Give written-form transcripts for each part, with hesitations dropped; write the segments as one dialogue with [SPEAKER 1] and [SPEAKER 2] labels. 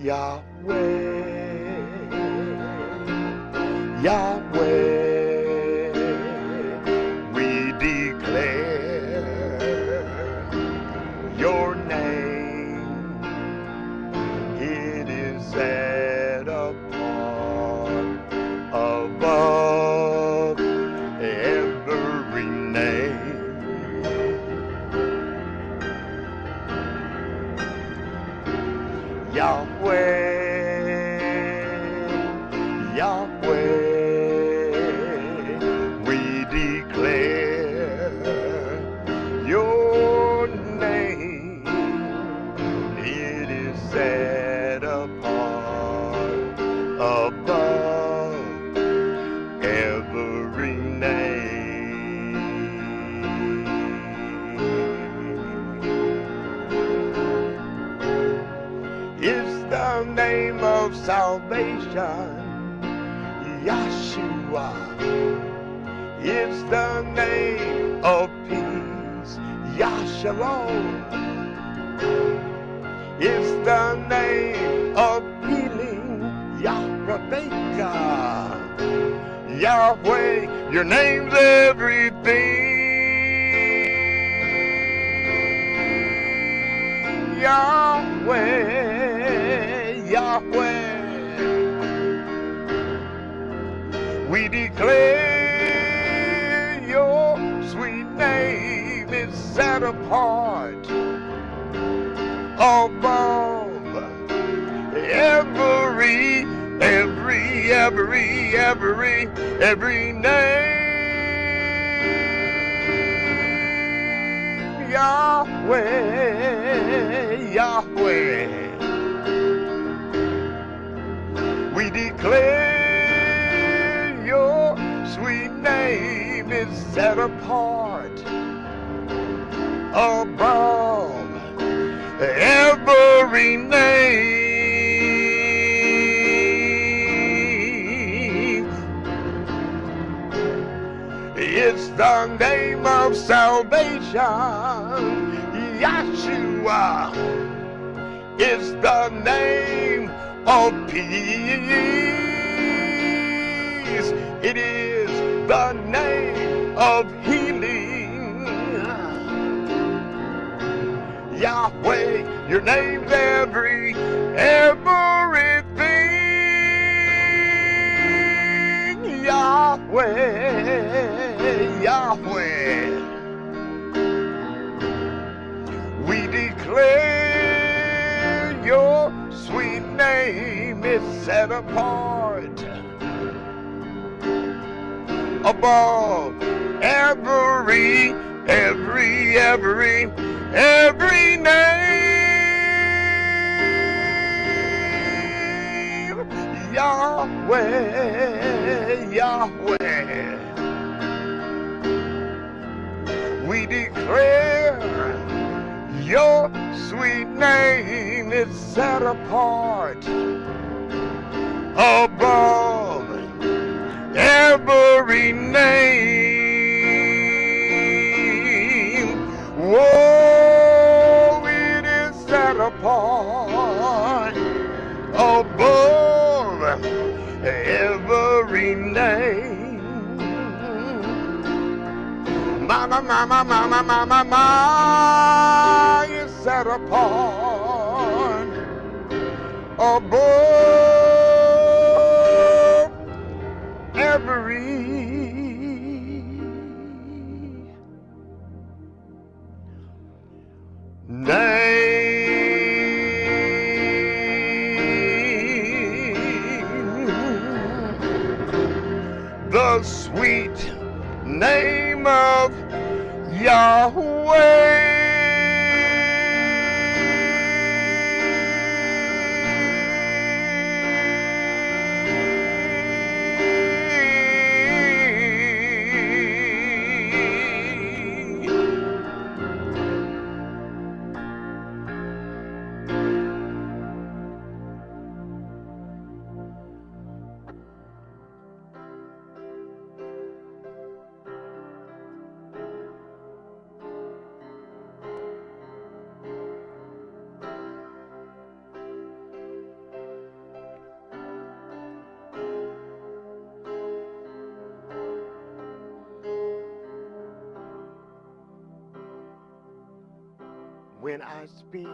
[SPEAKER 1] Yahweh, Yahweh, we declare your name. It is set apart above every name. Yahweh, Yahweh, we declare your name. It is set apart above every name. It's the name of salvation, Yeshua. It's the name of peace, Yashalom. It's the name of healing, Yahrabeka. Yahweh, your name's everything. Yahweh, Yahweh, we declare your sweet name is set apart above every name. Yahweh, Yahweh, we declare your sweet name is set apart above every name. It's the name of salvation, Yeshua. It's the name of peace. It is the name of healing. Yahweh, your name's everything. Yahweh, Yahweh, we declare your sweet name is set apart above every name. Yahweh, Yahweh, we declare your sweet name is set apart above every name. Whoa, it is set apart above every name. My, is set apart above every name. The sweet name of Yahweh. when I speak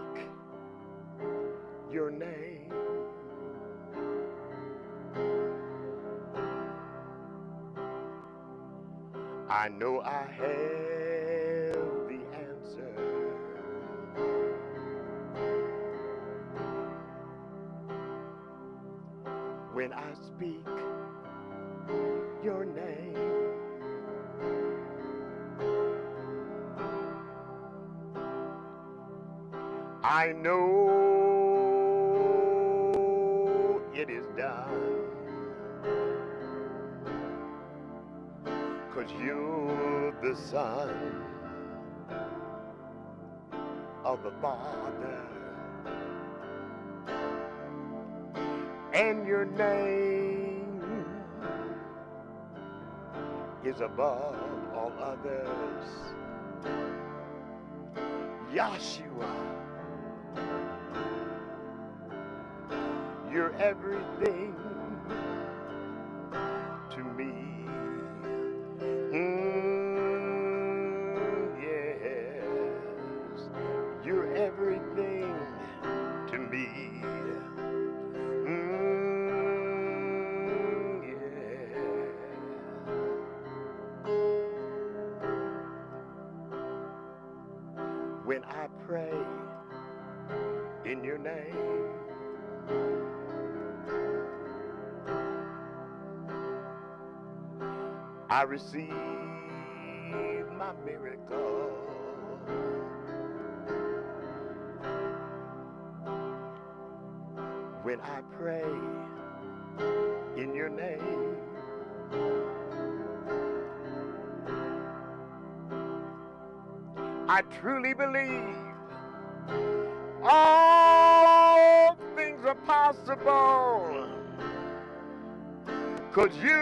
[SPEAKER 1] your name. I know I have the answer. When I speak your name, I know it is done. 'Cause you're the Son of the Father, and your name is above all others. Yahshua, you're everything to me. Yes, you're everything to me. Yeah. When I pray in your name, I receive my miracle. When I pray in your name, I truly believe all things are possible, 'cause you're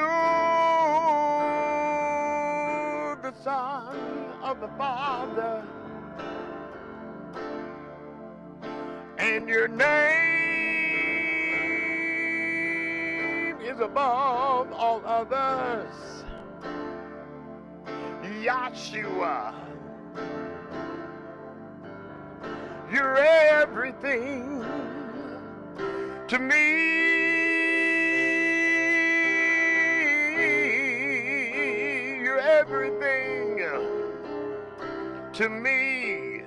[SPEAKER 1] the Son of the Father, and your name is above all others. Yahshua, you're everything to me. You're everything to me.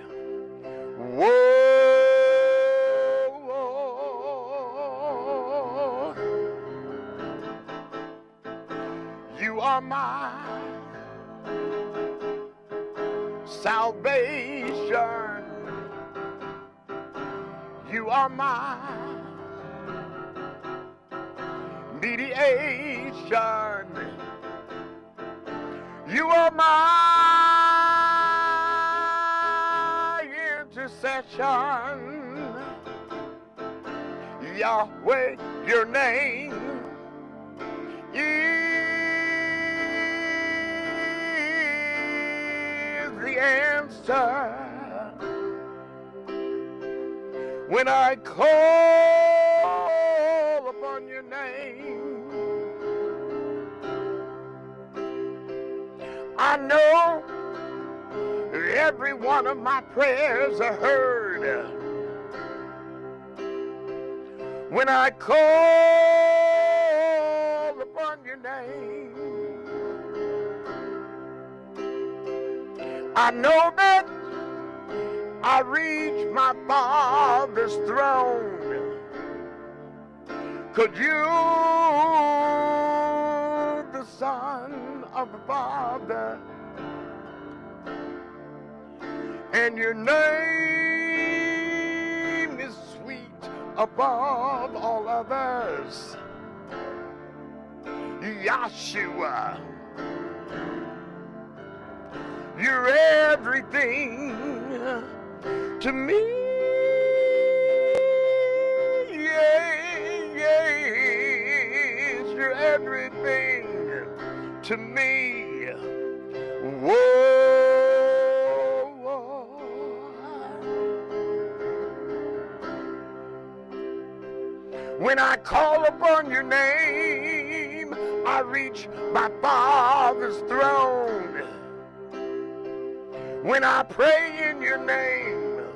[SPEAKER 1] Whoa. You are my salvation. You are my mediation. You are my intercession. Yahweh, your name is the answer. When I call upon your name, I know every one of my prayers are heard. When I call upon your name, I know that I reach my Father's throne, 'cause you're the Son of the Father, and your name is sweet above all others. Yahshua, you're everything to me. Yes, you're everything to me. Whoa. When I call upon your name, I reach my Father's throne. When I pray in your name,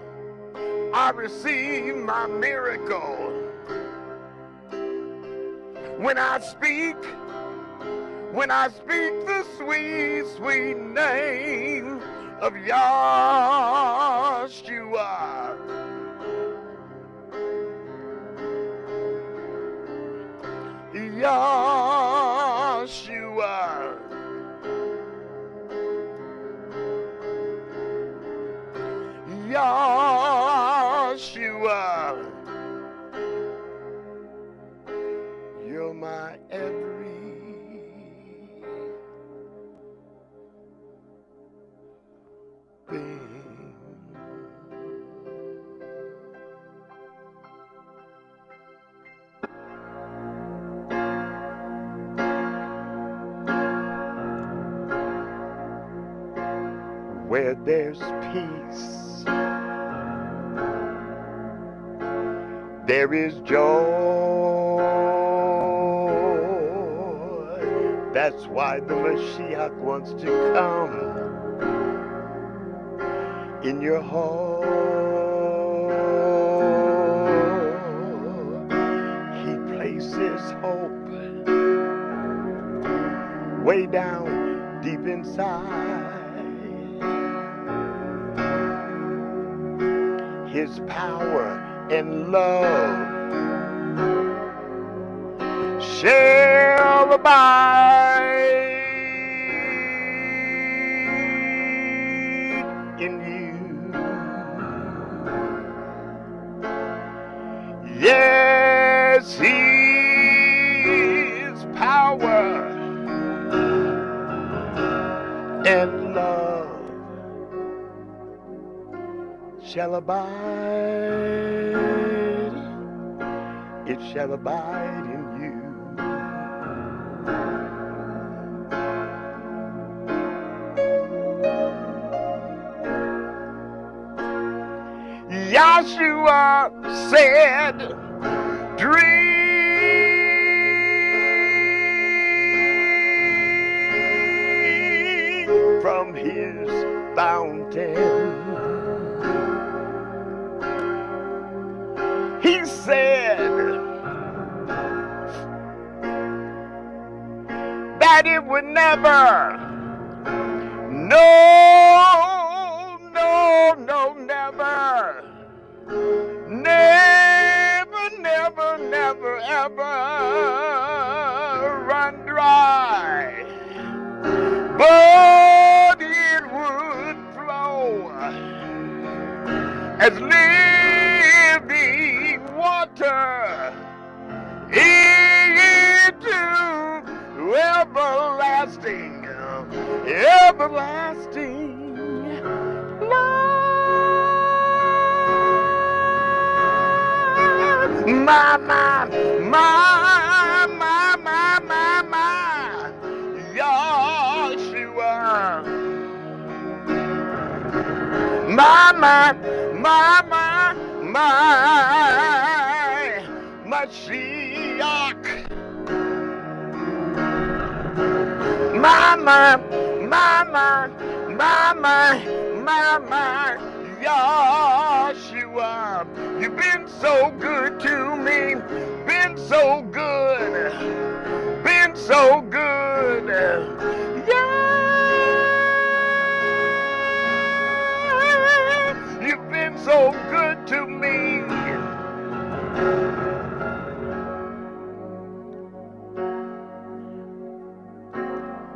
[SPEAKER 1] I receive my miracle. When I speak the sweet, sweet name of Yahshua. Yahshua. Yahshua. You're my everything. Where there's peace, there is joy. That's why the Mashiach wants to come in your heart. He places hope way down deep inside. His power and love shall abide in you. Yes, His power and love shall abide, it shall abide in you. Yahshua said, drink from His fountain. He said that it would never, never, ever run dry, but it would flow as living water into everlasting life. My, Yahshua. My, Mashiach. My, Yahshua. You've been so good to me, been so good, yeah, you've been so good to me.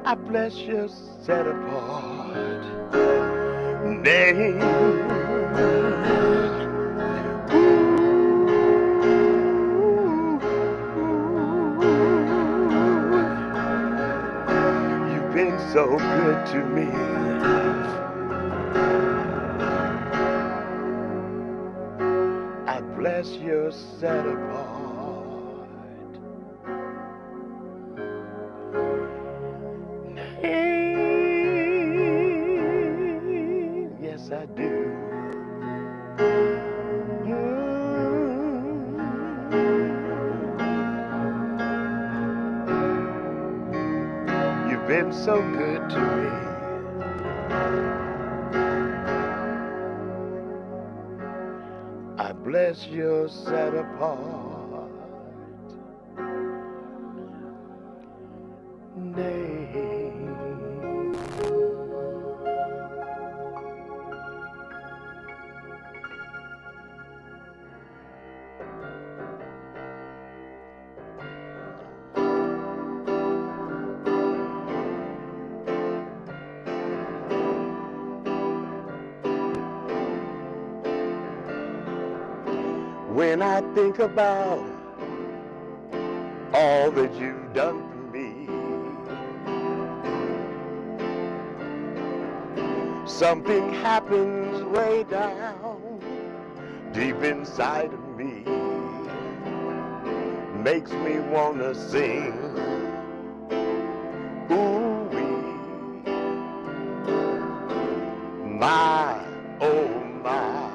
[SPEAKER 1] I bless your set apart name. You've been so good to me. I bless your set apart. Yes, I do. You've been so good to me. bless your set apart name. When I think about all that you've done for me, something happens way down deep inside of me, makes me wanna sing. Ooh-wee, my, oh my.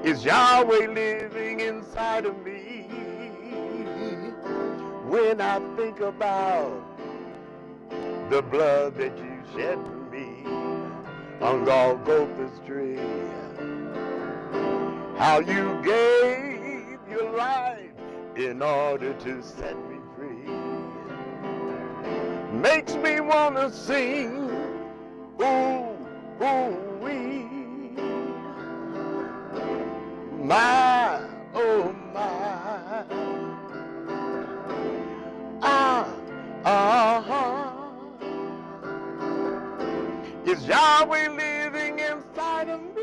[SPEAKER 1] Is Yahweh living inside of me? When I think about the blood that you shed for me on Golgotha's tree, how you gave your life in order to set me free, makes me want to sing. Ooh, ooh, wee. My, oh my. Is Yahweh living inside of me?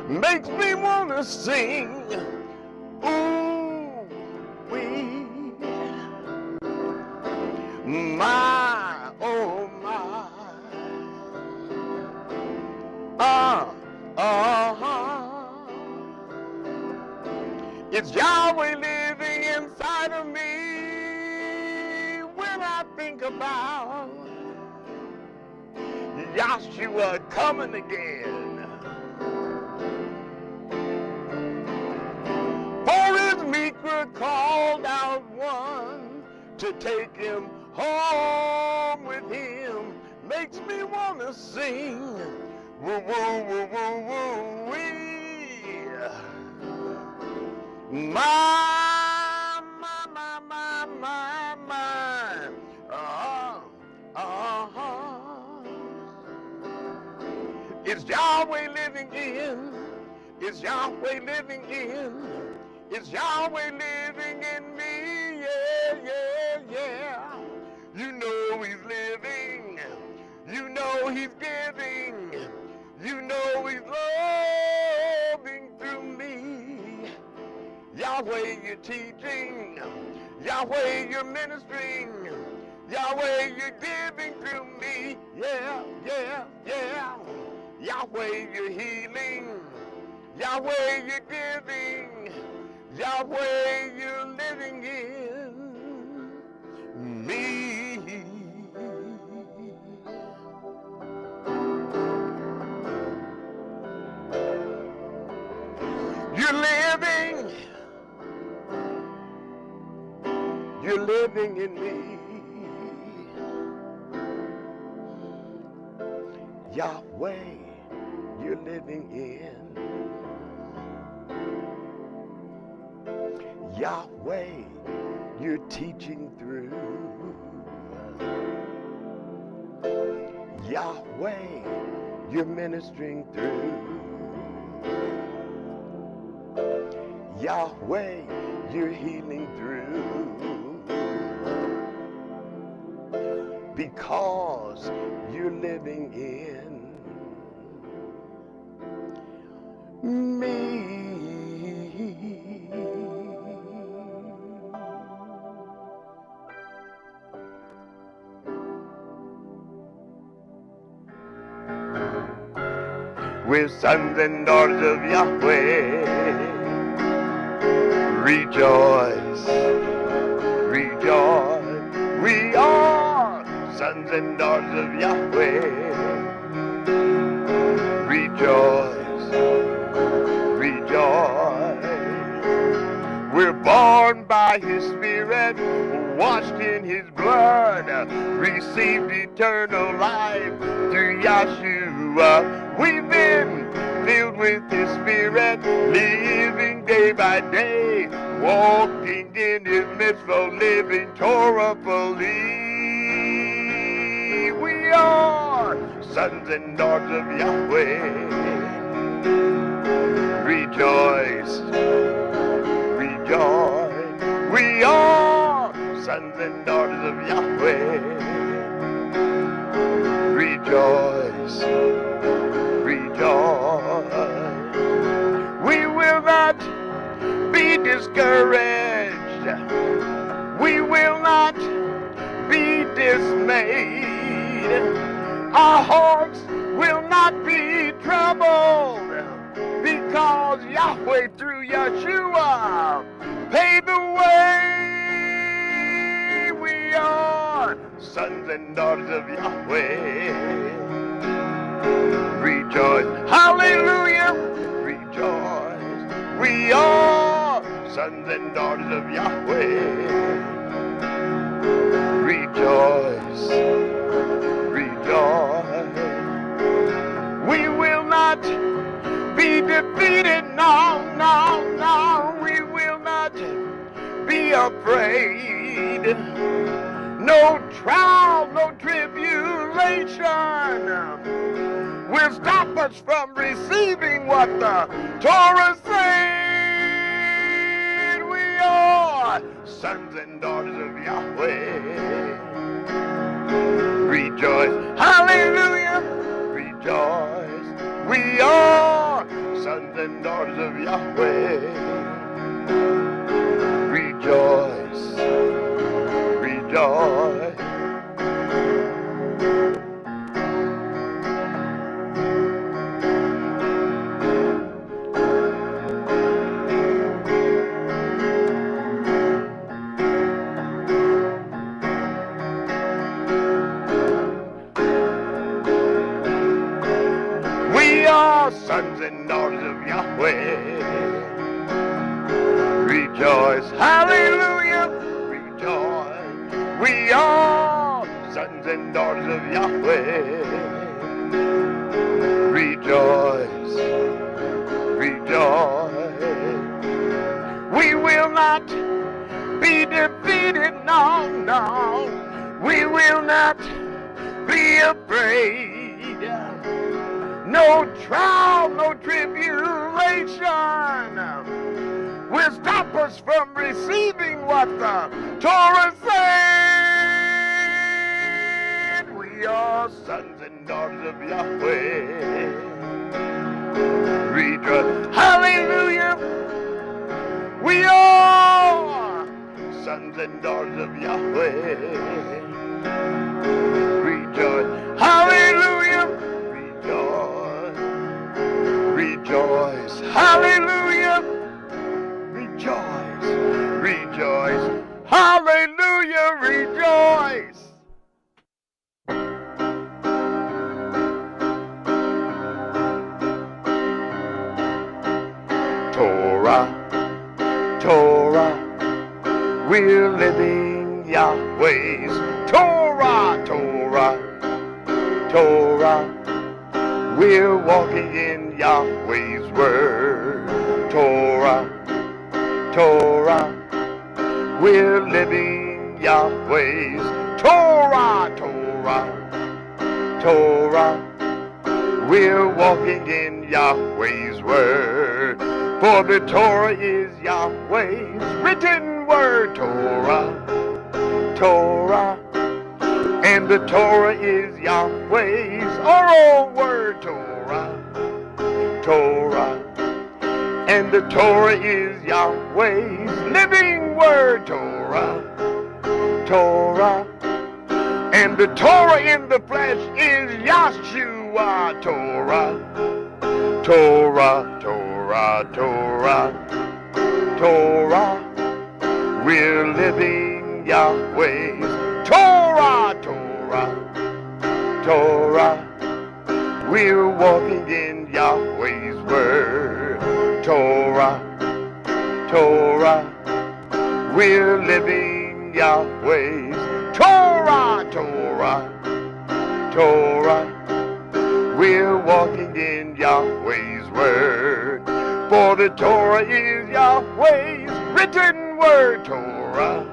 [SPEAKER 1] Makes me want to sing. Ooh, wee. My, oh my. It's Yahweh living inside of me. When I think about Yahshua coming again, called out one to take him home with him, makes me want to sing. Woo, woo, woo, woo, woo, wee. My, my, my, my, my, my. Is Yahweh living in? Is Yahweh living in? Is Yahweh living in me? Yeah, yeah, yeah. You know he's living. You know he's giving. You know he's loving through me. Yahweh, you're teaching. Yahweh, you're ministering. Yahweh, you're giving through me. Yeah, yeah, yeah. Yahweh, you're healing. Yahweh, you're giving. Yahweh, you're living in me. You're living in me. Yahweh, you're living in. Yahweh, you're teaching through. Yahweh, you're ministering through. Yahweh, you're healing through. Because you're living in me. We're sons and daughters of Yahweh. Rejoice, rejoice. sons and daughters of Yahweh. Rejoice, rejoice. We're born by his Spirit, washed in his blood, received eternal life through Yahshua. We've been filled with his Spirit, living day by day, walking in his mitzvah, living Torah-fully. We are sons and daughters of Yahweh. Rejoice, rejoice. We are sons and daughters of Yahweh. Rejoice, rejoice. We will not be discouraged. We will not be dismayed. Our hearts will not be troubled, because Yahweh through Yeshua paid the way. We are sons and daughters of Yahweh. Rejoice, hallelujah, rejoice. We are sons and daughters of Yahweh. Rejoice, rejoice. We will not be defeated, no, no, no. We will not be afraid. No trial, no tribulation will stop us from receiving what the Torah said. We are sons and daughters of Yahweh. Rejoice, hallelujah, rejoice. We are sons and daughters of Yahweh. Rejoice, rejoice. Sons and daughters of Yahweh. Rejoice, hallelujah, rejoice. We are sons and daughters of Yahweh. Rejoice, rejoice. We will not be defeated, no, no. We will not be afraid. No trial, no tribulation will stop us from receiving what the Torah said. We are sons and daughters of Yahweh. Rejoice, hallelujah. We are sons and daughters of Yahweh. Rejoice, hallelujah. Rejoice, hallelujah, rejoice, rejoice, hallelujah, rejoice. Torah, Torah, we're living Yahweh's Torah, Torah, Torah. We're walking in Yahweh's word. Torah, Torah. We're living Yahweh's Torah, Torah, Torah. We're walking in Yahweh's word. For the Torah is Yahweh's written word. Torah, Torah. And the Torah is Yahweh's oral word. Torah, Torah. And the Torah is Yahweh's living word. Torah, Torah. And the Torah in the flesh is Yahshua. Torah, Torah, Torah, Torah, Torah. We're living Yahweh's Torah, Torah. Torah, Torah. We're walking in Yahweh's word. Torah, Torah. We're living Yahweh's Torah, Torah, Torah. We're walking in Yahweh's word. For the Torah is Yahweh's written word. Torah,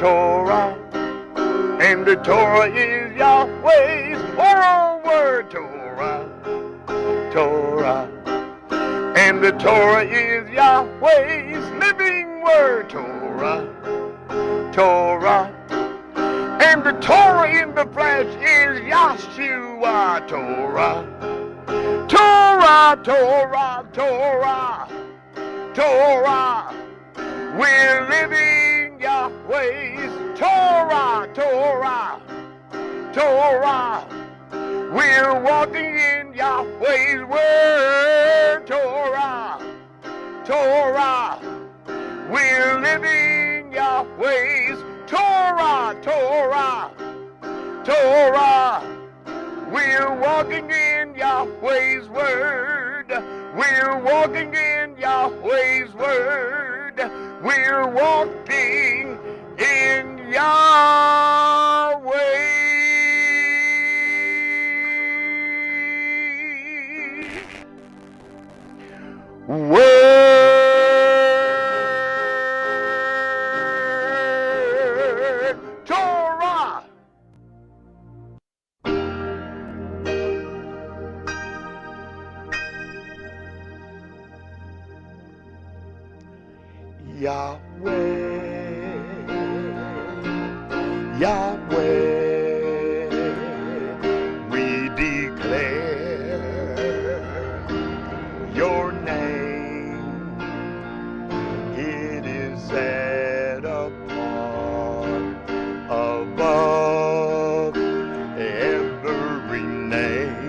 [SPEAKER 1] Torah. And the Torah is Yahweh's oral word. Torah, Torah. And the Torah is Yahweh's living word. Torah, Torah. And the Torah in the flesh is Yahshua. Torah, Torah, Torah, Torah, Torah. We're living Yahweh's Torah, Torah, Torah. We're walking in Yahweh's word. Torah, Torah. We're living Yahweh's Torah, Torah, Torah. We're walking in Yahweh's word. We're walking in Yahweh's word. We're walking in Yahweh's word. Torah. Yahweh, Yahweh, we declare your name. It is set apart above every name.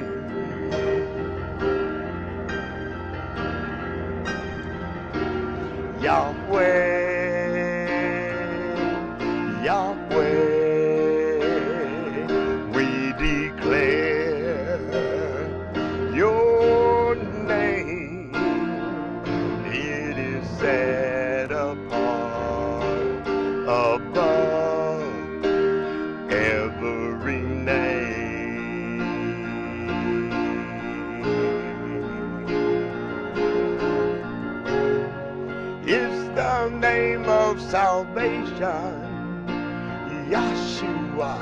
[SPEAKER 1] Yahweh, Yahweh, we declare your name. It is set apart above every name. It's the name of salvation, Yahshua.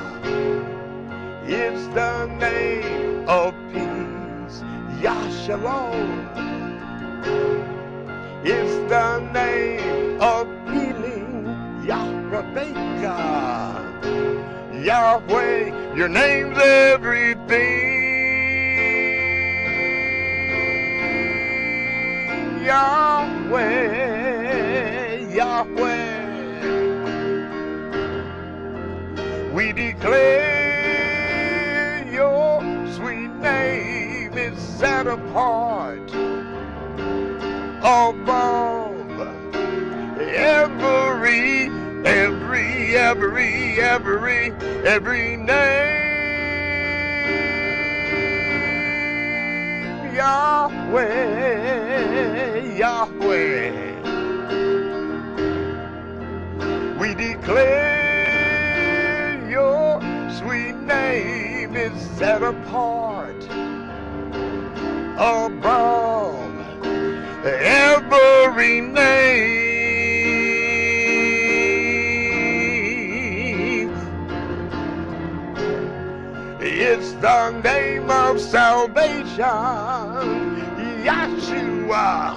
[SPEAKER 1] It's the name of peace, Yahshalom. It's the name of healing, Yahrebeka. Yahweh, your name's everything. Yahweh, Yahweh. We declare your sweet name is set apart above every name. Yahweh, Yahweh. We declare your sweet name is set apart above every name. It's the name of salvation, Yahshua.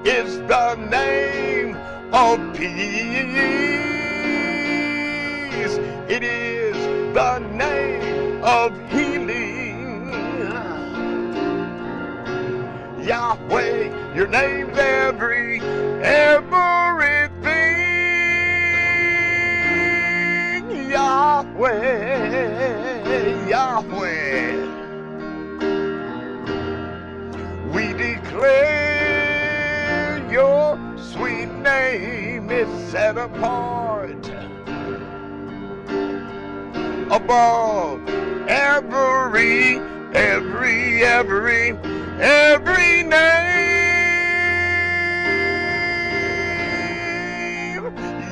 [SPEAKER 1] It's the name of peace. It is the name of healing. Yahweh, your name's everything. Yahweh, Yahweh. We declare your sweet name is set apart above every name.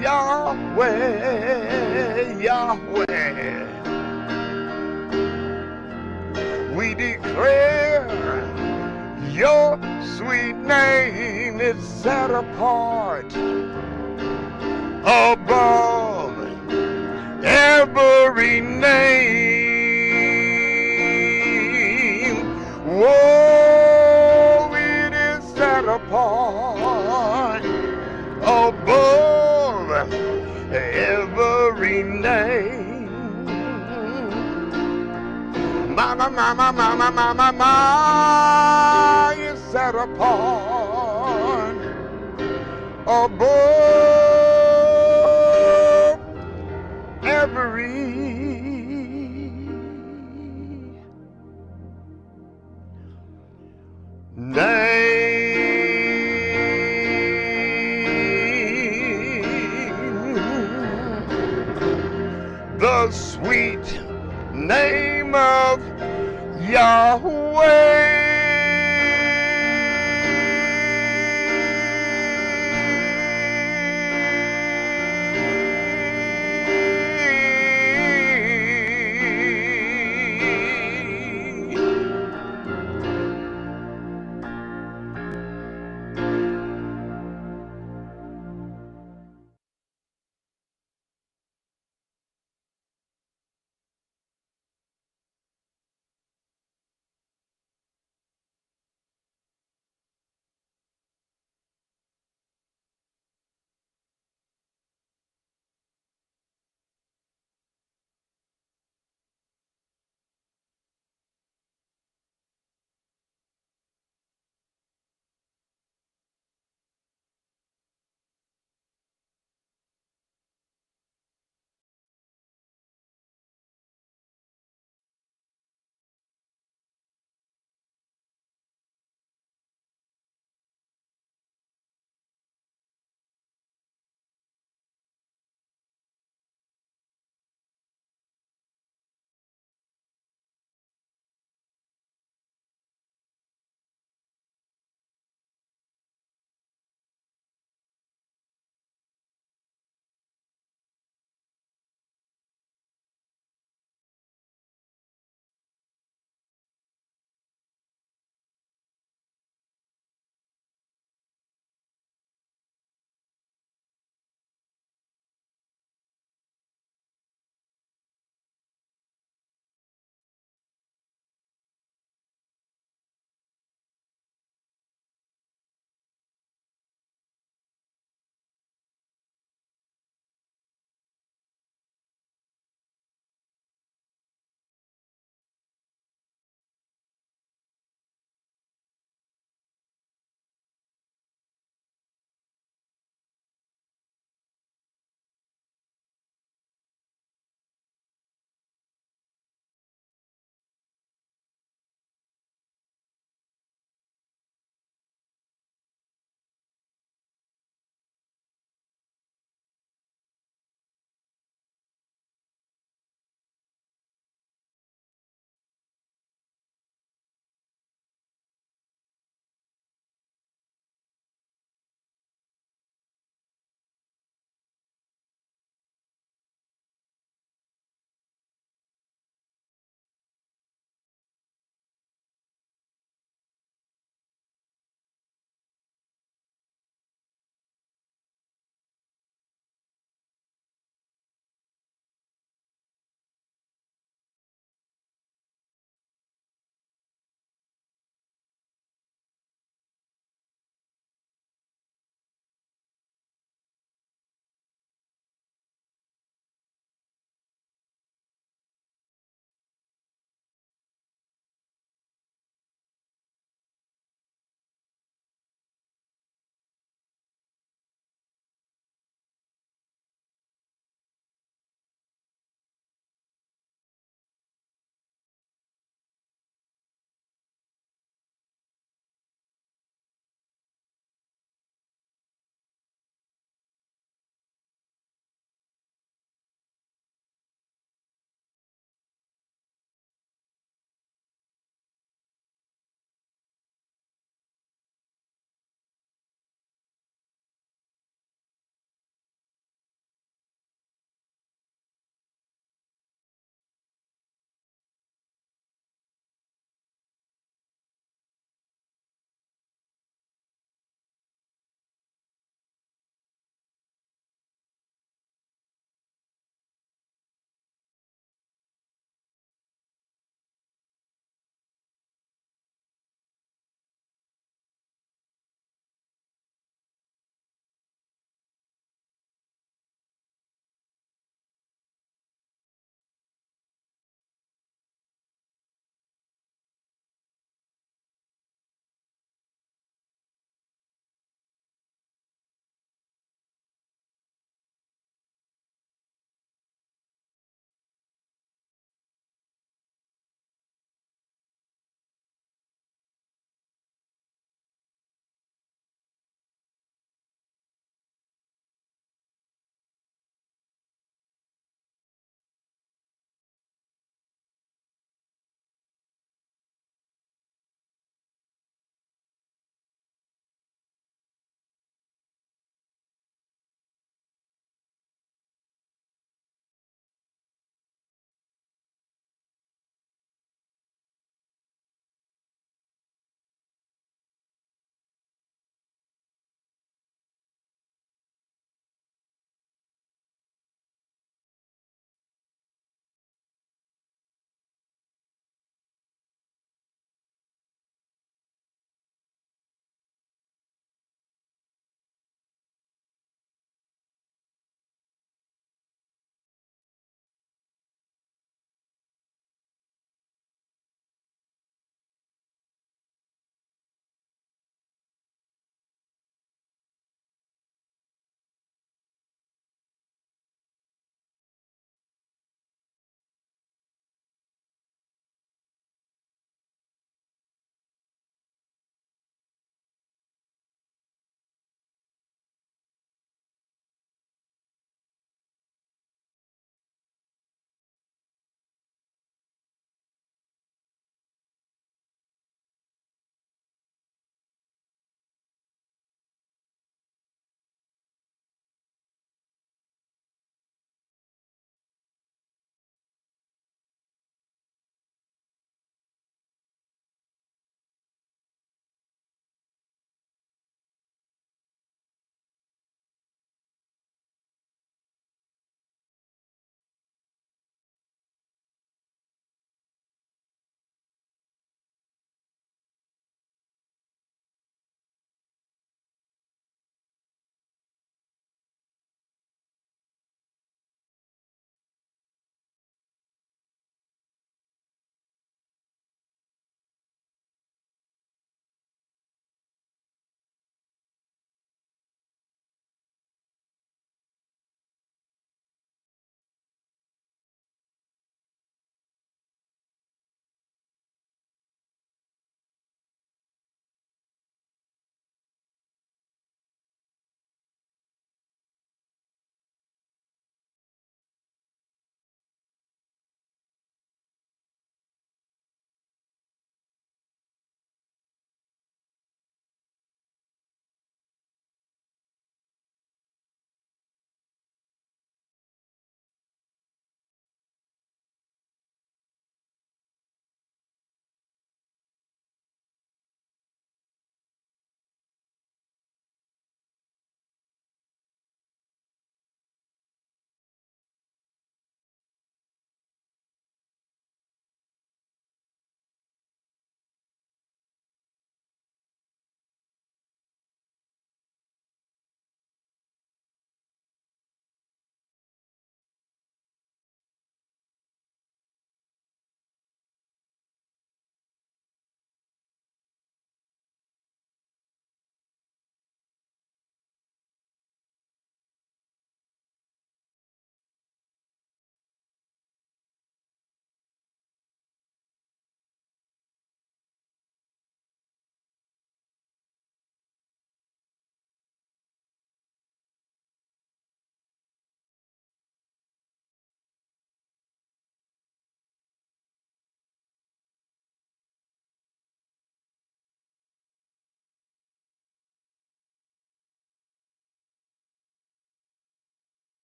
[SPEAKER 1] Yahweh, Yahweh. We declare your sweet name is set apart above every name. Whoa, it is set apart above every name. My, is set apart above every name. The sweet name of Yahweh.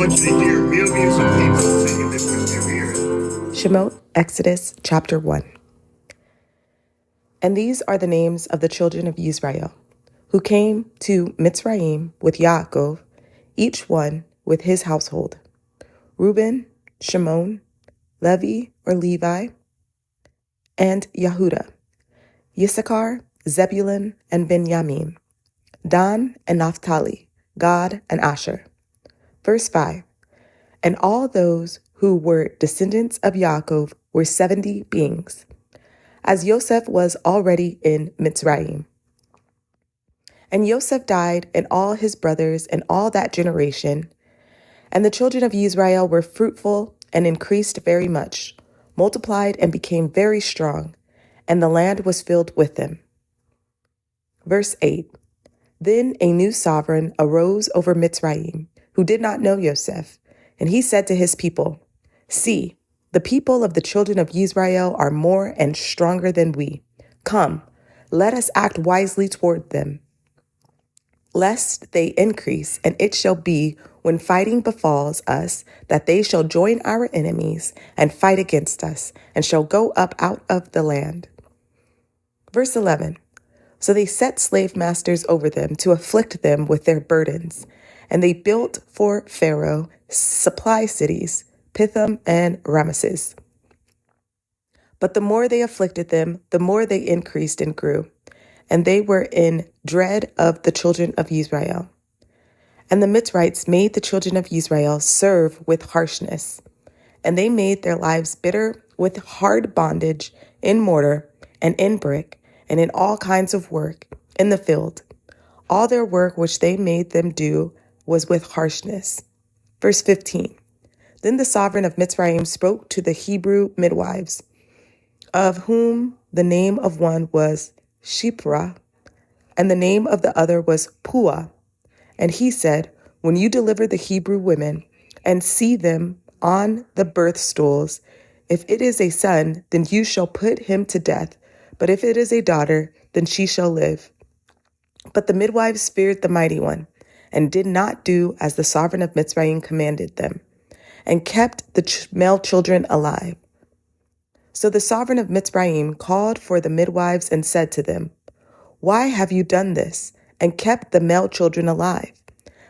[SPEAKER 2] want you to hear millions of people sing. Shemot, Exodus, chapter 1. And these are the names of the children of Israel, who came to Mitzrayim with Yaakov, each one with his household: Reuben, Shimon, Levi or Levi, and Yehuda, Issachar, Zebulun, and Benjamin, Dan and Naphtali, Gad and Asher. Verse 5. And all those who were descendants of Yaakov were 70 beings, as Joseph was already in Mitzrayim. And Joseph died, and all his brothers, and all that generation. And the children of Israel were fruitful and increased very much, multiplied and became very strong, and the land was filled with them. Verse 8. Then a new sovereign arose over Mitzrayim, who did not know Joseph, and he said to his people, See, the people of the children of Israel are more and stronger than we. Come, let us act wisely toward them, lest they increase, and it shall be, when fighting befalls us, that they shall join our enemies and fight against us, and shall go up out of the land. Verse 11. So they set slave masters over them to afflict them with their burdens, and they built for Pharaoh supply cities, Pithom and Ramesses. But the more they afflicted them, the more they increased and grew, and they were in dread of the children of Israel. And the Mitzrites made the children of Israel serve with harshness, and they made their lives bitter with hard bondage in mortar and in brick and in all kinds of work in the field. All their work which they made them do was with harshness. Verse 15. Then the sovereign of Mitzrayim spoke to the Hebrew midwives, of whom the name of one was Shiphrah, and the name of the other was Puah. And he said, When you deliver the Hebrew women and see them on the birth stools, if it is a son, then you shall put him to death. But if it is a daughter, then she shall live. But the midwives feared the Mighty One, and did not do as the sovereign of Mitzrayim commanded them, and kept the male children alive. So the sovereign of Mitzrayim called for the midwives and said to them, Why have you done this, and kept the male children alive?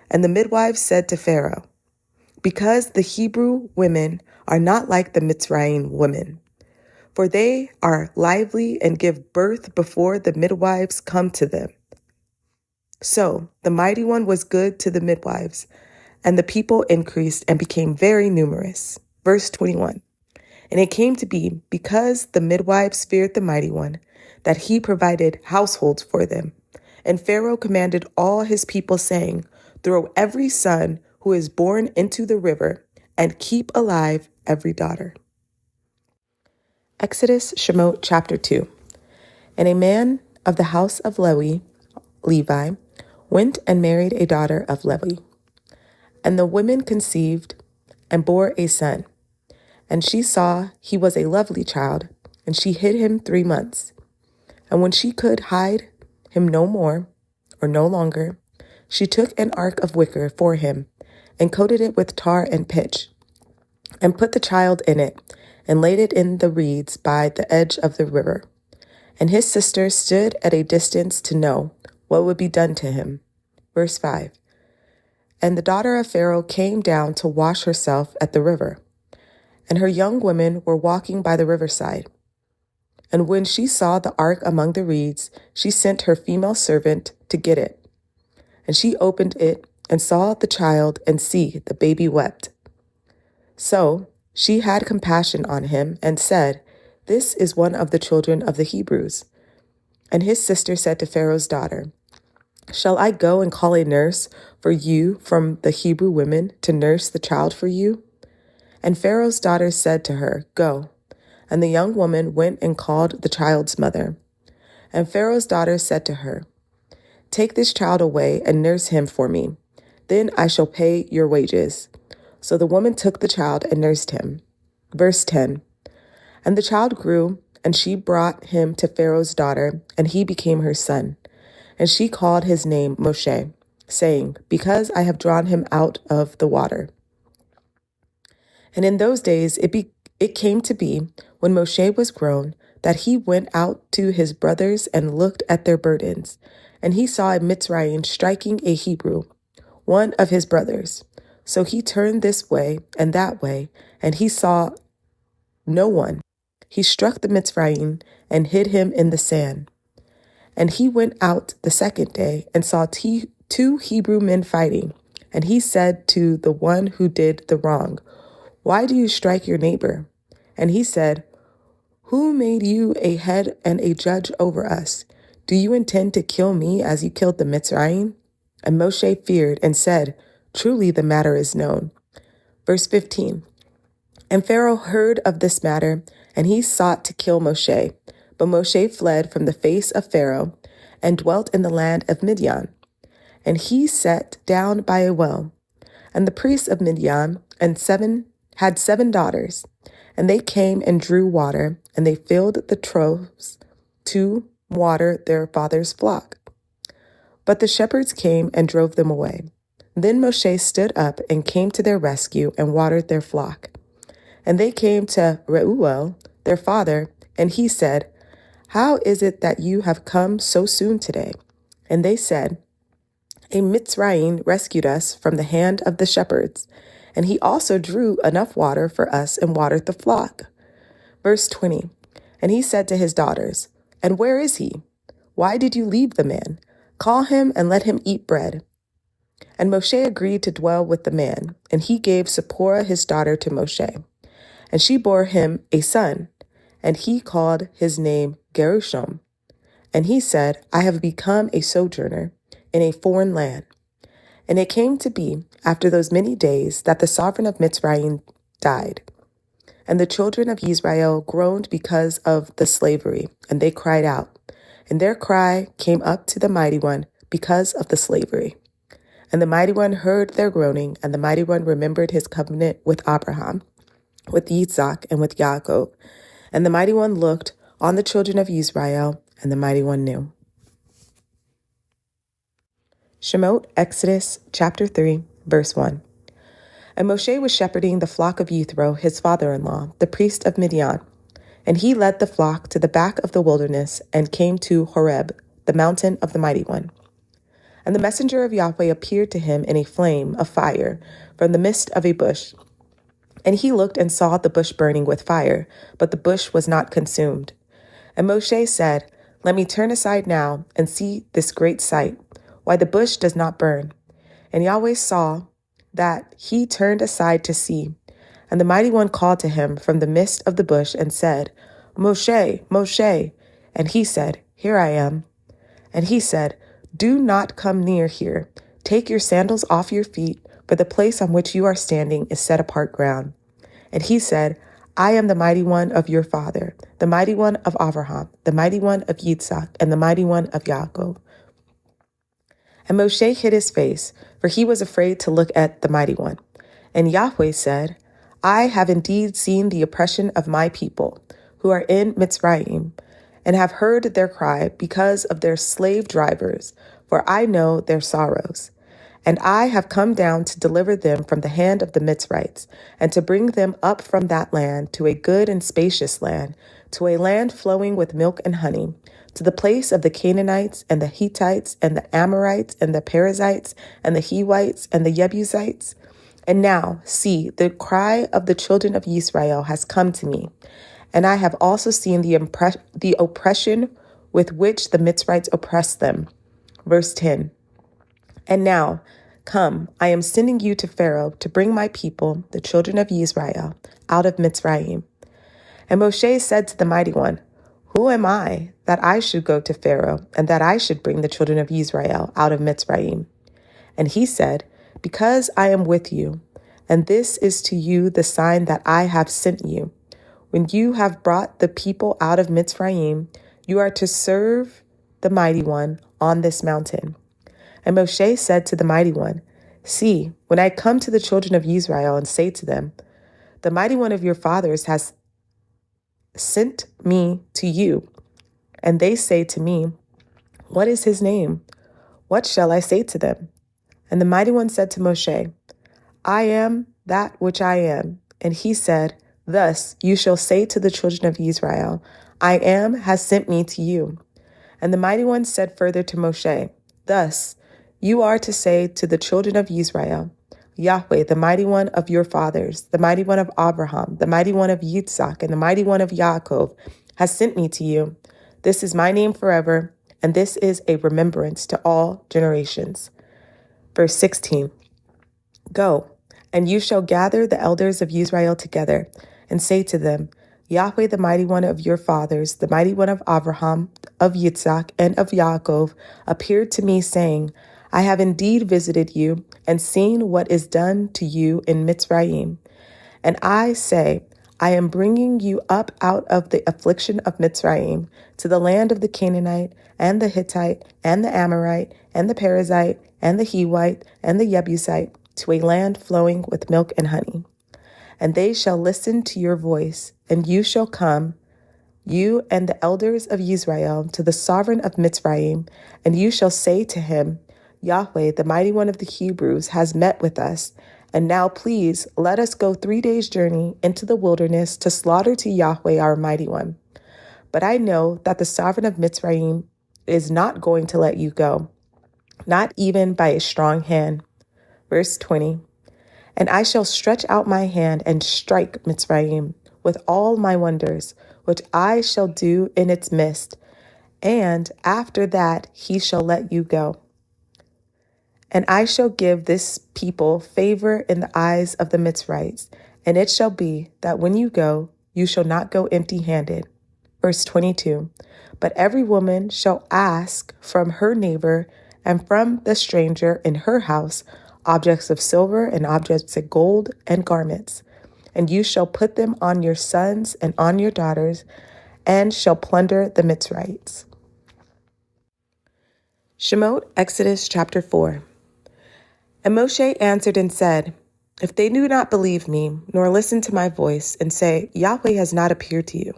[SPEAKER 2] And the midwives said to Pharaoh, Because the Hebrew women are not like the Mitzrayim women, for they are lively and give birth before the midwives come to them. So the Mighty One was good to the midwives, and the people increased and became very numerous. Verse 21. And it came to be, because the midwives feared the Mighty One, that he provided households for them. And Pharaoh commanded all his people, saying, Throw every son who is born into the river, and keep alive every daughter. Exodus, Shemot, chapter 2. And a man of the house of Levi, went and married a daughter of Levi. And the woman conceived and bore a son. And she saw he was a lovely child, and she hid him 3 months. And when she could hide him no more, or no longer, she took an ark of wicker for him, and coated it with tar and pitch, and put the child in it, and laid it in the reeds by the edge of the river. And his sister stood at a distance to know what would be done to him. Verse 5. And the daughter of Pharaoh came down to wash herself at the river, and her young women were walking by the riverside. And when she saw the ark among the reeds, she sent her female servant to get it. And she opened it and saw the child, and see, the baby wept. So she had compassion on him and said, This is one of the children of the Hebrews. And his sister said to Pharaoh's daughter, Shall I go and call a nurse for you from the Hebrew women to nurse the child for you? And Pharaoh's daughter said to her, Go. And the young woman went and called the child's mother. And Pharaoh's daughter said to her, Take this child away and nurse him for me. Then I shall pay your wages. So the woman took the child and nursed him. Verse 10. And the child grew, and she brought him to Pharaoh's daughter, and he became her son. And she called his name Moshe, saying, Because I have drawn him out of the water. And in those days it it came to be, when Moshe was grown, that he went out to his brothers and looked at their burdens. And he saw a Mitzrayim striking a Hebrew, one of his brothers. So he turned this way and that way, and he saw no one. He struck the Mitzrayim and hid him in the sand. And he went out the second day and saw two Hebrew men fighting. And he said to the one who did the wrong, "Why do you strike your neighbor?" And he said, "Who made you a head and a judge over us? Do you intend to kill me as you killed the Mitzrayim?" And Moshe feared and said, "Truly the matter is known." Verse 15. And Pharaoh heard of this matter, and he sought to kill Moshe. But Moshe fled from the face of Pharaoh and dwelt in the land of Midian. And he sat down by a well. And the priests of Midian had 7 daughters. And they came and drew water, and they filled the troughs to water their father's flock. But the shepherds came and drove them away. Then Moshe stood up and came to their rescue and watered their flock. And they came to Reuel, their father, and he said, "How is it that you have come so soon today?" And they said, "A Mitzrayim rescued us from the hand of the shepherds, and he also drew enough water for us and watered the flock." Verse 20, and he said to his daughters, "And where is he? Why did you leave the man? Call him and let him eat bread." And Moshe agreed to dwell with the man, and he gave Zipporah his daughter to Moshe. And she bore him a son, and he called his name Gershom. And he said, "I have become a sojourner in a foreign land." And it came to be, after those many days, that the sovereign of Mitzrayim died. And the children of Israel groaned because of the slavery, and they cried out. And their cry came up to the Mighty One because of the slavery. And the Mighty One heard their groaning, and the Mighty One remembered his covenant with Abraham, with Yitzhak, and with Yaakov. And the Mighty One looked on the children of Israel, and the Mighty One knew. Shemot, Exodus, chapter 3, verse 1. And Moshe was shepherding the flock of Yethro, his father-in-law, the priest of Midian. And he led the flock to the back of the wilderness and came to Horeb, the mountain of the Mighty One. And the messenger of Yahweh appeared to him in a flame of fire from the midst of a bush. And he looked and saw the bush burning with fire, but the bush was not consumed. And Moshe said, "Let me turn aside now and see this great sight, why the bush does not burn." And Yahweh saw that he turned aside to see. And the Mighty One called to him from the midst of the bush and said, "Moshe, Moshe." And he said, "Here I am." And he said, "Do not come near here. Take your sandals off your feet, for the place on which you are standing is set apart ground." And he said, "I am the Mighty One of your father, the Mighty One of Abraham, the Mighty One of Yitzhak, and the Mighty One of Yaakov." And Moshe hid his face, for he was afraid to look at the Mighty One. And Yahweh said, "I have indeed seen the oppression of my people, who are in Mitzrayim, and have heard their cry because of their slave drivers, for I know their sorrows. And I have come down to deliver them from the hand of the Mitzrites, and to bring them up from that land to a good and spacious land, to a land flowing with milk and honey, to the place of the Canaanites and the Hittites and the Amorites and the Perizzites and the Hivites and the Jebusites. And now, see, the cry of the children of Israel has come to me, and I have also seen the oppression with which the Mitzrites oppress them." Verse 10. "And now, come, I am sending you to Pharaoh to bring my people, the children of Israel, out of Mitzrayim." And Moshe said to the Mighty One, "Who am I that I should go to Pharaoh, and that I should bring the children of Israel out of Mitzrayim?" And he said, "Because I am with you, and this is to you the sign that I have sent you. When you have brought the people out of Mitzrayim, you are to serve the Mighty One on this mountain." And Moshe said to the Mighty One, "See, when I come to the children of Israel and say to them, 'The Mighty One of your fathers has sent me to you,' and they say to me, 'What is his name?' what shall I say to them?" And the Mighty One said to Moshe, "I am that which I am." And he said, Thus you shall say to the children of Israel, I am has sent me to you. And the mighty one said further to Moshe, Thus you are to say to the children of Israel, Yahweh, the mighty one of your fathers, the mighty one of Abraham, the mighty one of Yitzhak, and the mighty one of Yaakov, has sent me to you. This is my name forever, and this is a remembrance to all generations. Verse 16, Go, and you shall gather the elders of Israel together, and say to them, Yahweh, the mighty one of your fathers, the mighty one of Abraham, of Yitzhak, and of Yaakov, appeared to me, saying, I have indeed visited you, and seen what is done to you in Mitzrayim. And I say, I am bringing you up out of the affliction of Mitzrayim to the land of the Canaanite, and the Hittite, and the Amorite, and the Perizzite, and the Hivite, and the Jebusite, to a land flowing with milk and honey. And they shall listen to your voice, and you shall come, you and the elders of Israel, to the sovereign of Mitzrayim, and you shall say to him, Yahweh, the mighty one of the Hebrews, has met with us. And now please let us go 3 days' journey into the wilderness to slaughter to Yahweh our mighty one. But I know that the sovereign of Mitzrayim is not going to let you go, not even by a strong hand. Verse 20, And I shall stretch out my hand and strike Mitzrayim with all my wonders, which I shall do in its midst. And after that he shall let you go. And I shall give this people favor in the eyes of the Mitzrites, and it shall be that when you go, you shall not go empty-handed. Verse 22, But every woman shall ask from her neighbor and from the stranger in her house objects of silver and objects of gold and garments. And you shall put them on your sons and on your daughters, and shall plunder the Mitzrites. Shemot, Exodus chapter 4. And Moshe answered and said, If they do not believe me, nor listen to my voice, and say, Yahweh has not appeared to you.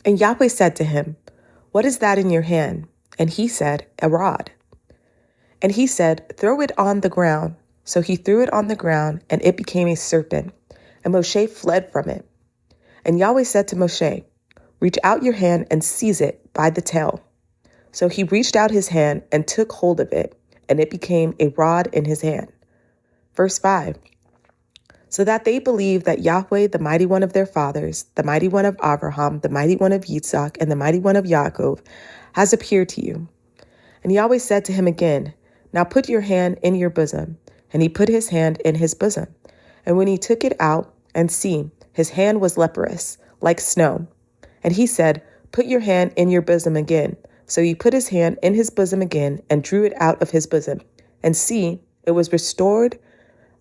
[SPEAKER 2] And Yahweh said to him, What is that in your hand? And he said, A rod. And he said, Throw it on the ground. So he threw it on the ground, and it became a serpent. And Moshe fled from it. And Yahweh said to Moshe, Reach out your hand and seize it by the tail. So he reached out his hand and took hold of it, and it became a rod in his hand. Verse 5, So that they believe that Yahweh, the mighty one of their fathers, the mighty one of Abraham, the mighty one of Yitzhak, and the mighty one of Yaakov, has appeared to you. And Yahweh said to him again, Now put your hand in your bosom. And he put his hand in his bosom. And when he took it out, and see, his hand was leprous, like snow. And he said, Put your hand in your bosom again. So he put his hand in his bosom again, and drew it out of his bosom. And see, it was restored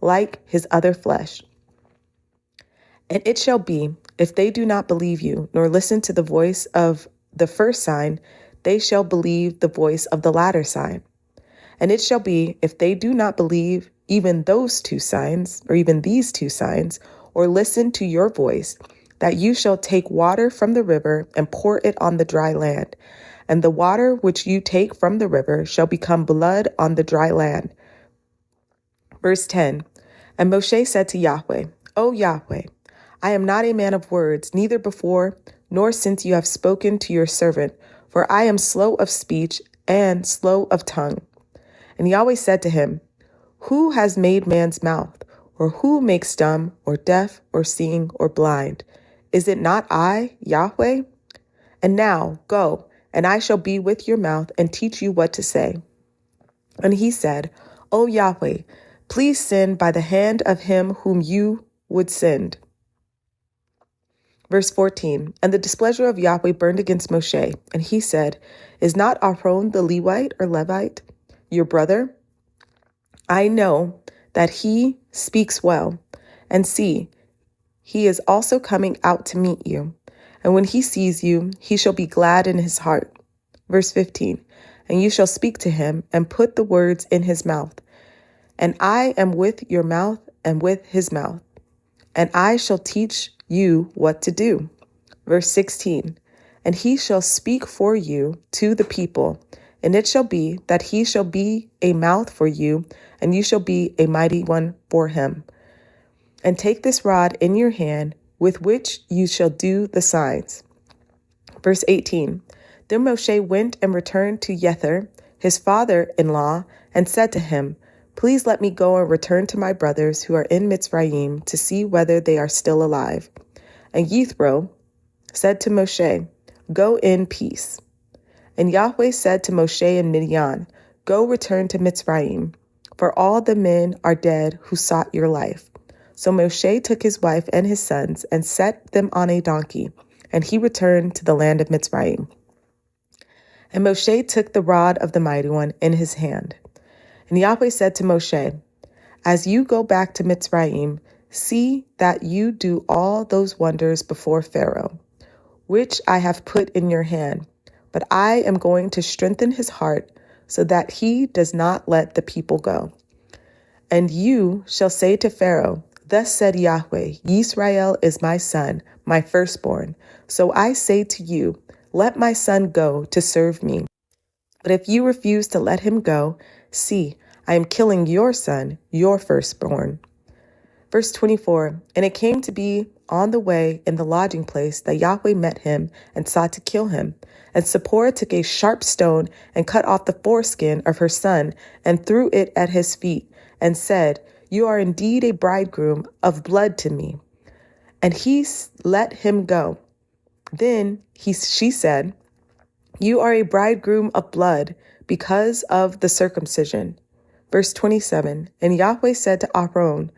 [SPEAKER 2] like his other flesh. And it shall be, if they do not believe you, nor listen to the voice of the first sign, they shall believe the voice of the latter sign. And it shall be, if they do not believe even those two signs, or even these two signs, or listen to your voice, that you shall take water from the river and pour it on the dry land. And the water which you take from the river shall become blood on the dry land. Verse 10, And Moshe said to Yahweh, O Yahweh, I am not a man of words, neither before nor since you have spoken to your servant, for I am slow of speech and slow of tongue. And Yahweh said to him, Who has made man's mouth, or who makes dumb, or deaf, or seeing, or blind? Is it not I, Yahweh? And now go, and I shall be with your mouth and teach you what to say. And he said, O Yahweh, please send by the hand of him whom you would send. Verse 14, And the displeasure of Yahweh burned against Moshe, and he said, Is not Aaron the Levite or Levite your brother? I know that he speaks well, and see, he is also coming out to meet you. And when he sees you, he shall be glad in his heart. Verse 15, And you shall speak to him and put the words in his mouth. And I am with your mouth and with his mouth. And I shall teach you what to do. Verse 16, And he shall speak for you to the people. And it shall be that he shall be a mouth for you, and you shall be a mighty one for him. and take this rod in your hand with which you shall do the signs. Verse 18. Then Moshe went and returned to Yether, his father-in-law, and said to him, Please let me go and return to my brothers who are in Mitzrayim to see whether they are still alive. And Yithro said to Moshe, Go in peace. And Yahweh said to Moshe and Midian, Go return to Mitzrayim, for all the men are dead who sought your life. So Moshe took his wife and his sons and set them on a donkey, and he returned to the land of Mitzrayim. And Moshe took the rod of the Mighty One in his hand. And Yahweh said to Moshe, As you go back to Mitzrayim, see that you do all those wonders before Pharaoh, which I have put in your hand. But I am going to strengthen his heart so that he does not let the people go. And you shall say to Pharaoh, Thus said Yahweh, Yisrael is my son, my firstborn. So I say to you, Let my son go to serve me. But if you refuse to let him go, see, I am killing your son, your firstborn. Verse 24, And it came to be on the way in the lodging place that Yahweh met him and sought to kill him. And Zipporah took a sharp stone and cut off the foreskin of her son and threw it at his feet and said, You are indeed a bridegroom of blood to me. And he let him go. Then she said, You are a bridegroom of blood because of the circumcision. Verse 27, And Yahweh said to Aaron,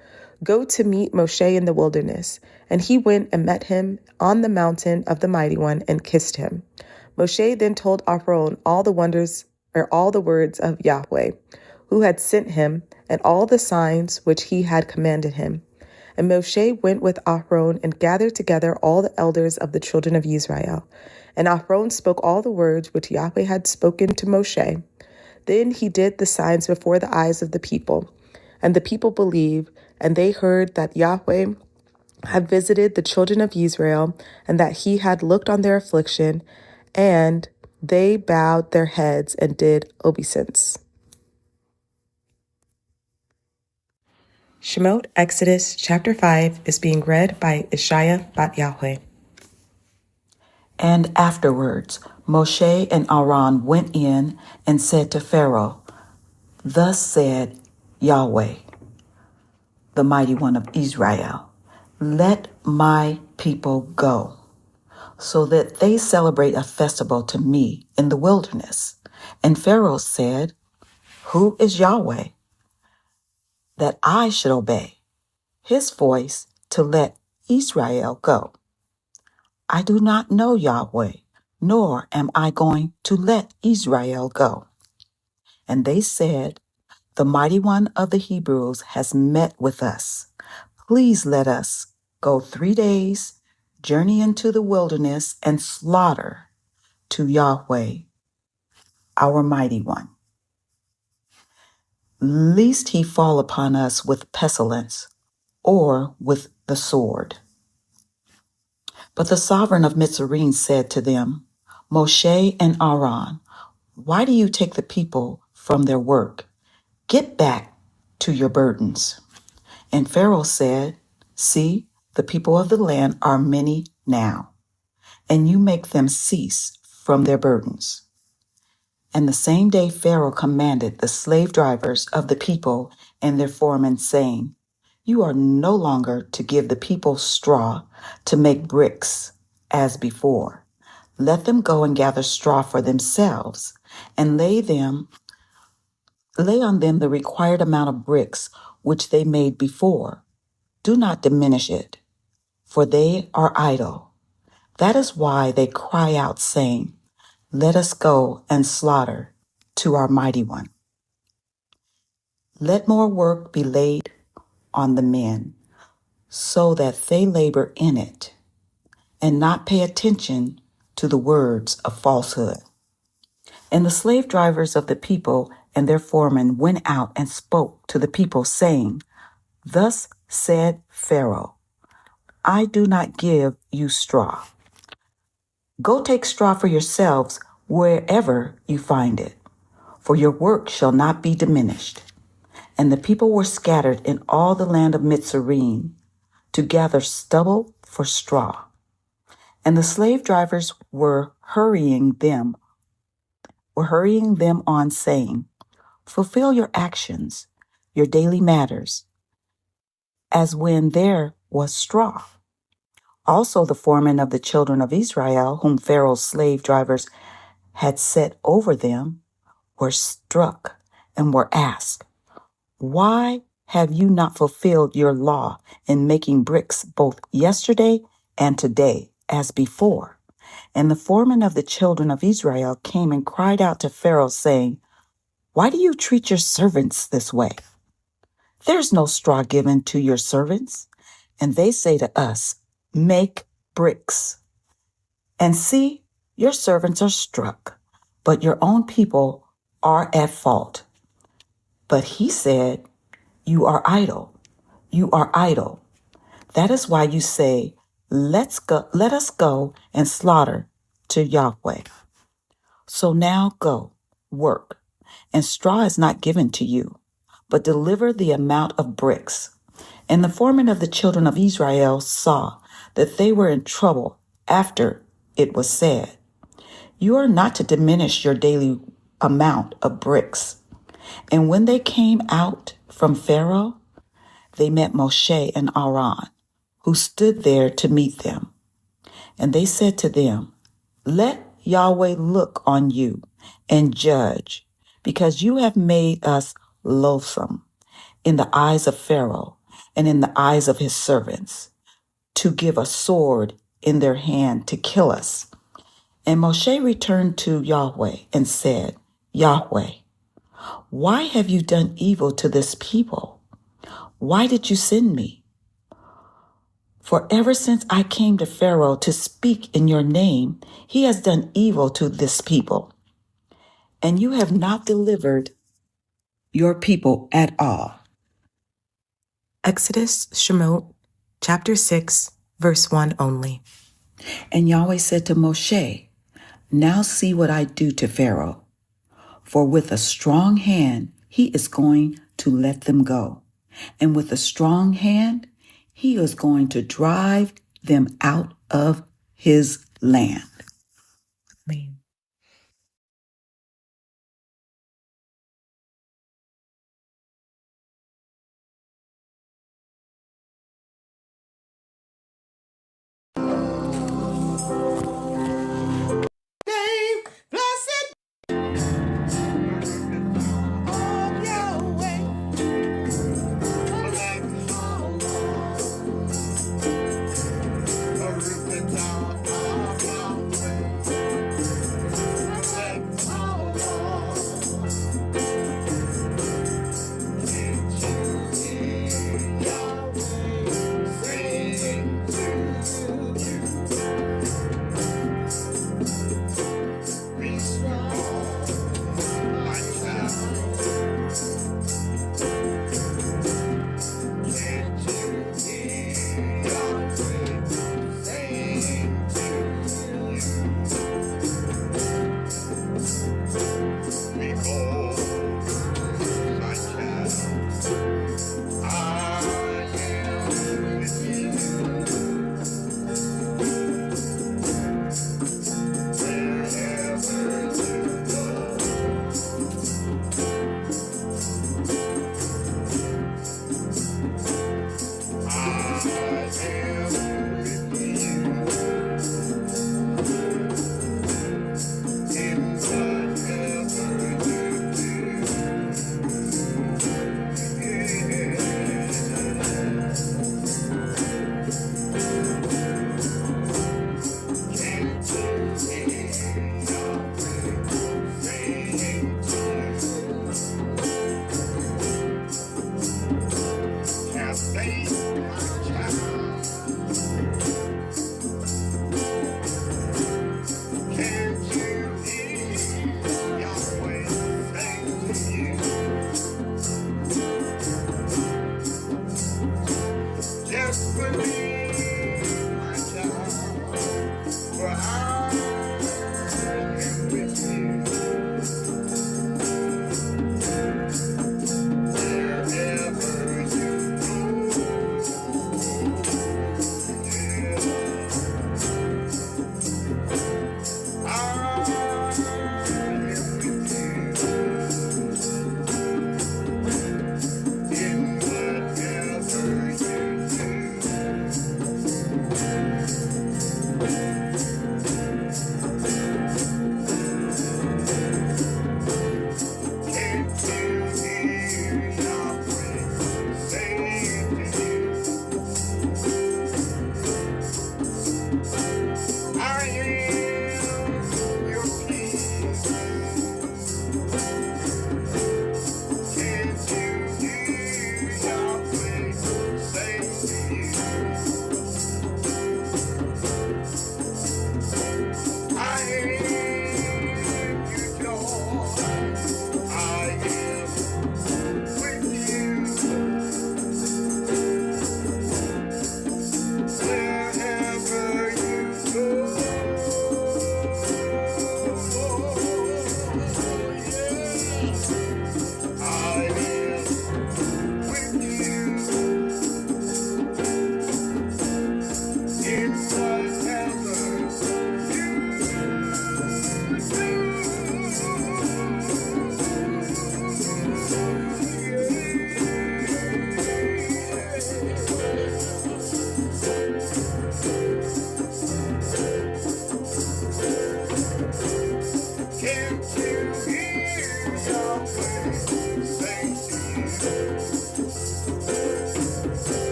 [SPEAKER 2] Go to meet Moshe in the wilderness. And he went and met him on the mountain of the Mighty One and kissed him. Moshe then told Aaron all the words of Yahweh, who had sent him, and all the signs which he had commanded him. And Moshe went with Aaron and gathered together all the elders of the children of Israel. And Aaron spoke all the words which Yahweh had spoken to Moshe. Then he did the signs before the eyes of the people. And the people believed, and they heard that Yahweh had visited the children of Israel, and that he had looked on their affliction, and they bowed their heads and did obeisance. Shemot Exodus chapter 5 is being read by Ishaya Bat Yahweh.
[SPEAKER 3] And afterwards Moshe and Aaron went in and said to Pharaoh, Thus said Yahweh, the Mighty One of Israel, Let my people go, so that they celebrate a festival to me in the wilderness. And Pharaoh said, Who is Yahweh, that I should obey his voice to let Israel go? I do not know Yahweh, nor am I going to let Israel go. And they said, The Mighty One of the Hebrews has met with us. Please let us go 3 days, journey into the wilderness, and slaughter to Yahweh, our Mighty One, lest he fall upon us with pestilence or with the sword. But the sovereign of Mitzrayim said to them, Moshe and Aaron, why do you take the people from their work? Get back to your burdens. And Pharaoh said, See, the people of the land are many now, and you make them cease from their burdens. And the same day Pharaoh commanded the slave drivers of the people and their foremen, saying, You are no longer to give the people straw to make bricks as before. Let them go and gather straw for themselves, and lay on them the required amount of bricks which they made before. Do not diminish it, for they are idle. That is why they cry out, saying, Let us go and slaughter to our Mighty One. Let more work be laid on the men, so that they labor in it, and not pay attention to the words of falsehood. And the slave drivers of the people and their foremen went out and spoke to the people, saying, Thus said Pharaoh, I do not give you straw. Go take straw for yourselves wherever you find it, for your work shall not be diminished. And the people were scattered in all the land of Mitzrayim, to gather stubble for straw. And the slave drivers were hurrying them on, saying, "Fulfill your actions, your daily matters, as when there was straw." Also the foremen of the children of Israel, whom Pharaoh's slave drivers had set over them, were struck and were asked, "Why have you not fulfilled your law in making bricks both yesterday and today as before?" And the foreman of the children of Israel came and cried out to Pharaoh, saying, "Why do you treat your servants this way? There's no straw given to your servants." And they say to us, "Make bricks." And see, your servants are struck, but your own people are at fault. But he said, "You are idle. You are idle. That is why you say, let us go and slaughter to Yahweh. So now go, work, and straw is not given to you, but deliver the amount of bricks." And the foreman of the children of Israel saw that they were in trouble after it was said, "You are not to diminish your daily amount of bricks." And when they came out from Pharaoh, they met Moshe and Aaron, who stood there to meet them. And they said to them, "Let Yahweh look on you and judge, because you have made us loathsome in the eyes of Pharaoh and in the eyes of his servants, to give a sword in their hand to kill us." And Moshe returned to Yahweh and said, "Yahweh, why have you done evil to this people? Why did you send me? For ever since I came to Pharaoh to speak in your name, he has done evil to this people, and you have not delivered your people at all."
[SPEAKER 2] Exodus, Shemot, chapter 6, verse 1 only.
[SPEAKER 3] And Yahweh said to Moshe, "Now see what I do to Pharaoh, for with a strong hand he is going to let them go, and with a strong hand he is going to drive them out of his land."
[SPEAKER 2] Amen.
[SPEAKER 1] Name, blessed. Oh, Yahweh. Be strong, my child. Can't you hear Yahweh saying to you, behold, my child, I am with you. Wherever you go, I am with you. In whatever you Can't you hear Yahweh saying to you, have faith, my child. Can't you hear Yahweh saying to you, just believe, my child, for I am with you. Wherever you go,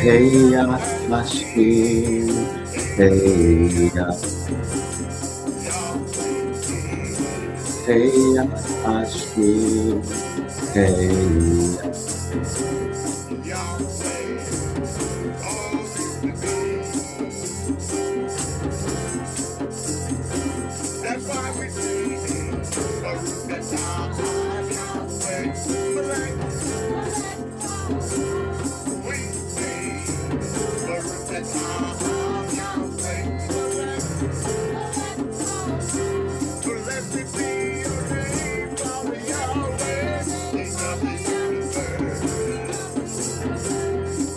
[SPEAKER 4] Heya Mashir, Heya, Heya Mashir, Heya,
[SPEAKER 1] That's why we sing Baruch atah Yahweh. We sing Baruch atah Yahweh. Blessed be your name, Father Yahweh, King of the universe.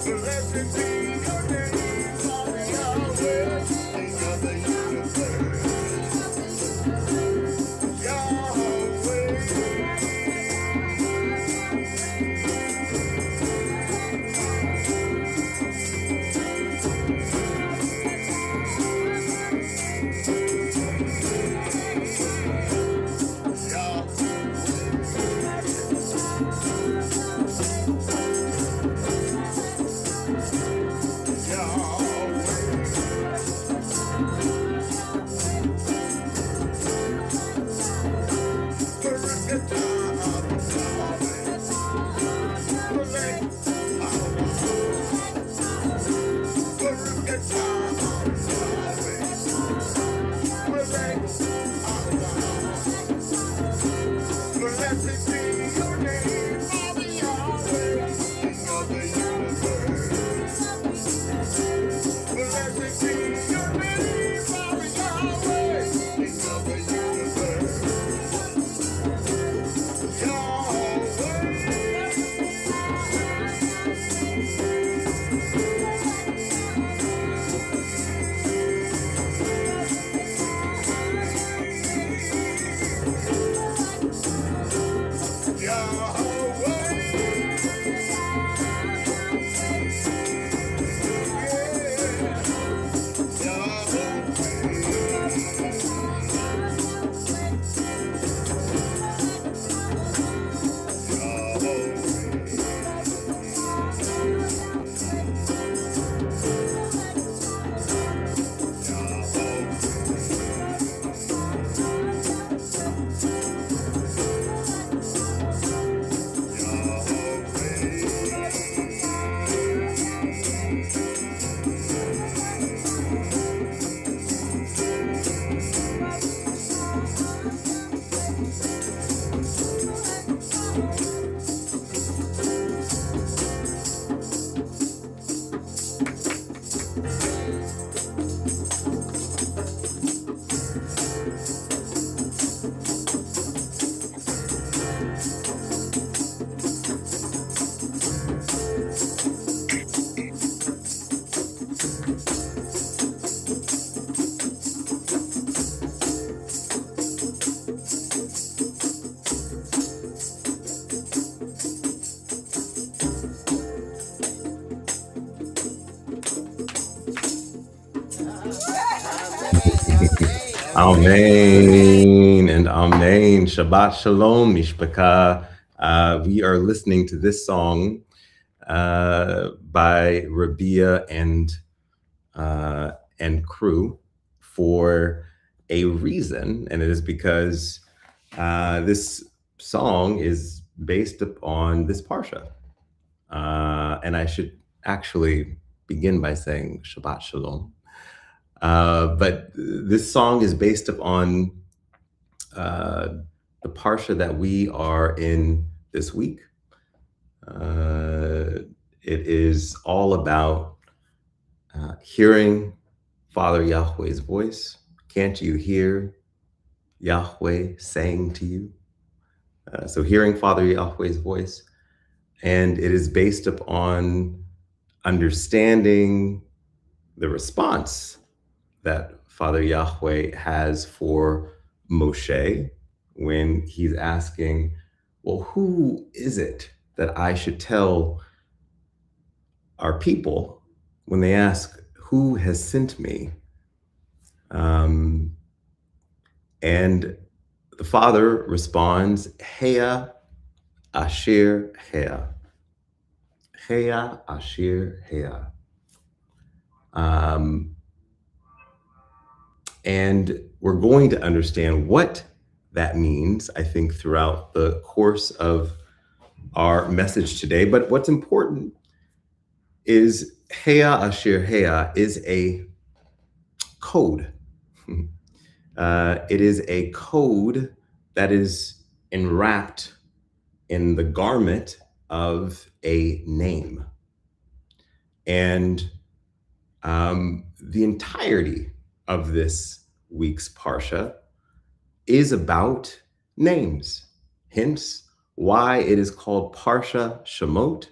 [SPEAKER 1] Blessed be your name, Father Yahweh, King of the universe. Blessed be your name, Father Yahweh, King of the universe. Blessed be your name, Father Yahweh, King of the universe.
[SPEAKER 4] Amen and Amen. Shabbat Shalom, Mishpachah. We are listening to this song by Rabia and crew for a reason, and it is because this song is based upon this parsha. And I should actually begin by saying Shabbat Shalom. But this song is based upon the parsha that we are in this week. It is all about hearing Father Yahweh's voice. Can't you hear Yahweh saying to you? So hearing Father Yahweh's voice. And it is based upon understanding the response that Father Yahweh has for Moshe when he's asking, well, who is it that I should tell our people when they ask, who has sent me? And the Father responds, Heya Asher Heya. Heya Asher Heya. Um, and we're going to understand what that means, I think, throughout the course of our message today. But what's important is Heya Asher Heya is a code. It is a code that is enwrapped in the garment of a name. And the entirety of this week's Parsha is about names. Hence, why it is called Parsha Shemot,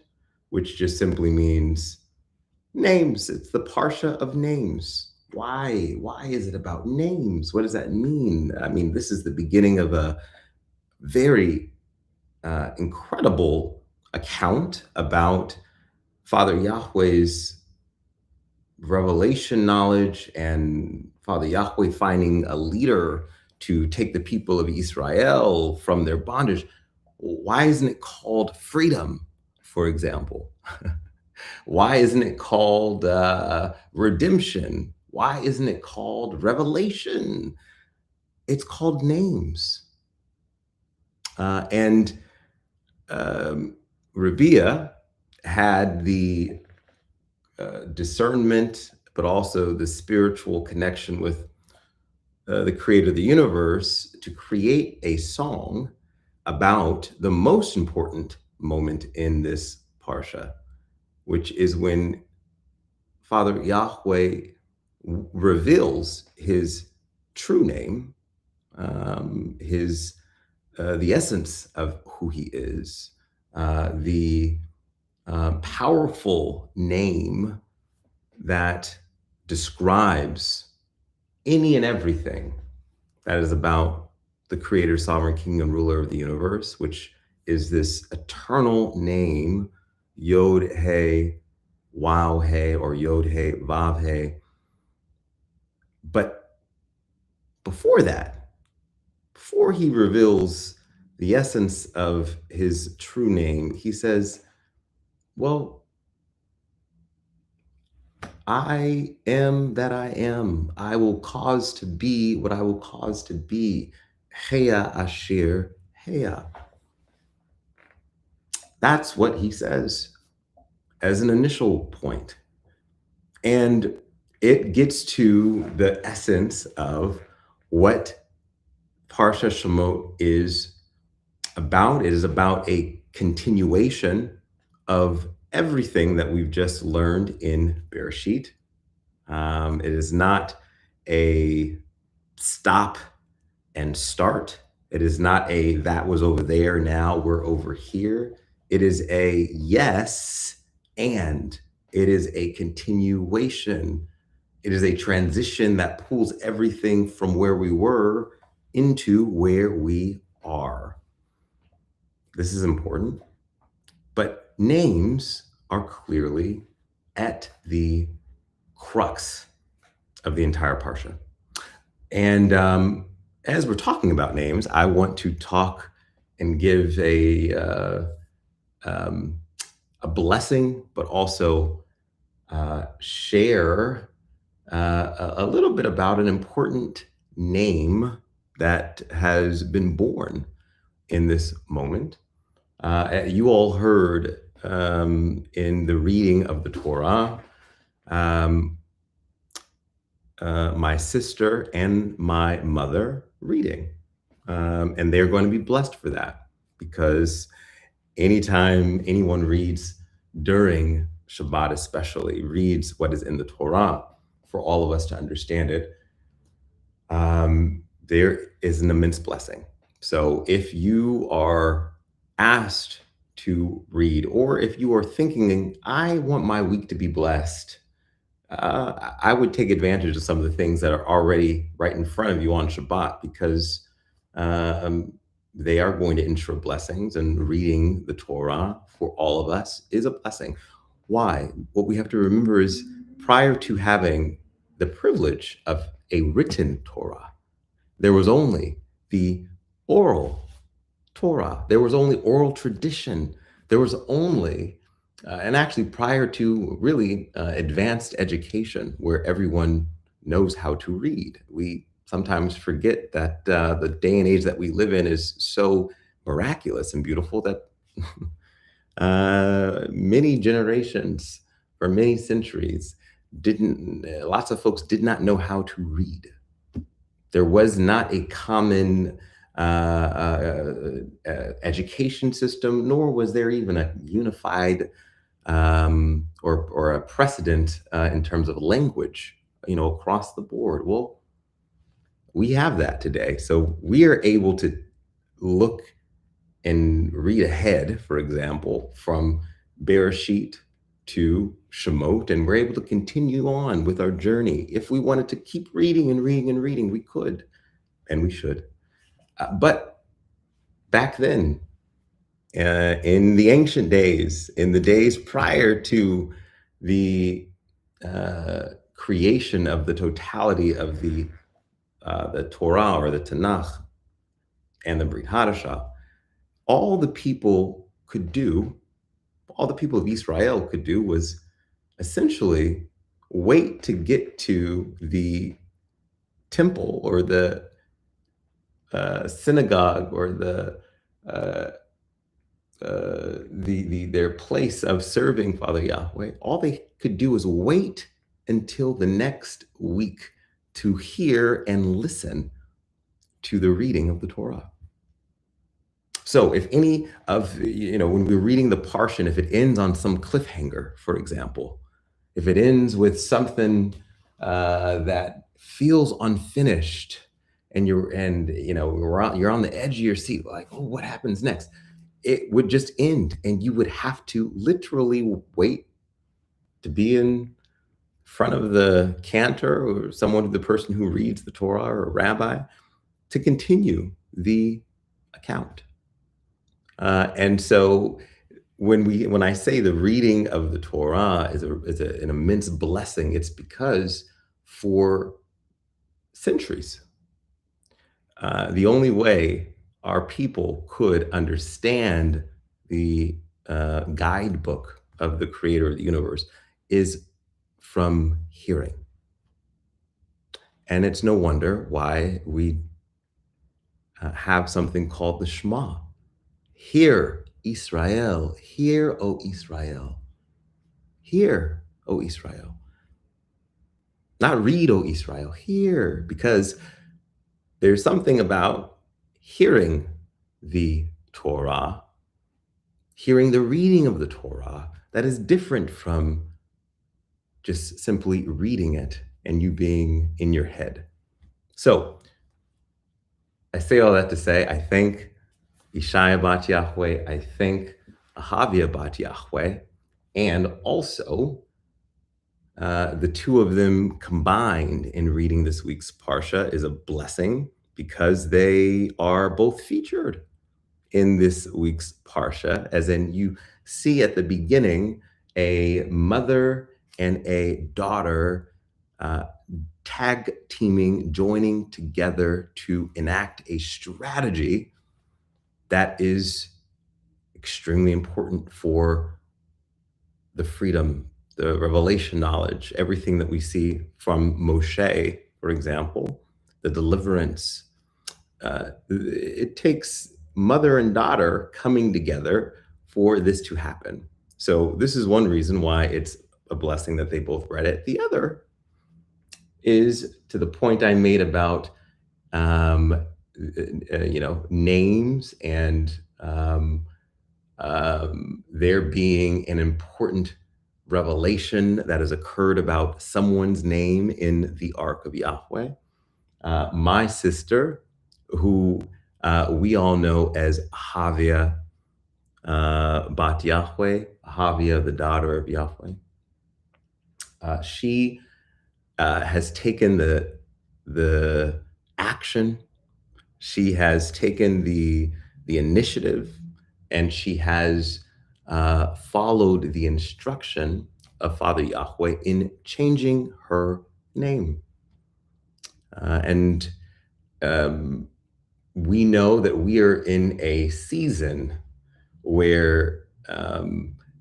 [SPEAKER 4] which just simply means names. It's the Parsha of names. Why? Why is it about names? What does that mean? I mean, this is the beginning of a very incredible account about Father Yahweh's revelation knowledge and Father Yahweh finding a leader to take the people of Israel from their bondage. Why isn't it called freedom, for example? Why isn't it called redemption? Why isn't it called revelation? It's called names. And Rabia had the discernment, but also the spiritual connection with the creator of the universe to create a song about the most important moment in this Parsha, which is when Father Yahweh reveals his true name, the essence of who he is, the powerful name that describes any and everything that is about the creator, sovereign king, and ruler of the universe, which is this eternal name, Yod He, Wow He, or Yod He, Vav He. But before that, before he reveals the essence of his true name, he says, well, I am that I am. I will cause to be what I will cause to be. Heya Asher Heya. That's what he says as an initial point. And it gets to the essence of what Parsha Shemot is about. It is about a continuation of everything that we've just learned in Bereshit. It is not a stop and start. It is not a that was over there, now we're over here. It is a yes, and it is a continuation. It is a transition that pulls everything from where we were into where we are. This is important. But names are clearly at the crux of the entire Parsha. And as we're talking about names, I want to talk and give a blessing, but also share a little bit about an important name that has been born in this moment. You all heard in the reading of the Torah, my sister and my mother reading. And they're going to be blessed for that, because anytime anyone reads during Shabbat, especially reads what is in the Torah for all of us to understand it, there is an immense blessing. So if you are asked to read, or if you are thinking, I want my week to be blessed, I would take advantage of some of the things that are already right in front of you on Shabbat, because they are going to ensure blessings, and reading the Torah for all of us is a blessing. Why? What we have to remember is, prior to having the privilege of a written Torah, there was only the oral Torah. There was only oral tradition. There was only and actually prior to really advanced education where everyone knows how to read. We sometimes forget that the day and age that we live in is so miraculous and beautiful that many generations for many centuries lots of folks did not know how to read. There was not a common education system, nor was there even a unified or a precedent in terms of language, across the board. Well, we have that today. So we are able to look and read ahead, for example, from Bereshit to Shemot, and we're able to continue on with our journey. If we wanted to keep reading and reading and reading, we could, and we should. But back then, in the ancient days, in the days prior to the creation of the totality of the Torah or the Tanakh and the Brit Hadashah, all the people of Israel could do was essentially wait to get to the temple or the synagogue or their place of serving Father Yahweh. All they could do was wait until the next week to hear and listen to the reading of the Torah. So if any of, when we're reading the Parsha, if it ends on some cliffhanger, for example, if it ends with something that feels unfinished, and you're on the edge of your seat, like, oh, what happens next? It would just end, and you would have to literally wait to be in front of the cantor or the person who reads the Torah or a rabbi to continue the account. And so when I say the reading of the Torah is an immense blessing, it's because for centuries, the only way our people could understand the guidebook of the creator of the universe is from hearing. And it's no wonder why we have something called the Shema. Hear, Israel. Hear, O Israel. Hear, O Israel. Not read, O Israel. Hear, because there's something about hearing the Torah, hearing the reading of the Torah, that is different from just simply reading it and you being in your head. So I say all that to say, I thank Ishaya Bat Yahweh, I thank Ahavia Bat Yahweh, and also the two of them combined in reading this week's Parsha is a blessing because they are both featured in this week's Parsha, as in you see at the beginning a mother and a daughter tag teaming, joining together to enact a strategy that is extremely important for the freedom, the revelation knowledge, everything that we see from Moshe, for example, the deliverance. It takes mother and daughter coming together for this to happen. So this is one reason why it's a blessing that they both read it. The other is to the point I made about names and there being an important revelation that has occurred about someone's name in the Ark of Yahweh. My sister, who we all know as Havia Bat Yahweh, Havia, the daughter of Yahweh, she has taken the action. She has taken the initiative, and she has followed the instruction of Father Yahweh in changing her name. And we know that we are in a season where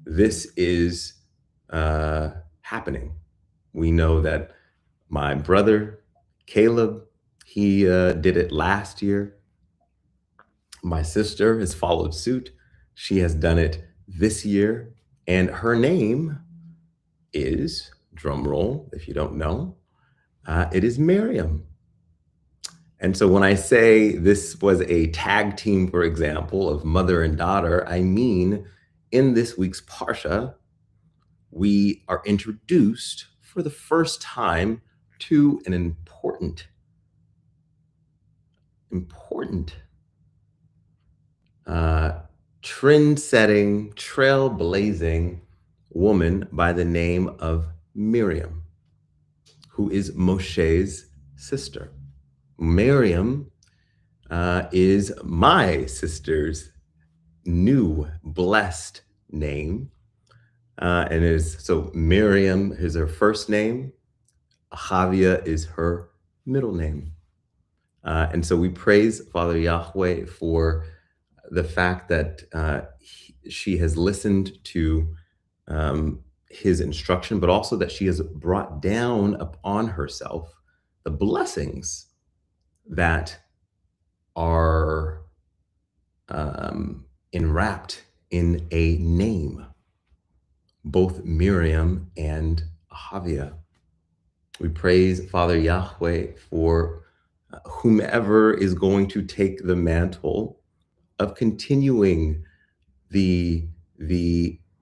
[SPEAKER 4] this is happening. We know that my brother, Caleb, he did it last year. My sister has followed suit. She has done it this year. And her name is, drum roll, if you don't know, it is Miriam. And so when I say this was a tag team, for example, of mother and daughter, I mean in this week's Parsha, we are introduced for the first time to an important trend-setting, trailblazing woman by the name of Miriam, who is Moshe's sister. Miriam is my sister's new blessed name. And is so Miriam is her first name. Ahavia is her middle name. And so we praise Father Yahweh for the fact that she has listened to his instruction, but also that she has brought down upon herself the blessings that are enwrapped in a name, both Miriam and Ahavia. We praise Father Yahweh for whomever is going to take the mantle of continuing the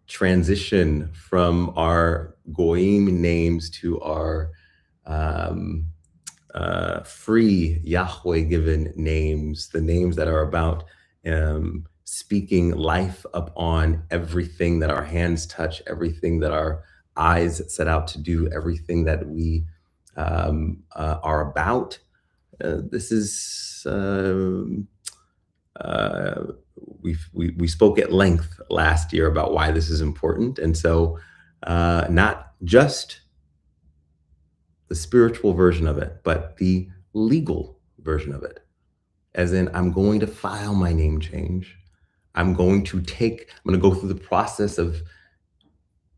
[SPEAKER 4] transition from our Goim names to our free Yahweh given names, the names that are about speaking life upon everything that our hands touch, everything that our eyes set out to do, everything that we are about. This is we spoke at length last year about why this is important, and so not just the spiritual version of it, but the legal version of it, as in I'm going to file my name change. I'm going to go through the process of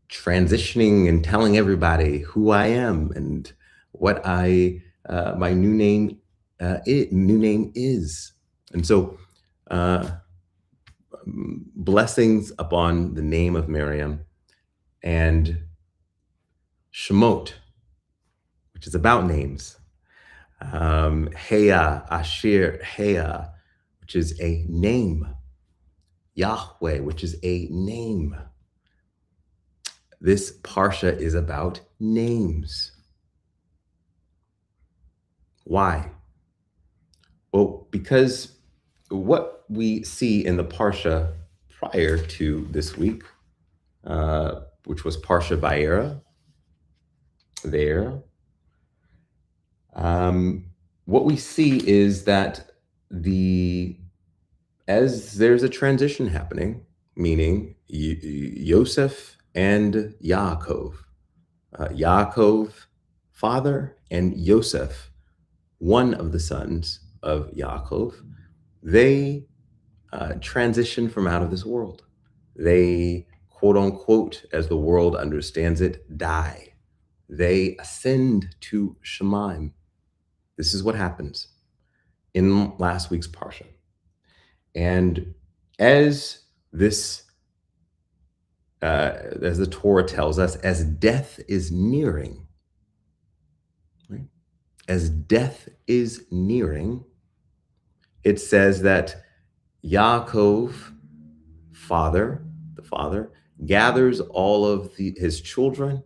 [SPEAKER 4] transitioning and telling everybody who I am and what my new name is. And so blessings upon the name of Miriam, and Shemot, which is about names. Heya, Asher, Heya, which is a name. Yahweh, which is a name. This Parsha is about names. Why? Well, because what we see in the Parsha prior to this week, which was Parsha Vayera, what we see is that as there's a transition happening, meaning Yosef and Yaakov, Yaakov, father, and Yosef, one of the sons of Yaakov, they transition from out of this world. They, quote unquote, as the world understands it, die. They ascend to Shemaim. This is what happens in last week's Parsha. And as this, as the Torah tells us, as death is nearing, right? As death is nearing, it says that Yaakov, the father, gathers all of his children,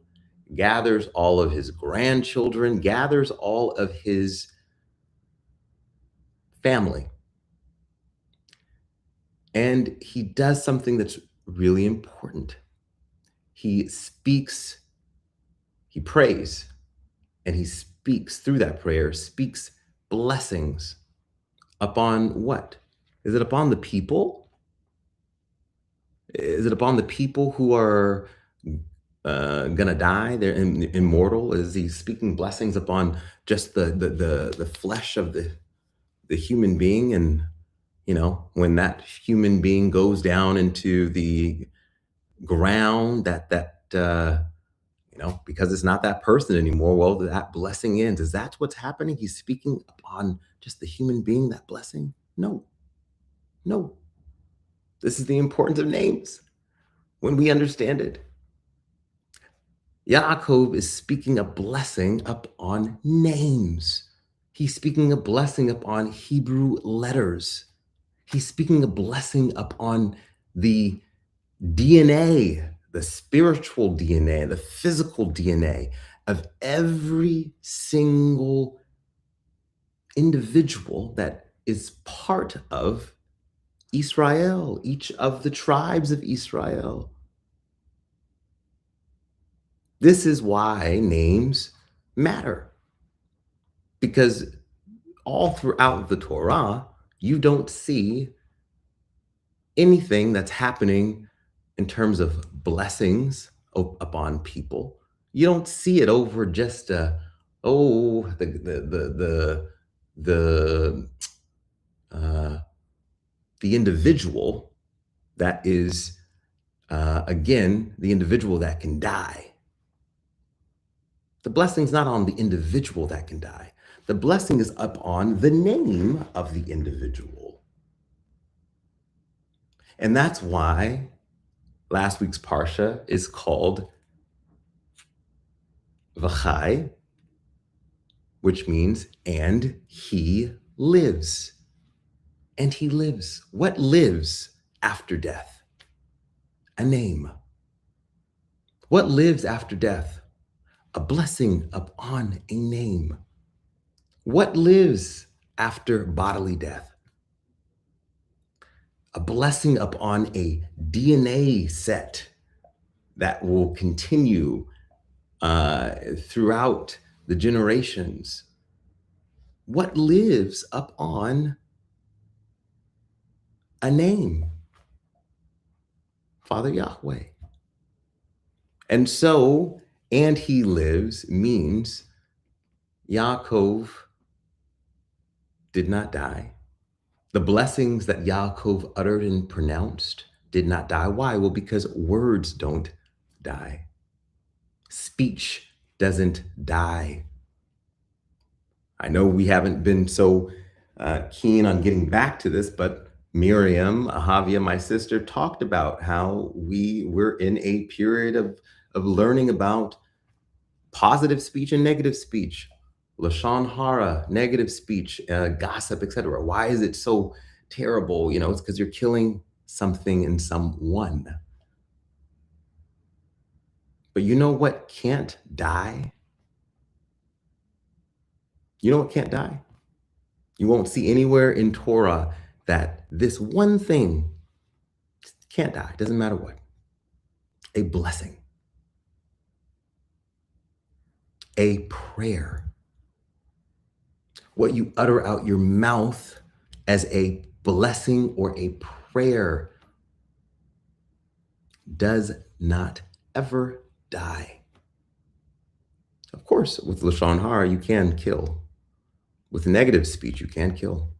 [SPEAKER 4] gathers all of his grandchildren, gathers all of his family. And he does something that's really important. He speaks, he prays, and he speaks through that prayer, speaks blessings upon what? Is it upon the people? Is it upon the people who are gonna die? They're immortal? Is he speaking blessings upon just the flesh of the human being? And when that human being goes down into the ground, because it's not that person anymore, well, that blessing ends. Is that what's happening? He's speaking upon just the human being, that blessing? No, no. This is the importance of names when we understand it. Yaakov is speaking a blessing upon names. He's speaking a blessing upon Hebrew letters. He's speaking a blessing upon the DNA, the spiritual DNA, the physical DNA of every single individual that is part of Israel, each of the tribes of Israel. This is why names matter, because all throughout the Torah, you don't see anything that's happening in terms of blessings upon people. You don't see it over just the individual that is again the individual that can die. The blessing's not on the individual that can die. The blessing is up on the name of the individual. And that's why last week's Parsha is called V'chai, which means, and he lives. And he lives. What lives after death? A name. What lives after death? A blessing upon a name. What lives after bodily death? A blessing upon a DNA set that will continue throughout the generations. What lives upon a name? Father Yahweh. And so, and he lives means Yaakov did not die. The blessings that Yaakov uttered and pronounced did not die. Why? Well, because words don't die. Speech doesn't die. I know we haven't been so keen on getting back to this, but Miriam, Ahavia, my sister, talked about how we're in a period of learning about positive speech and negative speech, lashon hara, negative speech, gossip, etc. Why is it so terrible? It's because you're killing something in someone. But you know what can't die? You know what can't die? You won't see anywhere in Torah that this one thing can't die. Doesn't matter what. A blessing. A prayer. What you utter out your mouth as a blessing or a prayer does not ever die. Of course, with lashon hara, you can kill. With negative speech, you can kill.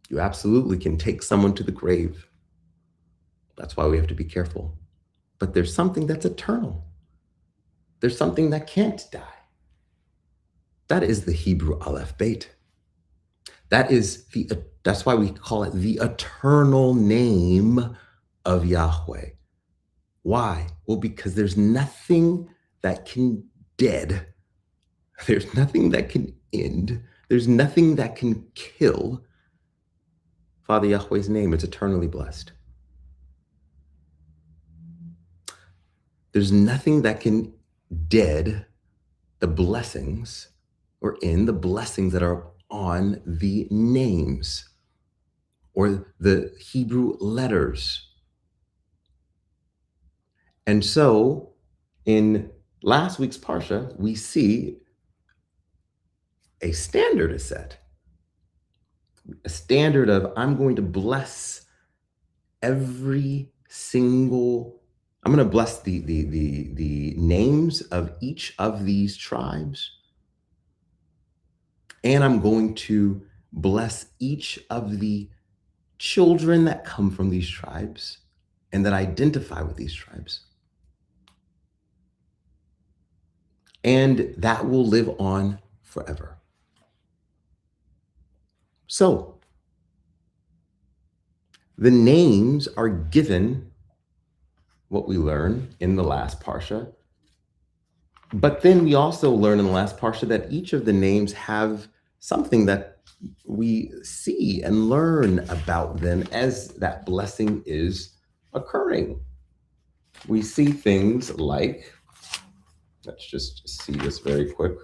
[SPEAKER 4] You absolutely can take someone to the grave. That's why we have to be careful. But there's something that's eternal. There's something that can't die. That is the Hebrew Aleph Bet. That's why we call it the eternal name of Yahweh. Why? Well, because there's nothing that can dead. There's nothing that can end. There's nothing that can kill Father Yahweh's name. It's eternally blessed. There's nothing that can dead the blessings or end the blessings that are on the names or the Hebrew letters. And so in last week's Parsha, we see a standard is set. A standard of I'm going to bless every single, I'm going to bless the names of each of these tribes. And I'm going to bless each of the children that come from these tribes. and that identify with these tribes. And that will live on forever. So, the names are given, what we learn in the last Parsha. But then we also learn in the last Parsha that each of the names have something that we see and learn about them as that blessing is occurring. We see things like, let's just see this very quick.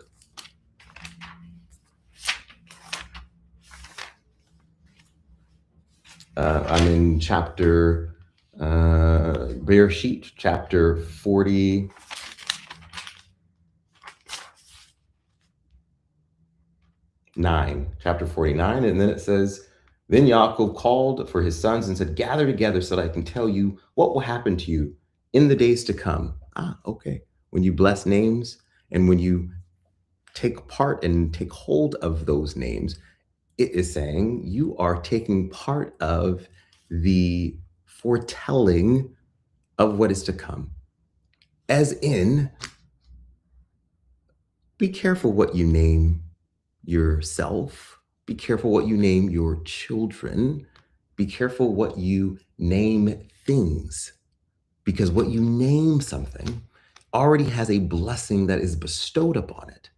[SPEAKER 4] I'm in chapter Bereshit, chapter 49, chapter 49, and then it says, then Yaakov called for his sons and said, gather together so that I can tell you what will happen to you in the days to come. Okay. When you bless names and when you take part and take hold of those names, it is saying you are taking part of the foretelling of what is to come. As in, be careful what you name yourself. Be careful what you name your children. Be careful what you name things. Because what you name something already has a blessing that is bestowed upon it.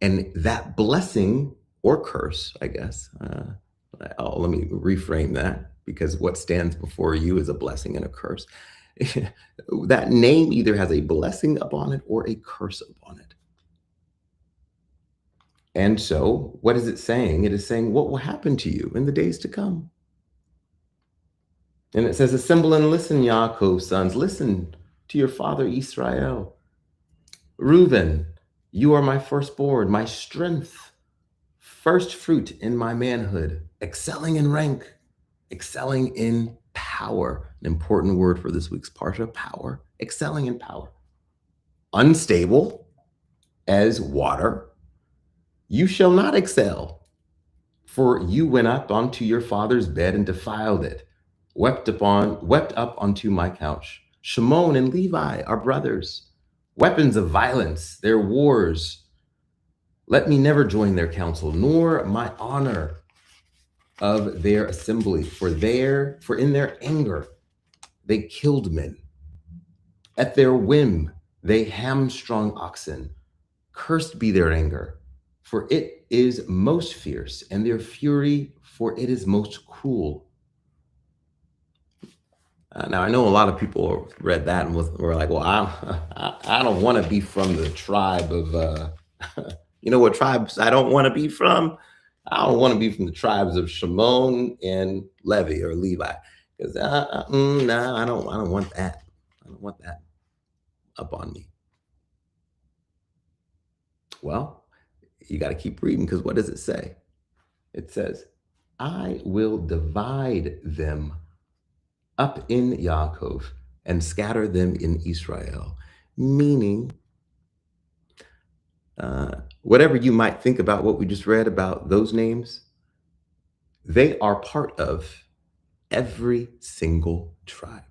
[SPEAKER 4] And that blessing or curse, I guess, let me reframe that, because what stands before you is a blessing and a curse. That name either has a blessing upon it or a curse upon it. And so what is it saying? It is saying what will happen to you in the days to come. And it says, assemble and listen, Yaakov sons, listen to your father Israel. Reuben, you are my firstborn, my strength, first fruit in my manhood, excelling in rank, excelling in power. An important word for this week's Parsha, power, excelling in power. Unstable as water, you shall not excel, for you went up onto your father's bed and defiled it, wept up onto my couch. Shimon and Levi are brothers, weapons of violence, their wars. Let me never join their counsel, nor my honor of their assembly, for in their anger they killed men. At their whim they hamstrung oxen. Cursed be their anger, for it is most fierce, and their fury, for it is most cruel. Now, I know a lot of people read that and were like, well, I don't want to be from the tribe of, you know what tribes I don't want to be from? I don't want to be from the tribes of Shimon and Levi or Levi, because no, I don't want that. I don't want that up on me. Well, you got to keep reading, because what does it say? It says, I will divide them up in Yaakov and scatter them in Israel. Meaning, whatever you might think about what we just read about those names, they are part of every single tribe.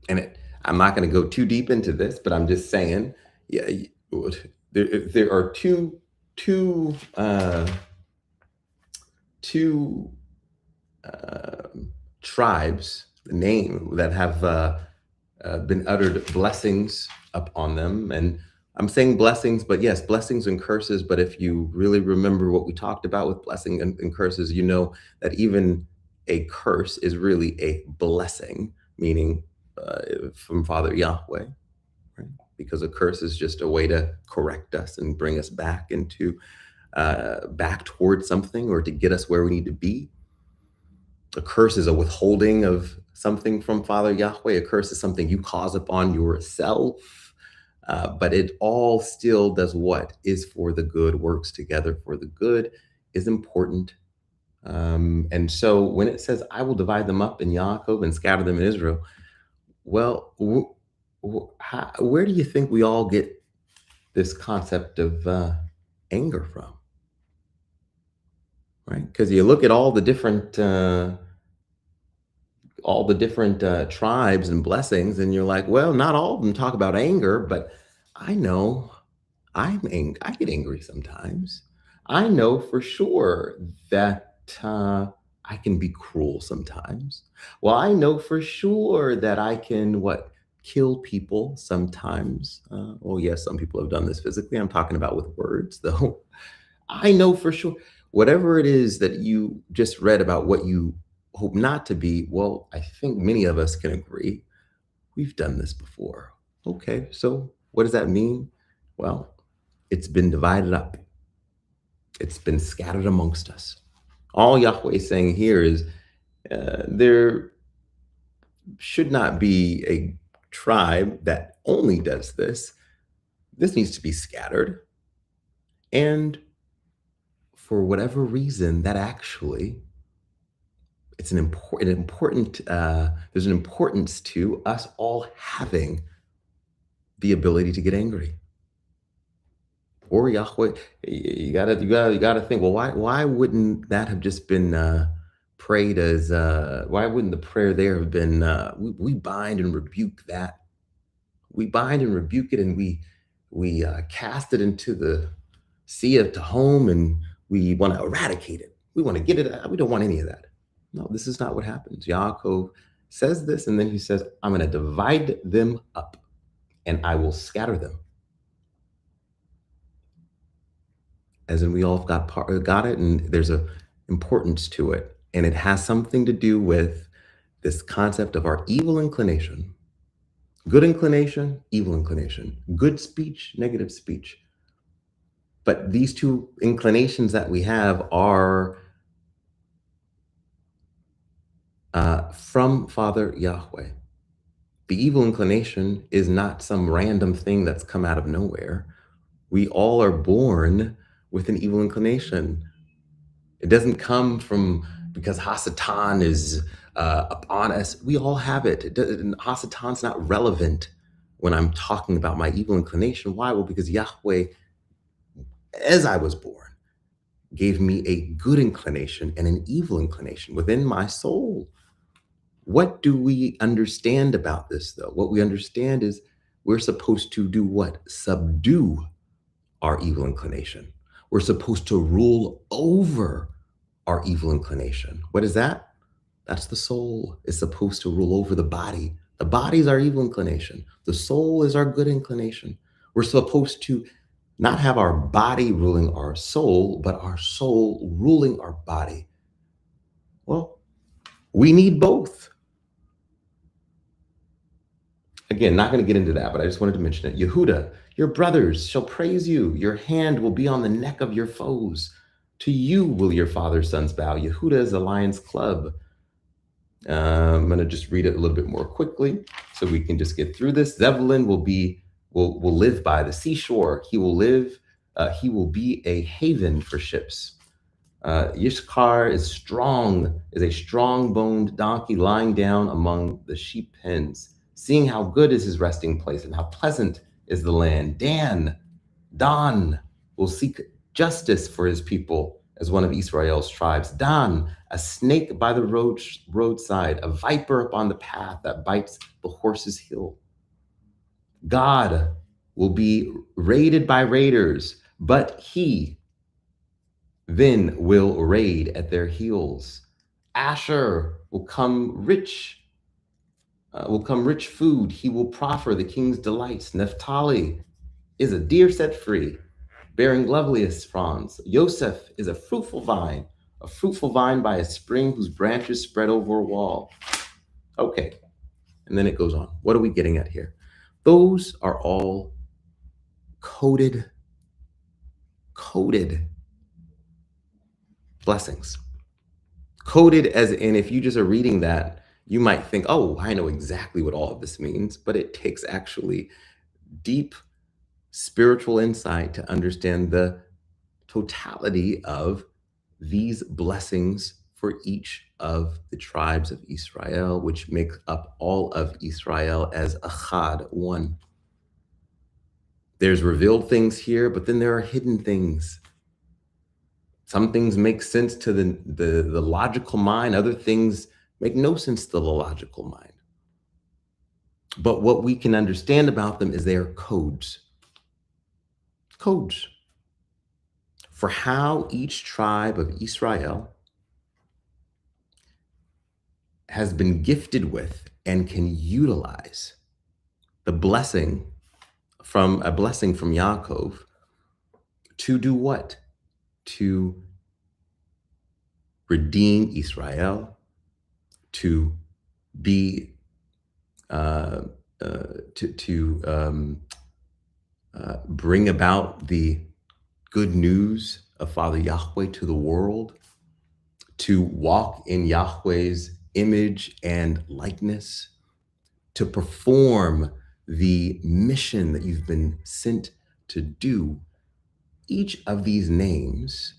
[SPEAKER 4] And I'm not going to go too deep into this, but I'm just saying, yeah, there are two tribes, the name, that have been uttered blessings upon them. And I'm saying blessings, but yes, blessings and curses. But if you really remember what we talked about with blessing and curses, you know that even a curse is really a blessing, meaning from Father Yahweh, right? Because a curse is just a way to correct us and bring us back into back towards something, or to get us where we need to be. A curse is a withholding of something from Father Yahweh. A curse is something you cause upon yourself, but it all still does what is for the good, works together for the good, is important. And so when it says, I will divide them up in Yaakov and scatter them in Israel, well, where do you think we all get this concept of anger from? Right? Because you look at all the different all the different tribes and blessings, and you're like, well, not all of them talk about anger, but I know I get angry sometimes. I know for sure that I can be cruel sometimes. Well, I know for sure that I can kill people sometimes. Oh, yes, some people have done this physically. I'm talking about with words, though. I know for sure. Whatever it is that you just read about what you hope not to be, well, I think many of us can agree we've done this before. Okay, so what does that mean? Well, it's been divided up, it's been scattered amongst us. All Yahweh is saying here is there should not be a tribe that only does this. This needs to be scattered. And for whatever reason, that actually it's an important there's an importance to us all having the ability to get angry. Or Yahweh, you gotta think. Well, why wouldn't that have just been prayed as? Why wouldn't the prayer there have been? We bind and rebuke that. We bind and rebuke it, and we cast it into the sea of Tehom, and we want to eradicate it. We want to get it out. We don't want any of that. No, this is not what happens. Yaakov says this, and then he says, "I'm going to divide them up, and I will scatter them." As in, we all got it, and there's a importance to it, and it has something to do with this concept of our evil inclination, good inclination, evil inclination, good speech, negative speech. But these two inclinations that we have are from Father Yahweh. The evil inclination is not some random thing that's come out of nowhere. We all are born with an evil inclination. It doesn't come from because Hasatan is upon us. We all have it. Hasatan's not relevant when I'm talking about my evil inclination. Why? Well, because Yahweh, as I was born, gave me a good inclination and an evil inclination within my soul. What do we understand about this, though? What we understand is we're supposed to do what? Subdue our evil inclination. We're supposed to rule over our evil inclination. What is that? That's the soul. It's supposed to rule over the body. The body is our evil inclination. The soul is our good inclination. We're supposed to not have our body ruling our soul, but our soul ruling our body. Well, we need both. Again, not going to get into that, but I just wanted to mention it. Yehuda, your brothers shall praise you. Your hand will be on the neck of your foes. To you will your father's sons bow. Yehuda is a lion's club. I'm going to just read it a little bit more quickly so we can just get through this. Zebulun will live by the seashore. He will be a haven for ships. Yishkar is a strong-boned donkey lying down among the sheep pens, seeing how good is his resting place and how pleasant is the land. Dan will seek justice for his people as one of Israel's tribes. Dan, a snake by the roadside, a viper upon the path that bites the horse's heel. God will be raided by raiders, but he then will raid at their heels. Asher will come rich food. He will proffer the king's delights. Naphtali is a deer set free, bearing loveliest fronds. Yosef is a fruitful vine by a spring whose branches spread over a wall. Okay, and then it goes on. What are we getting at here? Those are all coded blessings. Coded as in, if you just are reading that, you might think, oh, I know exactly what all of this means, but it takes actually deep spiritual insight to understand the totality of these blessings for each of the tribes of Israel, which make up all of Israel as Achad, one. There's revealed things here, but then there are hidden things. Some things make sense to the logical mind. Other things make no sense to the logical mind. But what we can understand about them is they are codes. Codes for how each tribe of Israel has been gifted with and can utilize the blessing from Yaakov to do what? To redeem Israel, to be bring about the good news of Father Yahweh to the world, to walk in Yahweh's image and likeness, to perform the mission that you've been sent to do. Each of these names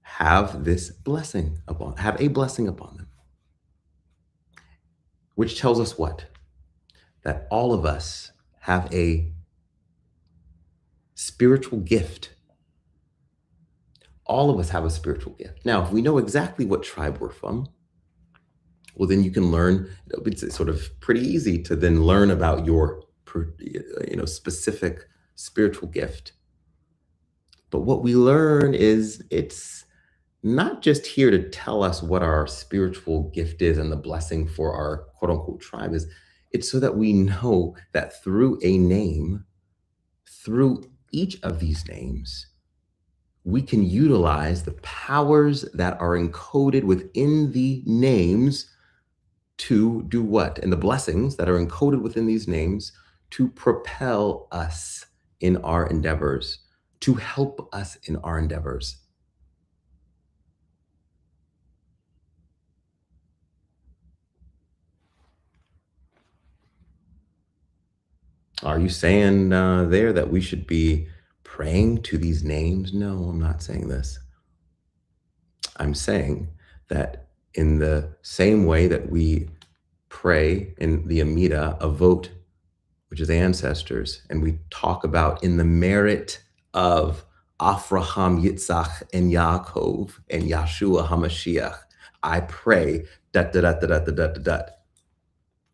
[SPEAKER 4] have a blessing upon them, which tells us what? That all of us have a spiritual gift. All of us have a spiritual gift. Now, if we know exactly what tribe we're from, well, then you can learn. It's sort of pretty easy to then learn about your, specific spiritual gift. But what we learn is it's not just here to tell us what our spiritual gift is and the blessing for our quote unquote tribe is. It's so that we know that through a name, through each of these names, we can utilize the powers that are encoded within the names to do what? And the blessings that are encoded within these names to propel us in our endeavors, to help us in our endeavors. Are you saying there that we should be praying to these names? No, I'm not saying this. I'm saying that in the same way that we pray in the Amida, Avot, which is ancestors, and we talk about in the merit of Avraham, Yitzhak, and Yaakov, and Yeshua HaMashiach, I pray, ...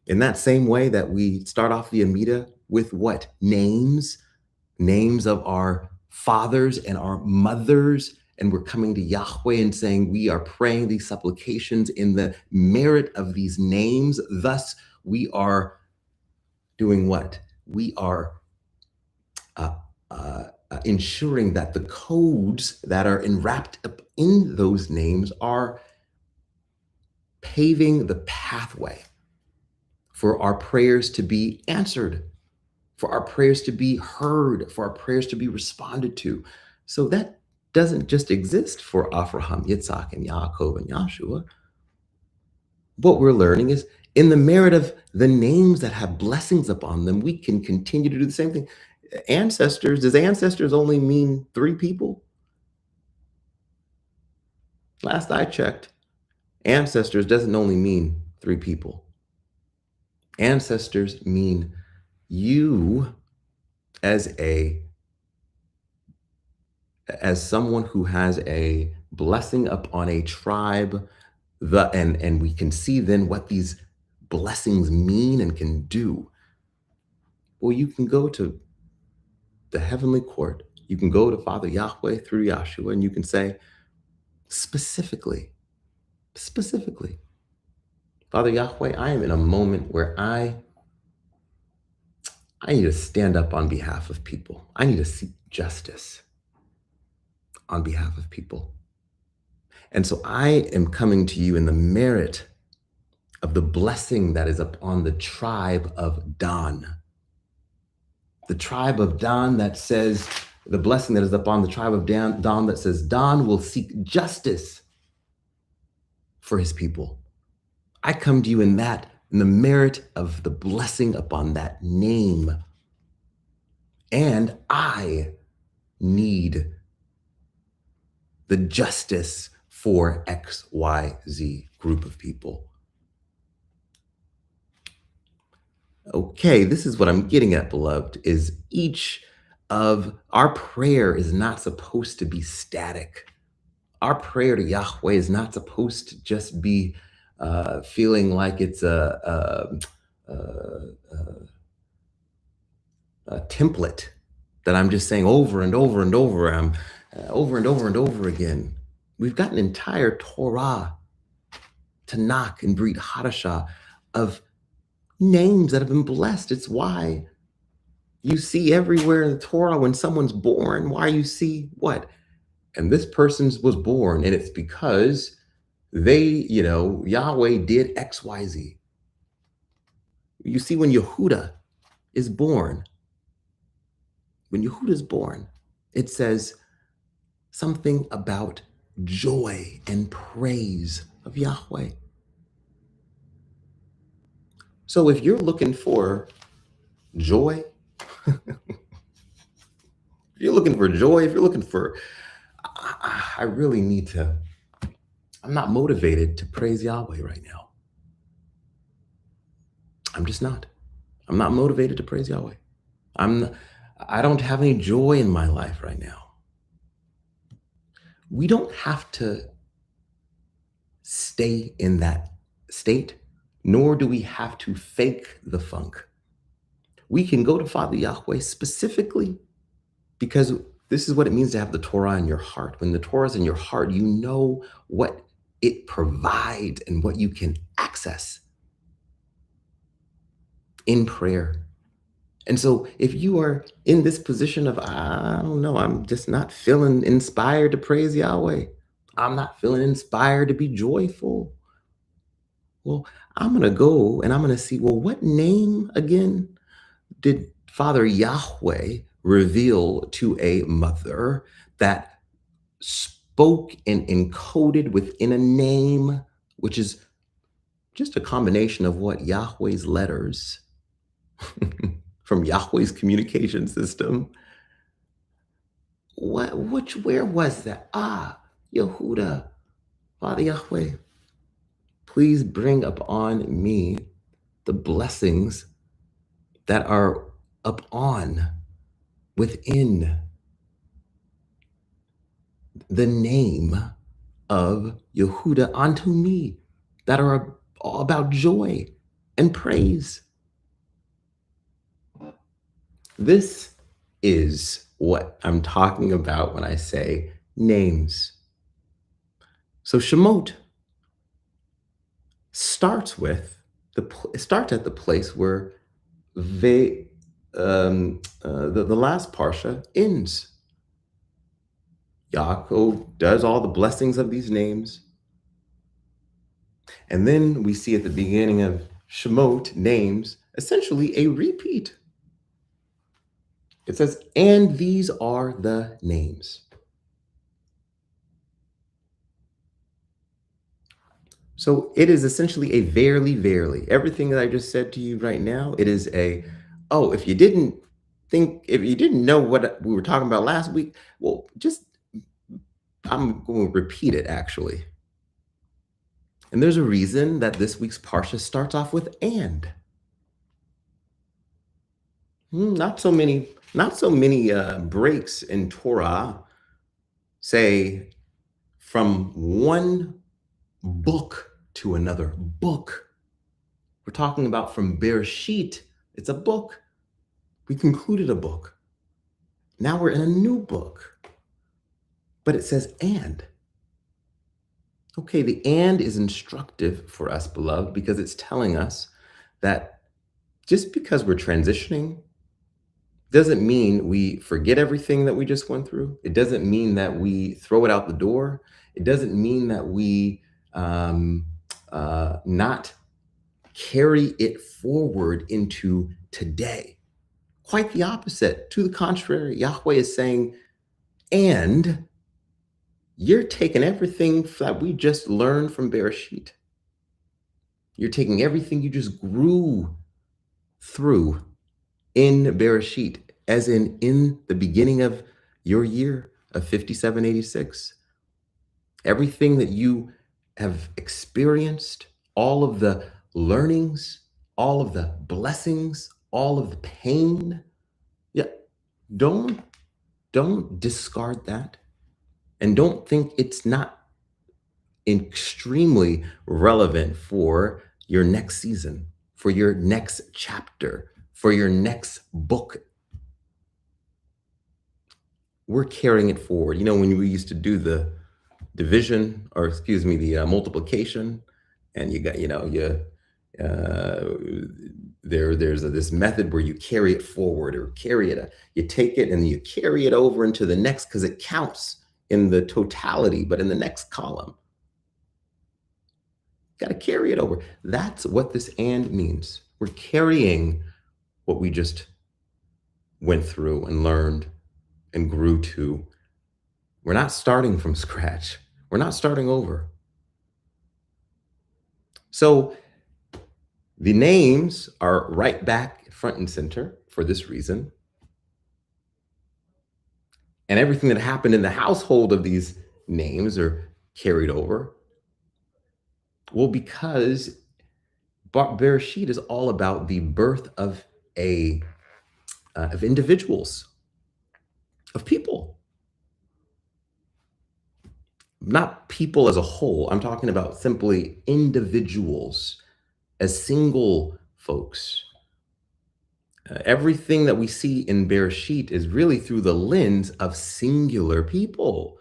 [SPEAKER 4] In that same way that we start off the Amida with what? Names of our fathers and our mothers, and we're coming to Yahweh and saying we are praying these supplications in the merit of these names. Thus, we are doing what? We are ensuring that the codes that are wrapped up in those names are paving the pathway for our prayers to be answered, for our prayers to be heard, for our prayers to be responded to. So that doesn't just exist for Avraham, Yitzhak, and Yaakov, and Yeshua. What we're learning is in the merit of the names that have blessings upon them, we can continue to do the same thing. Ancestors, does ancestors only mean 3 people? Last I checked, ancestors doesn't only mean 3 people. Ancestors mean you as someone who has a blessing upon a tribe, and we can see then what these blessings mean and can do. Well, you can go to the heavenly court. You can go to Father Yahweh through Yahshua, and you can say specifically, Father Yahweh, I am in a moment where I need to stand up on behalf of people. I need to seek justice on behalf of people. And so I am coming to you in the merit of the blessing that is upon the tribe of Dan. The tribe of Dan that says, the blessing that is upon the tribe of Dan that says, Dan will seek justice for his people. I come to you in the merit of the blessing upon that name. And I need the justice for XYZ group of people. Okay, this is what I'm getting at, beloved, is each of our prayer is not supposed to be static. Our prayer to Yahweh is not supposed to just be feeling like it's a template that I'm just saying over and over and over. I'm over and over and over again. We've got an entire Torah, Tanakh, and Brit Hadashah of names that have been blessed. It's why you see everywhere in the Torah when someone's born, why you see what? And this person was born, and it's because they, Yahweh did X, Y, Z. You see when Yehuda is born, it says something about joy and praise of Yahweh. So if you're looking for joy, if you're looking for, I really need to, I'm not motivated to praise Yahweh right now. I'm just not. I'm not motivated to praise Yahweh. I don't have any joy in my life right now. We don't have to stay in that state, nor do we have to fake the funk. We can go to Father Yahweh specifically because this is what it means to have the Torah in your heart. When the Torah is in your heart, you know what it provides and what you can access in prayer. And so if you are in this position of, I don't know, I'm just not feeling inspired to praise Yahweh. I'm not feeling inspired to be joyful. Well, I'm going to go and I'm going to see, well, what name again did Father Yahweh reveal to a mother that spoke and encoded within a name, which is just a combination of what Yahweh's letters from Yahweh's communication system. Where was that? Yehuda, Father Yahweh, please bring upon me the blessings that are upon within the name of Yehuda unto me, that are all about joy and praise. This is what I'm talking about when I say names. So Shemot starts at the place where the last parsha ends. Yaakov does all the blessings of these names. And then we see at the beginning of Shemot names, essentially a repeat. It says, and these are the names. So it is essentially a verily, verily. Everything that I just said to you right now, it is if you didn't know what we were talking about last week, well, I'm going to repeat it actually. And there's a reason that this week's Parsha starts off with and. Not so many breaks in Torah say from one book to another book. We're talking about from Bereshit. It's a book. We concluded a book. Now we're in a new book. But it says and. Okay, the and is instructive for us, beloved, because it's telling us that just because we're transitioning doesn't mean we forget everything that we just went through. It doesn't mean that we throw it out the door. It doesn't mean that we not carry it forward into today. Quite the opposite. To the contrary, Yahweh is saying, and you're taking everything that we just learned from Bereshit. You're taking everything you just grew through in Bereshit, as in the beginning of your year of 5786. Everything that you have experienced, all of the learnings, all of the blessings, all of the pain. Yeah, don't discard that. And don't think it's not extremely relevant for your next season, for your next chapter, for your next book. We're carrying it forward. You know, when we used to do the division, or excuse me, the multiplication, and you got, there's this method where you carry it forward, or carry it, you take it and you carry it over into the next, because it counts in the totality, but in the next column, got to carry it over. That's what this "and" means. We're carrying what we just went through and learned and grew to. We're not starting from scratch. We're not starting over. So the names are right back front and center for this reason. And everything that happened in the household of these names are carried over. Well, because Bereshit is all about the birth of of individuals, of people. Not people as a whole. I'm talking about simply individuals, as single folks. Everything that we see in Bereshit is really through the lens of singular people.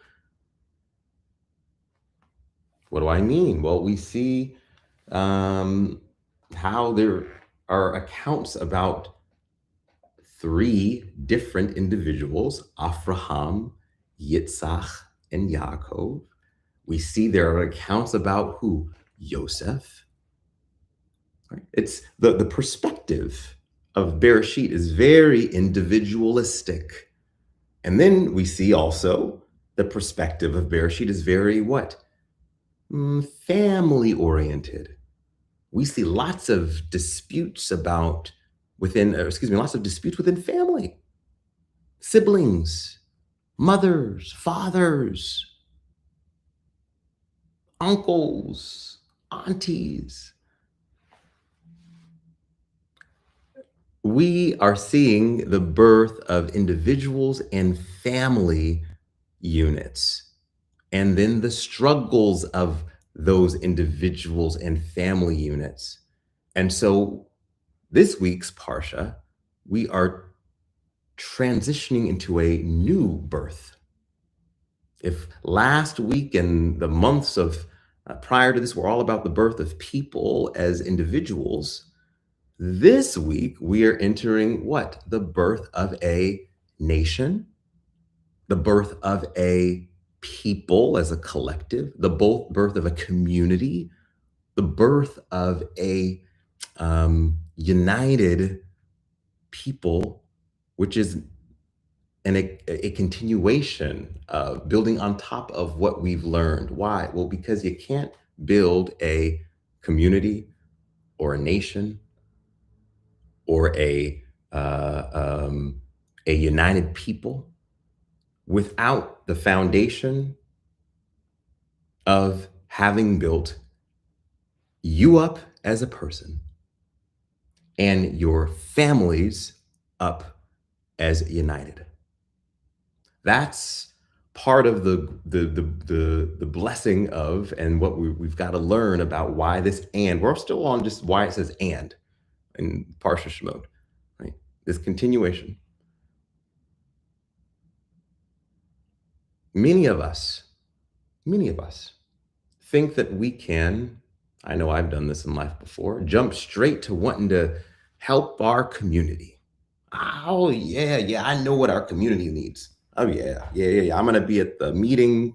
[SPEAKER 4] What do I mean? Well, we see how there are accounts about 3 different individuals: Abraham, Yitzhak, and Yaakov. We see there are accounts about who? Yosef. Right? It's the perspective of Bereshit is very individualistic. And then we see also the perspective of Bereshit is very what? Family oriented. We see lots of disputes lots of disputes within family, siblings, mothers, fathers, uncles, aunties. We are seeing the birth of individuals and family units, and then the struggles of those individuals and family units. And so this week's Parsha, we are transitioning into a new birth. If last week and the months of prior to this were all about the birth of people as individuals, this week we are entering what? The birth of a nation, the birth of a people as a collective, the birth of a community, the birth of a united people, which is a continuation of building on top of what we've learned. Why? Well, because you can't build a community or a nation or a united people without the foundation of having built you up as a person and your families up as united. That's part of the blessing of, and what we've got to learn about why this, and we're still on just why it says and in Parsha Shemot, right? This continuation. Many of us think that we can, I know I've done this in life before, jump straight to wanting to help our community. Oh, yeah, I know what our community needs. Oh, yeah. I'm going to be at the meeting,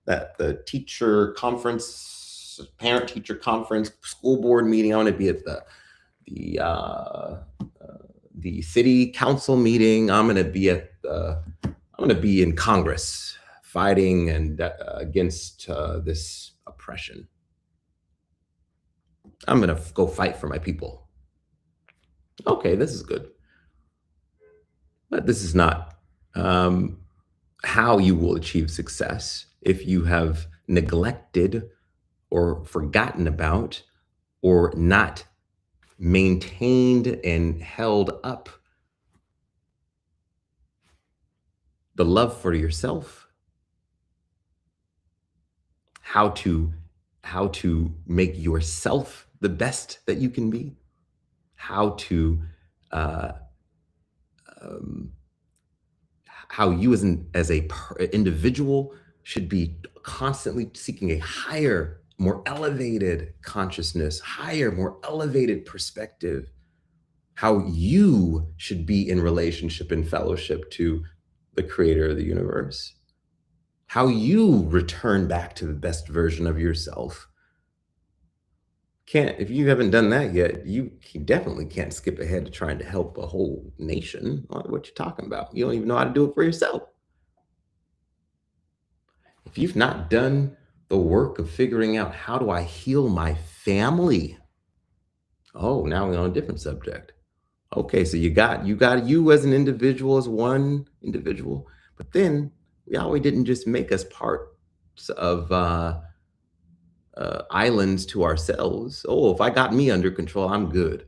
[SPEAKER 4] that the teacher conference, parent-teacher conference, school board meeting. I want to be at the city council meeting. I'm going to be in Congress fighting and against this oppression. I'm going to go fight for my people. Okay, this is good. But this is not how you will achieve success if you have neglected or forgotten about or not maintained and held up the love for yourself, how to how to make yourself the best that you can be, how to uh, um, how you as a individual should be constantly seeking a higher, more elevated consciousness, higher, more elevated perspective, how you should be in relationship and fellowship to the creator of the universe, how you return back to the best version of yourself. If you haven't done that yet, you definitely can't skip ahead to trying to help a whole nation. What you talking about? You don't even know how to do it for yourself. If you've not done the work of figuring out how do I heal my family, oh, now we're on a different subject. Okay, so you got you as an individual, as one individual, but then Yahweh didn't just make us parts of islands to ourselves. Oh, if I got me under control, I'm good.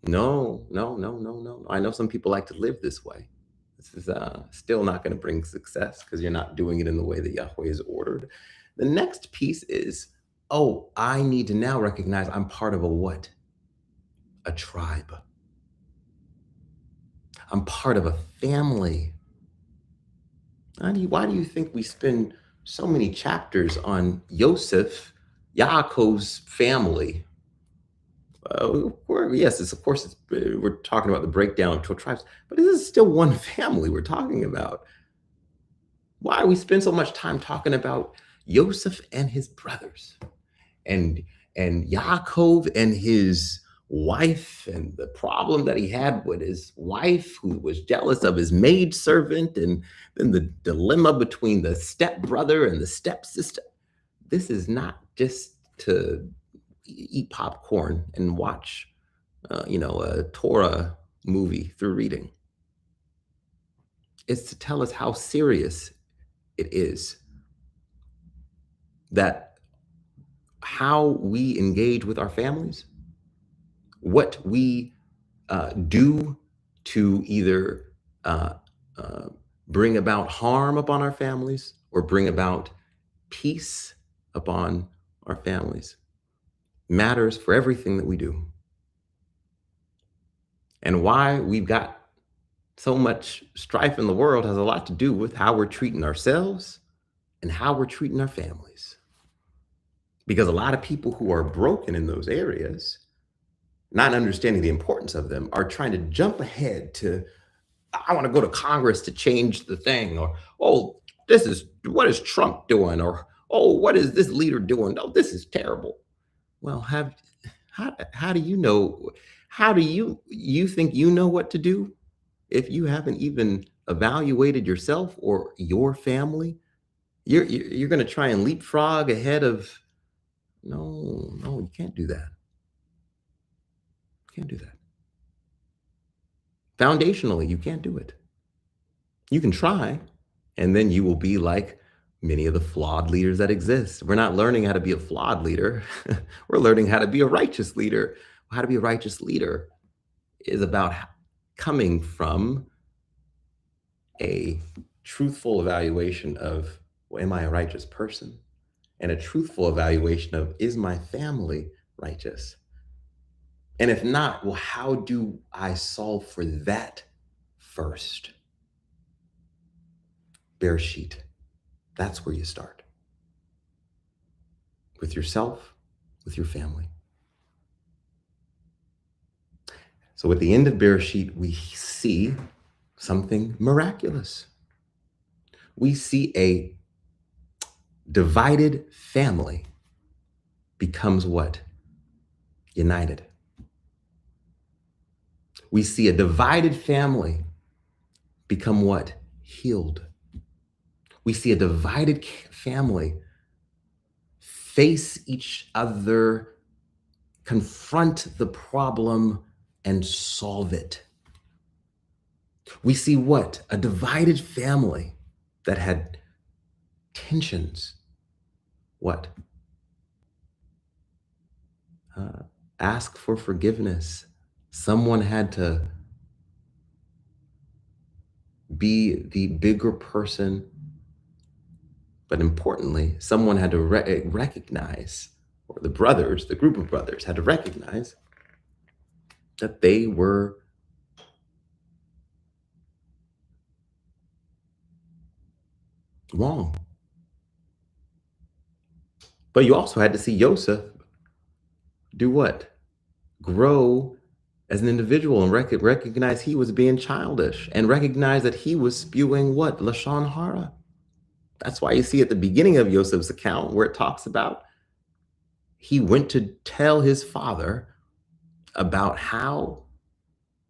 [SPEAKER 4] No, no, no, no, no. I know some people like to live this way. This is still not going to bring success because you're not doing it in the way that Yahweh has ordered. The next piece is, oh, I need to now recognize I'm part of a what? A tribe. I'm part of a family. Why do you think we spend so many chapters on Yosef, Yaakov's family? We're talking about the breakdown of 12 tribes, but this is still one family we're talking about. Why do we spend so much time talking about Yosef and his brothers, and Yaakov and his wife, and the problem that he had with his wife, who was jealous of his maidservant, and then the dilemma between the stepbrother and the stepsister? This is not just to eat popcorn and watch, a Torah movie through reading. It's to tell us how serious it is that how we engage with our families, what we do to either bring about harm upon our families or bring about peace upon our families, matters for everything that we do. And why we've got so much strife in the world has a lot to do with how we're treating ourselves and how we're treating our families. Because a lot of people who are broken in those areas, not understanding the importance of them, are trying to jump ahead to, I want to go to Congress to change the thing, or, oh, what is Trump doing? Or, oh, what is this leader doing? Oh, this is terrible. Well, how do you know? How do you think you know what to do if you haven't even evaluated yourself or your family? You're going to try and leapfrog ahead of. No, you can't do that. You can't do that. Foundationally, you can't do it. You can try, and then you will be like many of the flawed leaders that exist. We're not learning how to be a flawed leader. We're learning how to be a righteous leader. How to be a righteous leader is about coming from a truthful evaluation of, well, am I a righteous person? And a truthful evaluation of, is my family righteous? And if not, well, how do I solve for that first? Bereshit. That's where you start. With yourself, with your family. So at the end of Bereshit, we see something miraculous. We see a divided family becomes what? United. We see a divided family become what? Healed. We see a divided family face each other, confront the problem, and solve it. We see what? A divided family that had tensions. What? Ask for forgiveness. Someone had to be the bigger person, but importantly, someone had to recognize or the brothers, the group of brothers, had to recognize that they were wrong. But you also had to see Joseph do what? Grow as an individual and recognize he was being childish and recognize that he was spewing what? Lashon Hara. That's why you see at the beginning of Joseph's account where it talks about he went to tell his father about how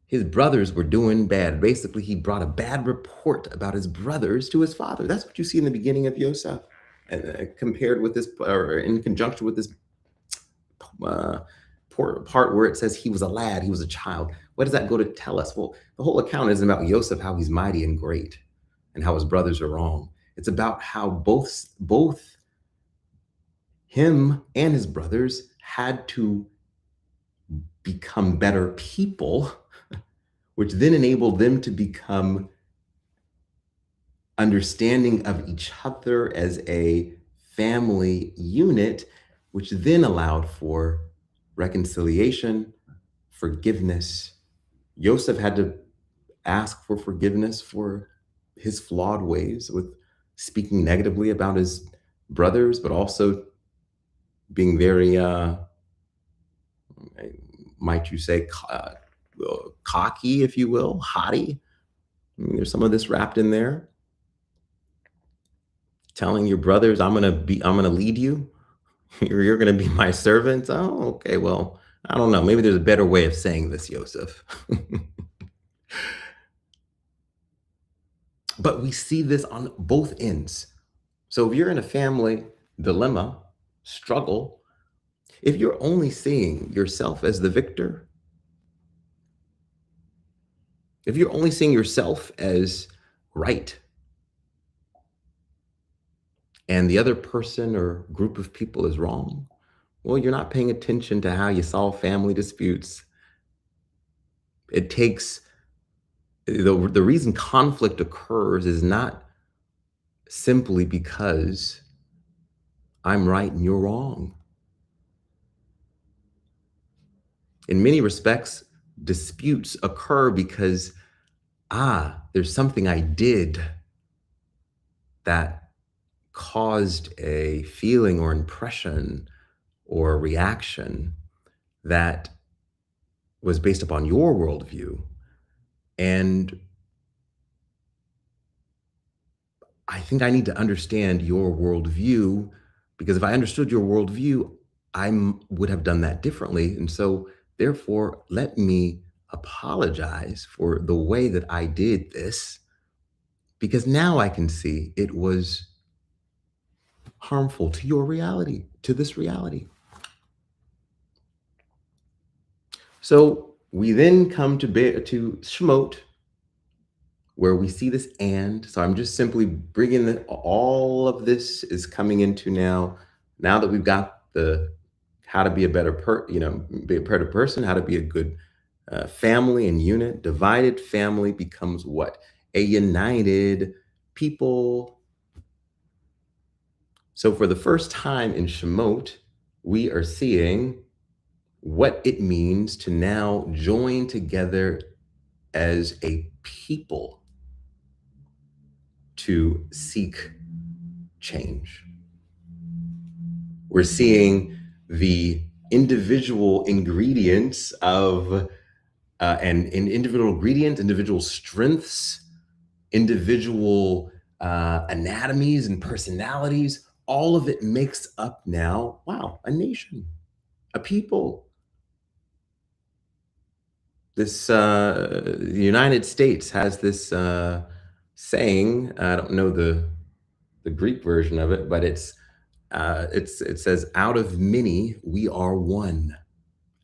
[SPEAKER 4] his brothers were doing bad. Basically, he brought a bad report about his brothers to his father. That's what you see in the beginning of Joseph, and compared with this, or in conjunction with this part where it says he was a lad, he was a child. What does that go to tell us? Well, the whole account isn't about Joseph, how he's mighty and great, and how his brothers are wrong. It's about how both him and his brothers had to become better people, which then enabled them to become understanding of each other as a family unit, which then allowed for reconciliation, forgiveness. Joseph had to ask for forgiveness for his flawed ways with speaking negatively about his brothers, but also being very, might you say, cocky, if you will, haughty. I mean, there's some of this wrapped in there. Telling your brothers, I'm gonna lead you. You're gonna be my servants. Oh, okay. Well, I don't know. Maybe there's a better way of saying this, Joseph. But we see this on both ends. So if you're in a family dilemma, struggle, if you're only seeing yourself as the victor, if you're only seeing yourself as right, and the other person or group of people is wrong, well, you're not paying attention to how you solve family disputes. It takes, the reason conflict occurs is not simply because I'm right and you're wrong. In many respects, disputes occur because, there's something I did that caused a feeling or impression or reaction that was based upon your worldview. And I think I need to understand your worldview, because if I understood your worldview, I would have done that differently. And so therefore, let me apologize for the way that I did this, because now I can see it was harmful to your reality, to this reality. So we then come to Shemot, where we see this and. So I'm just simply bringing all of this is coming into now that we've got the how to be a better be a better person, how to be a good family and unit. Divided family becomes what? A united people. So for the first time in Shemot, we are seeing what it means to now join together as a people to seek change. We're seeing the individual ingredients of individual strengths, individual anatomies and personalities. All of it makes up now, a nation, a people. This the United States has this saying. I don't know the Greek version of it, but it says, "Out of many we are one."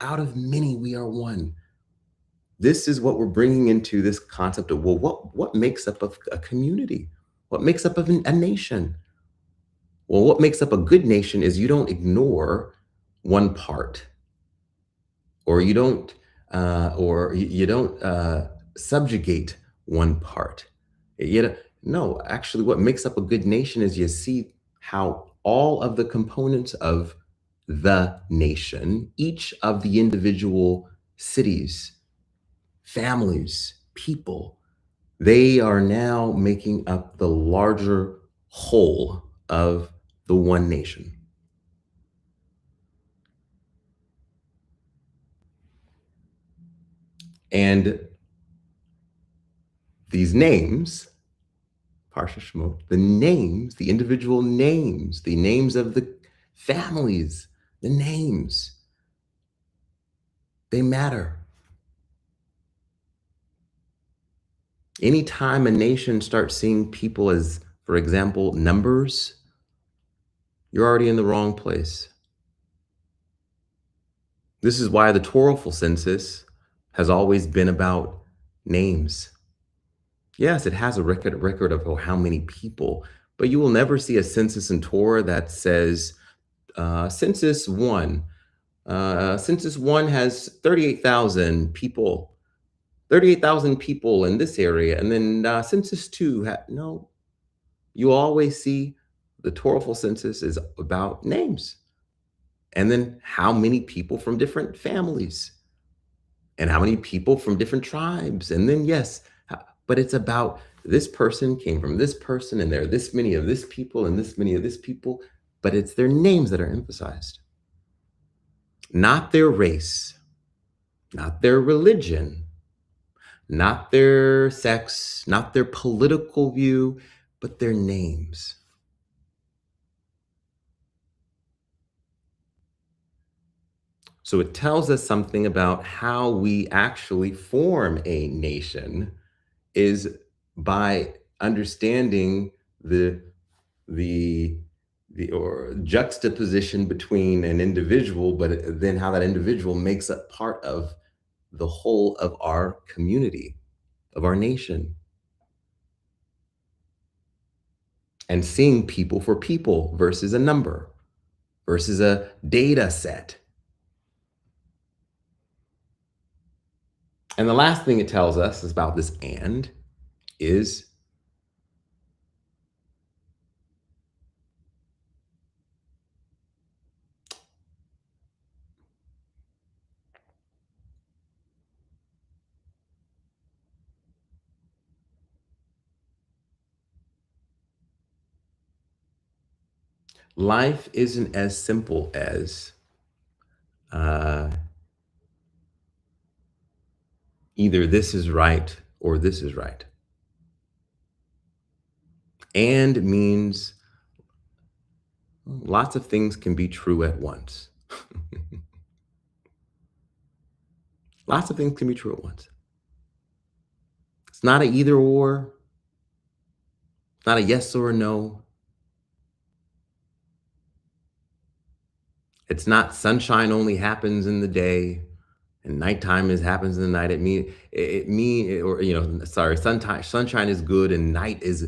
[SPEAKER 4] Out of many we are one. This is what we're bringing into this concept of, well, what makes up a community? What makes up of a nation? Well, what makes up a good nation is you don't ignore one part, or you don't subjugate one part. No, actually, what makes up a good nation is you see how all of the components of the nation, each of the individual cities, families, people, they are now making up the larger whole of the one nation. And these names, Parsha Shemot, the names, the individual names, the names of the families, the names, they matter. Anytime a nation starts seeing people as, for example, numbers, you're already in the wrong place. This is why the Torahful census has always been about names. Yes, it has a record of how many people, but you will never see a census in Torah that says census one. Census one has 38,000 people, 38,000 people in this area, and then census two. No, you always see the Torahful census is about names, and then how many people from different families, and how many people from different tribes, and then yes, but it's about this person came from this person, and there are this many of this people and this many of this people, but it's their names that are emphasized, not their race, not their religion, not their sex, not their political view, but their names. So it tells us something about how we actually form a nation is by understanding the or juxtaposition between an individual, but then how that individual makes up part of the whole of our community, of our nation. And seeing people for people versus a number, versus a data set. And the last thing it tells us is about this and is life isn't as simple as either this is right or this is right. And means lots of things can be true at once. Lots of things can be true at once. It's not an either or. It's not a yes or a no. It's not sunshine only happens in the day and nighttime happens in the night. Sunshine is good and night is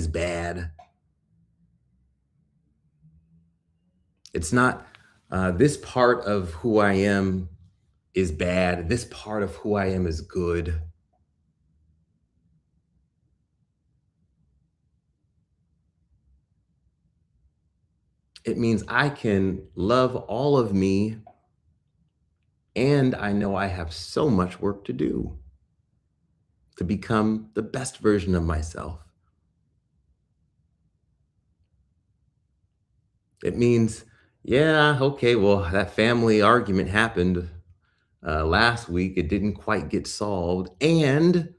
[SPEAKER 4] bad. It's not this part of who I am is bad. This part of who I am is good. It means I can love all of me, and I know I have so much work to do to become the best version of myself. It means, yeah, okay, well, that family argument happened last week. It didn't quite get solved, and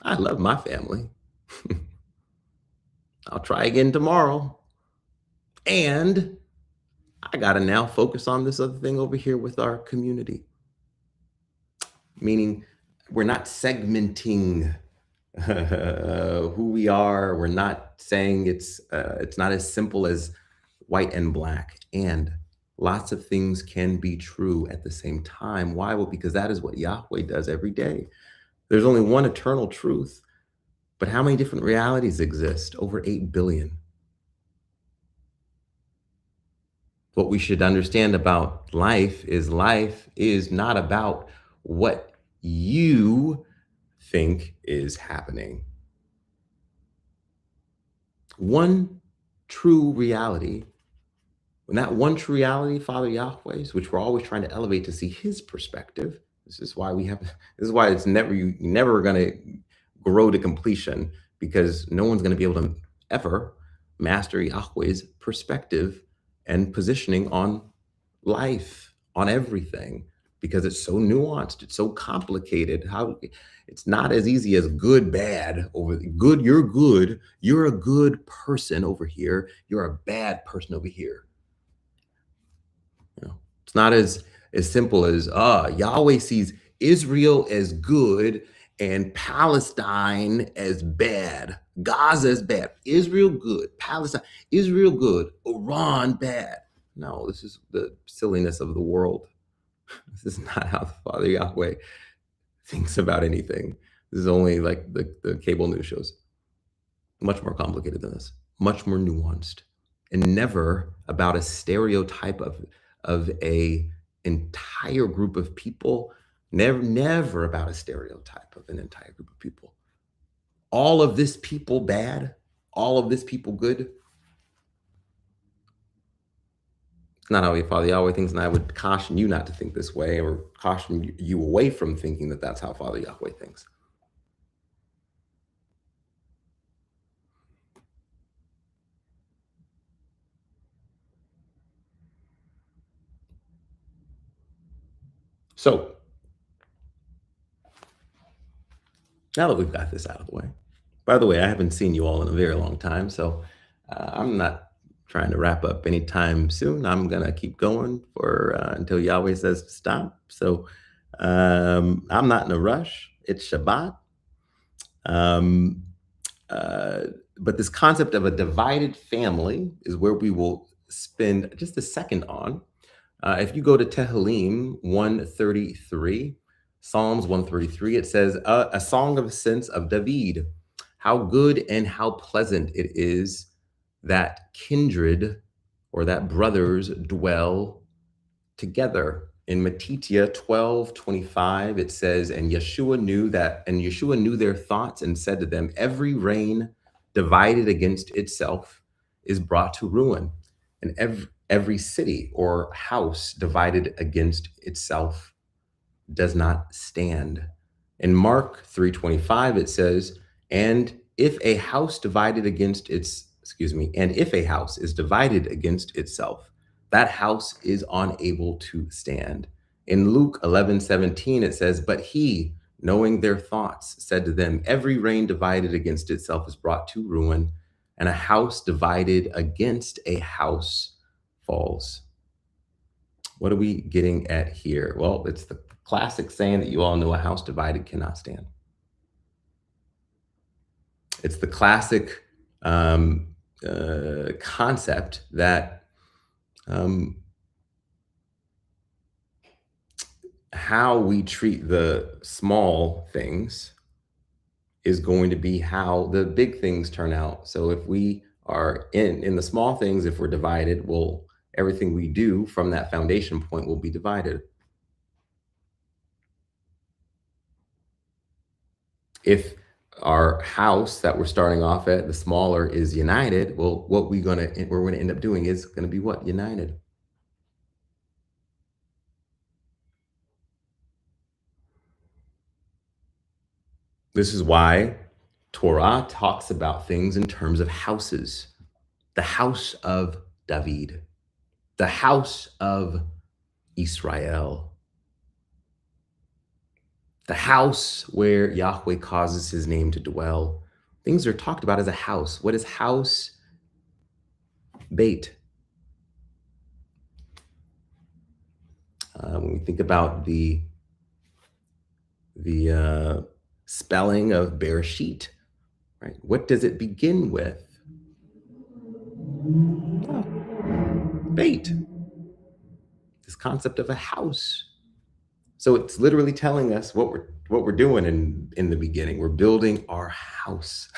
[SPEAKER 4] I love my family. I'll try again tomorrow. And I got to now focus on this other thing over here with our community. Meaning we're not segmenting who we are. We're not saying it's not as simple as white and black. And lots of things can be true at the same time. Why? Well, because that is what Yahweh does every day. There's only one eternal truth. But how many different realities exist? Over 8 billion. What we should understand about life is not about what you think is happening. One true reality When that one true reality, Father Yahweh's, which we're always trying to elevate to see his perspective. This is why it's you're never going to grow to completion, because no one's going to be able to ever master Yahweh's perspective and positioning on life, on everything, because it's so nuanced, it's so complicated. It's not as easy as good, bad. Good, you're a good person over here, you're a bad person over here. It's not as simple as Yahweh sees Israel as good and Palestine as bad, Gaza as bad, Israel good, Palestine, Israel good, Iran bad. No, this is the silliness of the world. This is not how the Father Yahweh thinks about anything. This is only like the cable news shows. Much more complicated than this, much more nuanced, and never about a stereotype of a entire group of people. Never about a stereotype of an entire group of people. All of this people bad, all of this people good. It's not how Father Yahweh thinks, and I would caution you not to think this way, or caution you away from thinking that that's how Father Yahweh thinks. So, now that we've got this out of the way, by the way, I haven't seen you all in a very long time, so I'm not trying to wrap up anytime soon. I'm going to keep going for until Yahweh says to stop. So I'm not in a rush. It's Shabbat. But this concept of a divided family is where we will spend just a second on. If you go to Tehillim 133, Psalms 133, it says, a song of ascents of David. How good and how pleasant it is that kindred, or that brothers, dwell together. In Matithia 12:25, it says, and Yeshua knew their thoughts and said to them, every reign divided against itself is brought to ruin, and every city or house divided against itself does not stand. In Mark 3:25, it says, and if a house is divided against itself, that house is unable to stand. In Luke 11:17, it says, but he, knowing their thoughts, said to them, every reign divided against itself is brought to ruin, and a house divided against a house falls. What are we getting at here? Well, it's the classic saying that you all know, a house divided cannot stand. It's the classic concept that how we treat the small things is going to be how the big things turn out. So if we are in the small things, if we're divided, well, everything we do from that foundation point will be divided. If our house that we're starting off at, the smaller, is united, well, what we're going to end up doing is going to be what? United. This is why Torah talks about things in terms of houses. The house of David, the house of Israel, the house where Yahweh causes his name to dwell. Things are talked about as a house. What is house? Beit. When we think about the spelling of Bereshit, right? What does it begin with? Oh, Beit. This concept of a house. So it's literally telling us what we're doing in the beginning. We're building our house.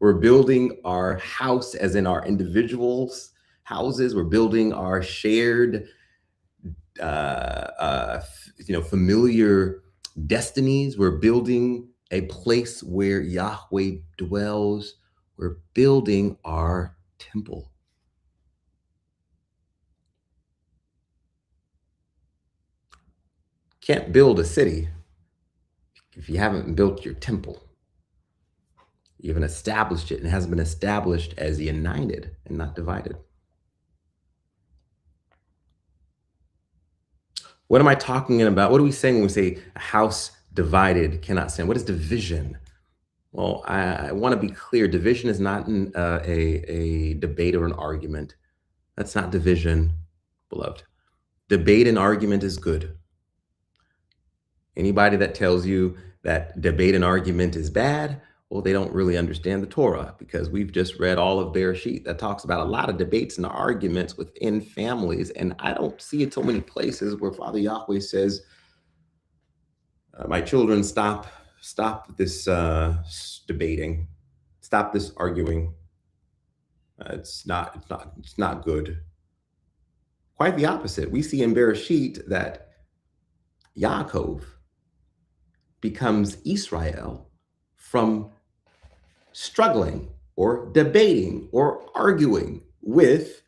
[SPEAKER 4] We're building our house, as in our individuals' houses. We're building our shared, familiar destinies. We're building a place where Yahweh dwells. We're building our temple. Can't build a city if you haven't built your temple. You haven't established it, and it hasn't been established as united and not divided. What am I talking about? What are we saying when we say a house divided cannot stand? What is division? Well, I want to be clear. Division is not a debate or an argument. That's not division, beloved. Debate and argument is good. Anybody that tells you that debate and argument is bad, well, they don't really understand the Torah, because we've just read all of Bereshit that talks about a lot of debates and arguments within families. And I don't see it so many places where Father Yahweh says, my children, stop this debating, stop this arguing. It's not good. Quite the opposite. We see in Bereshit that Yaakov becomes Israel from struggling or debating or arguing with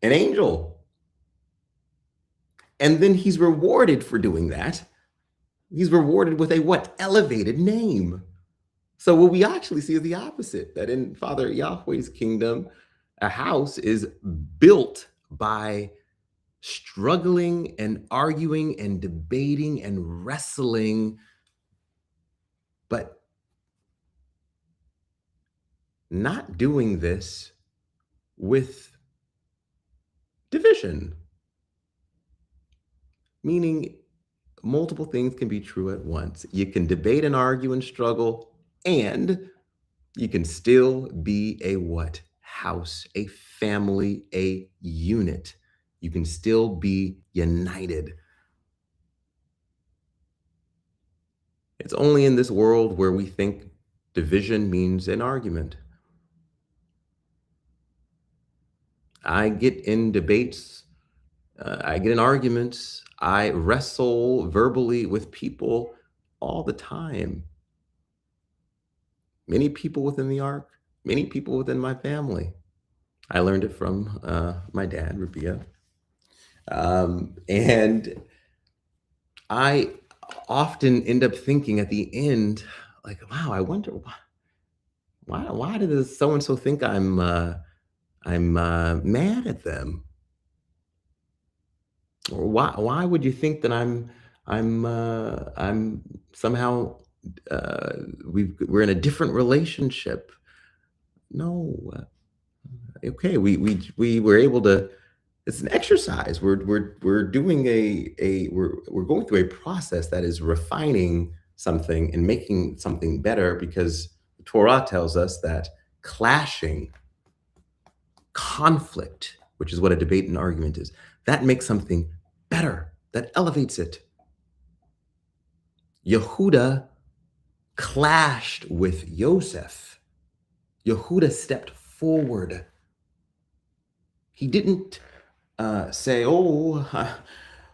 [SPEAKER 4] an angel. And then he's rewarded for doing that. He's rewarded with a what? Elevated name. So what we actually see is the opposite, that in Father Yahweh's kingdom, a house is built by struggling and arguing and debating and wrestling, but not doing this with division. Meaning multiple things can be true at once. You can debate and argue and struggle, and you can still be a what? House, a family, a unit. You can still be united. It's only in this world where we think division means an argument. I get in debates, I get in arguments, I wrestle verbally with people all the time. Many people within the ark, many people within my family. I learned it from my dad, Rabia. And I often end up thinking at the end, like, wow, I wonder why does so and so think I'm mad at them, or why would you think that I'm somehow we're in a different relationship? No, okay, we were able to. It's an exercise. We're doing we're going through a process that is refining something and making something better, because the Torah tells us that clashing, conflict, which is what a debate and argument is, that makes something better, that elevates it. Yehuda clashed with Yosef. Yehuda stepped forward. He didn't say, well,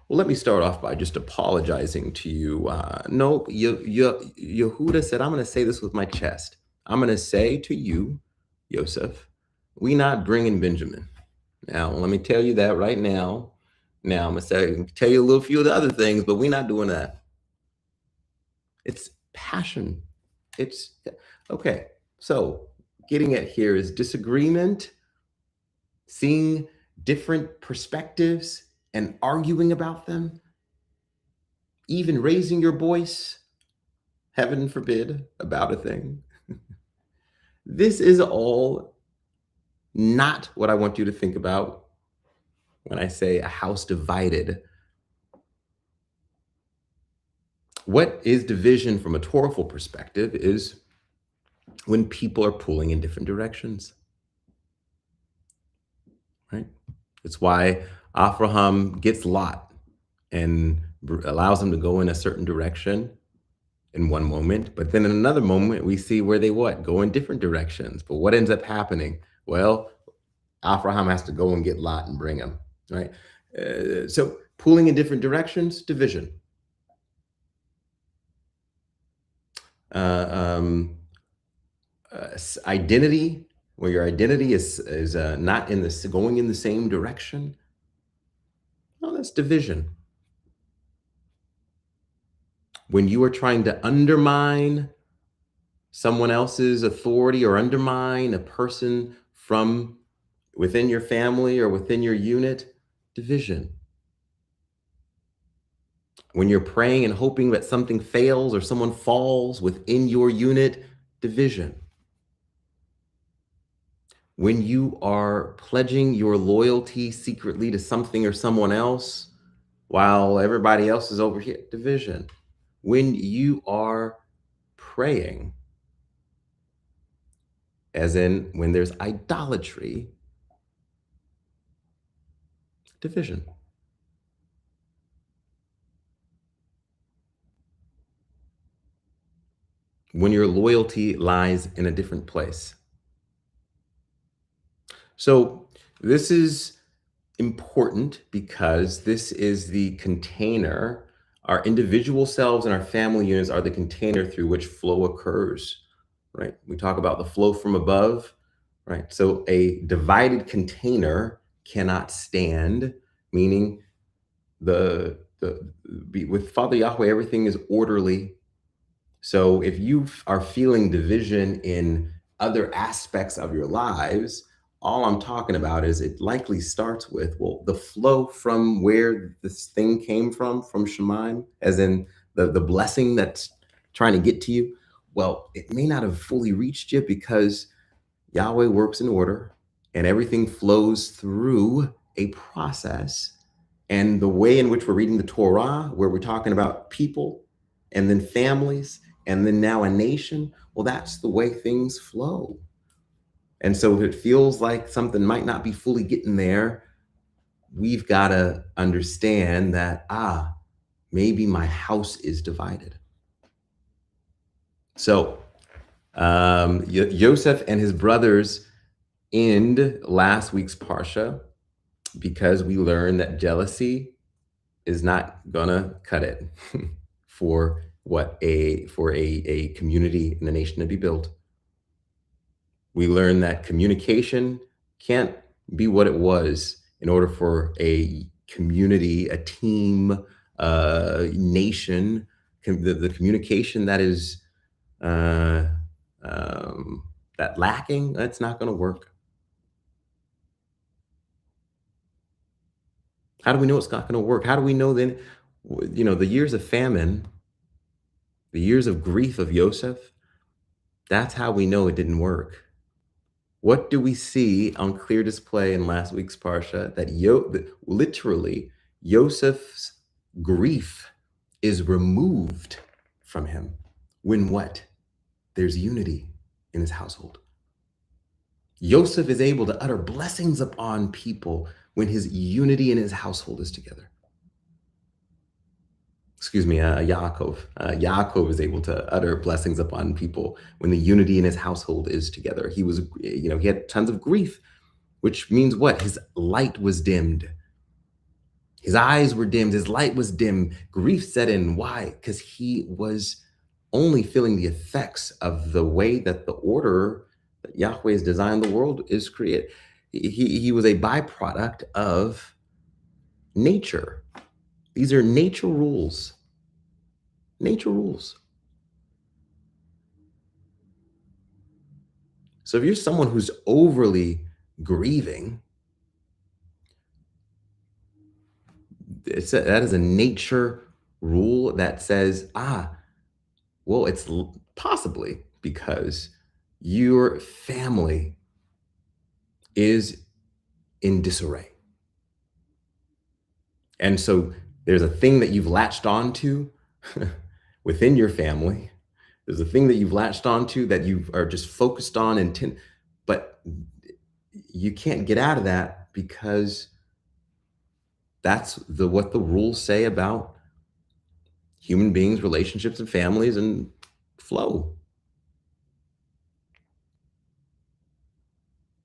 [SPEAKER 4] let me start off by just apologizing to you. No, Yehuda said, I'm going to say this with my chest. I'm going to say to you, Yosef, we not bringing Benjamin. Now, let me tell you that right now. Now, I'm going to tell you a little few of the other things, but we're not doing that. It's passion. It's, okay. So getting at here is disagreement, seeing different perspectives and arguing about them, even raising your voice, heaven forbid, about a thing. This is all not what I want you to think about when I say a house divided. What is division from a Torahful perspective is when people are pulling in different directions, right? It's why Abraham gets Lot and allows him to go in a certain direction in one moment, but then in another moment we see where they go in different directions. But what ends up happening? Well, Abraham has to go and get Lot and bring him, right? So pulling in different directions, division. Identity, where your identity is not going in the same direction. No, that's division. when you are trying to undermine someone else's authority or undermine a person from within your family or within your unit, division. When you're praying and hoping that something fails or someone falls within your unit, division. When you are pledging your loyalty secretly to something or someone else while everybody else is over here, division. When you are praying, as in when there's idolatry, division. When your loyalty lies in a different place. So this is important because this is the container. Our individual selves and our family units are the container through which flow occurs, right? We talk about the flow from above, right? So a divided container cannot stand, meaning with Father Yahweh, everything is orderly. So if you are feeling division in other aspects of your lives, all I'm talking about is it likely starts with, well, the flow from where this thing came from Shemaim, as in the blessing that's trying to get to you. Well, it may not have fully reached you because Yahweh works in order and everything flows through a process. And the way in which we're reading the Torah, where we're talking about people and then families and then now a nation, well, that's the way things flow. And so if it feels like something might not be fully getting there, we've got to understand that, maybe my house is divided. So Joseph and his brothers end last week's Parsha because we learned that jealousy is not gonna cut it for a community and a nation to be built. We learned that communication can't be what it was in order for a community, a team, nation, the communication that is that lacking, that's not going to work. How do we know it's not going to work? How do we know then, the years of famine, the years of grief of Yosef, that's how we know it didn't work. What do we see on clear display in last week's Parsha? That literally, Yosef's grief is removed from him when what? There's unity in his household. Yosef is able to utter blessings upon people when his unity in his household is together. Yaakov. Yaakov is able to utter blessings upon people when the unity in his household is together. He was, he had tons of grief, which means what? His light was dimmed. His eyes were dimmed. His light was dim. Grief set in. Why? Because he was only feeling the effects of the way that the order that Yahweh has designed the world is created. He was a byproduct of nature. These are nature rules. Nature rules. So if you're someone who's overly grieving, that is a nature rule that says, well, it's possibly because your family is in disarray. And so there's a thing that you've latched onto within your family. There's a thing that you've latched onto that you are just focused on, but you can't get out of that because that's what the rules say about human beings, relationships, and families and flow.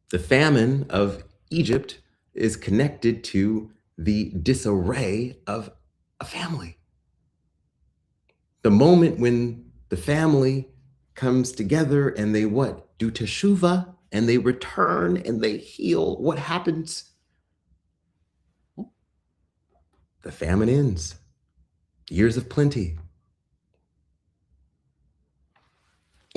[SPEAKER 4] The famine of Egypt is connected to the disarray of a family. The moment when the family comes together and they do teshuvah and they return and they heal, what happens? The famine ends. Years of plenty.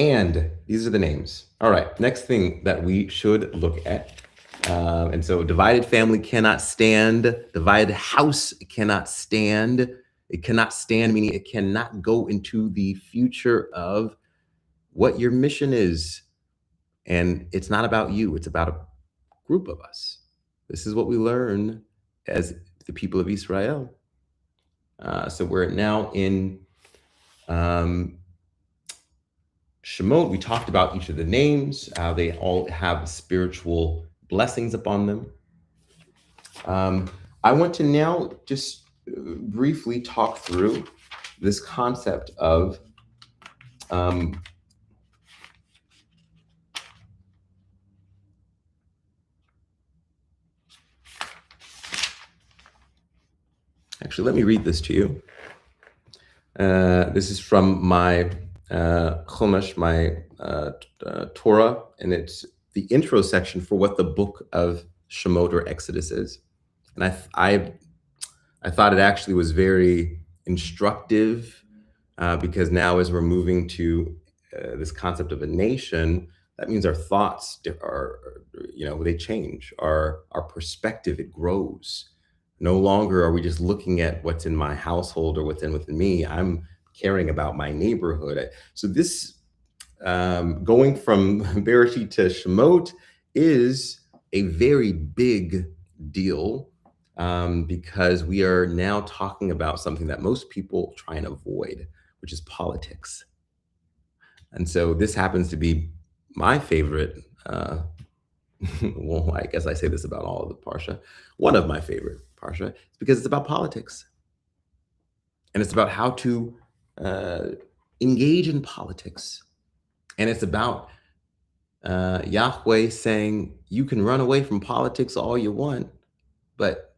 [SPEAKER 4] And these are the names. All right, next thing that we should look at. And so divided family cannot stand. Divided house cannot stand. It cannot stand, meaning it cannot go into the future of what your mission is. And it's not about you, it's about a group of us. This is what we learn as the people of Israel. So we're now in Shemot. We talked about each of the names, how they all have spiritual blessings upon them. I want to now just briefly talk through this concept of actually, let me read this to you. This is from my Chumash, my Torah, and it's the intro section for what the book of Shemot or Exodus is. And I thought it actually was very instructive because now as we're moving to this concept of a nation, that means our thoughts they change. Our perspective, it grows. No longer are we just looking at what's in my household or within me. I'm caring about my neighborhood. So this going from Bereshit to Shemot is a very big deal because we are now talking about something that most people try and avoid, which is politics. And so this happens to be my favorite. Well, I guess I say this about all of the Parsha. One of my favorite Parsha is because it's about politics. And it's about how to engage in politics. And it's about Yahweh saying, you can run away from politics all you want, but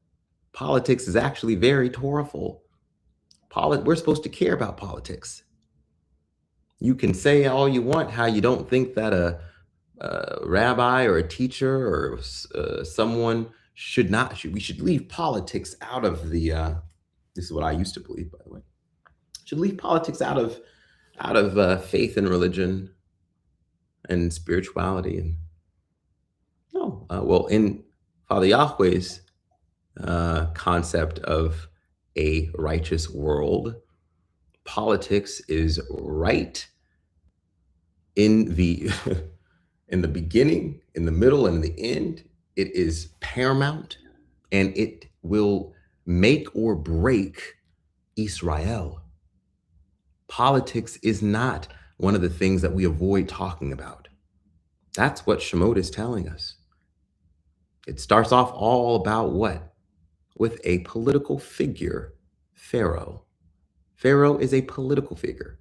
[SPEAKER 4] politics is actually very Torahful. We're supposed to care about politics. You can say all you want how you don't think that a rabbi or a teacher or someone we should leave politics out of the, this is what I used to believe, by the way, should leave politics out of faith and religion and spirituality. And no, well, in Father Yahweh's concept of a righteous world, politics is right in the in the beginning, in the middle, and in the end. It is paramount, and it will make or break Israel. Politics is not one of the things that we avoid talking about. That's what Shemot is telling us. It starts off all about what? With a political figure, Pharaoh. Pharaoh is a political figure.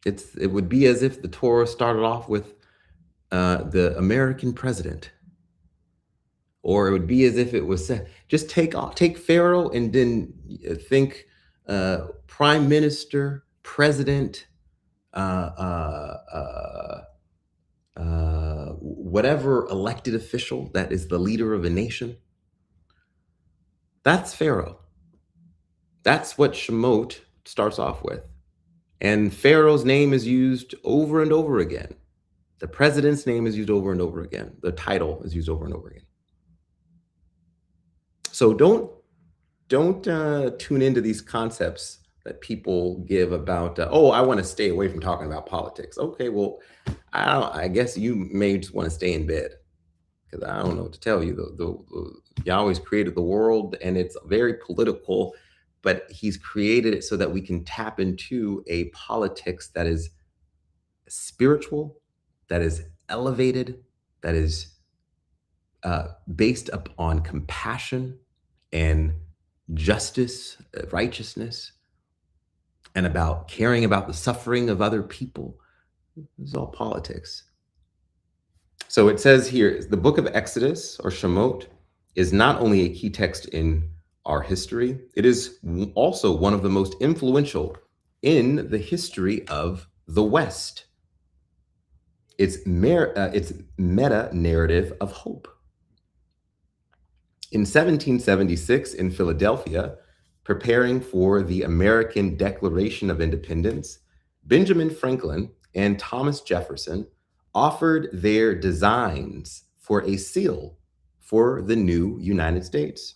[SPEAKER 4] It would be as if the Torah started off with the American president, or it would be as if it was just take Pharaoh and then think prime minister, president, whatever elected official that is the leader of a nation. That's Pharaoh. That's what Shemot starts off with. And Pharaoh's name is used over and over again. The president's name is used over and over again. The title is used over and over again. So don't tune into these concepts that people give about, I want to stay away from talking about politics. Okay, well, I guess you may just want to stay in bed, because I don't know what to tell you. Yahweh's created the world, and it's very political, but he's created it so that we can tap into a politics that is spiritual, that is elevated, that is based upon compassion and justice, righteousness, and about caring about the suffering of other people. This is all politics. So it says here, the book of Exodus, or Shemot, is not only a key text in our history, it is also one of the most influential in the history of the West. It's meta-narrative of hope. In 1776, in Philadelphia, preparing for the American Declaration of Independence, Benjamin Franklin and Thomas Jefferson offered their designs for a seal for the new United States.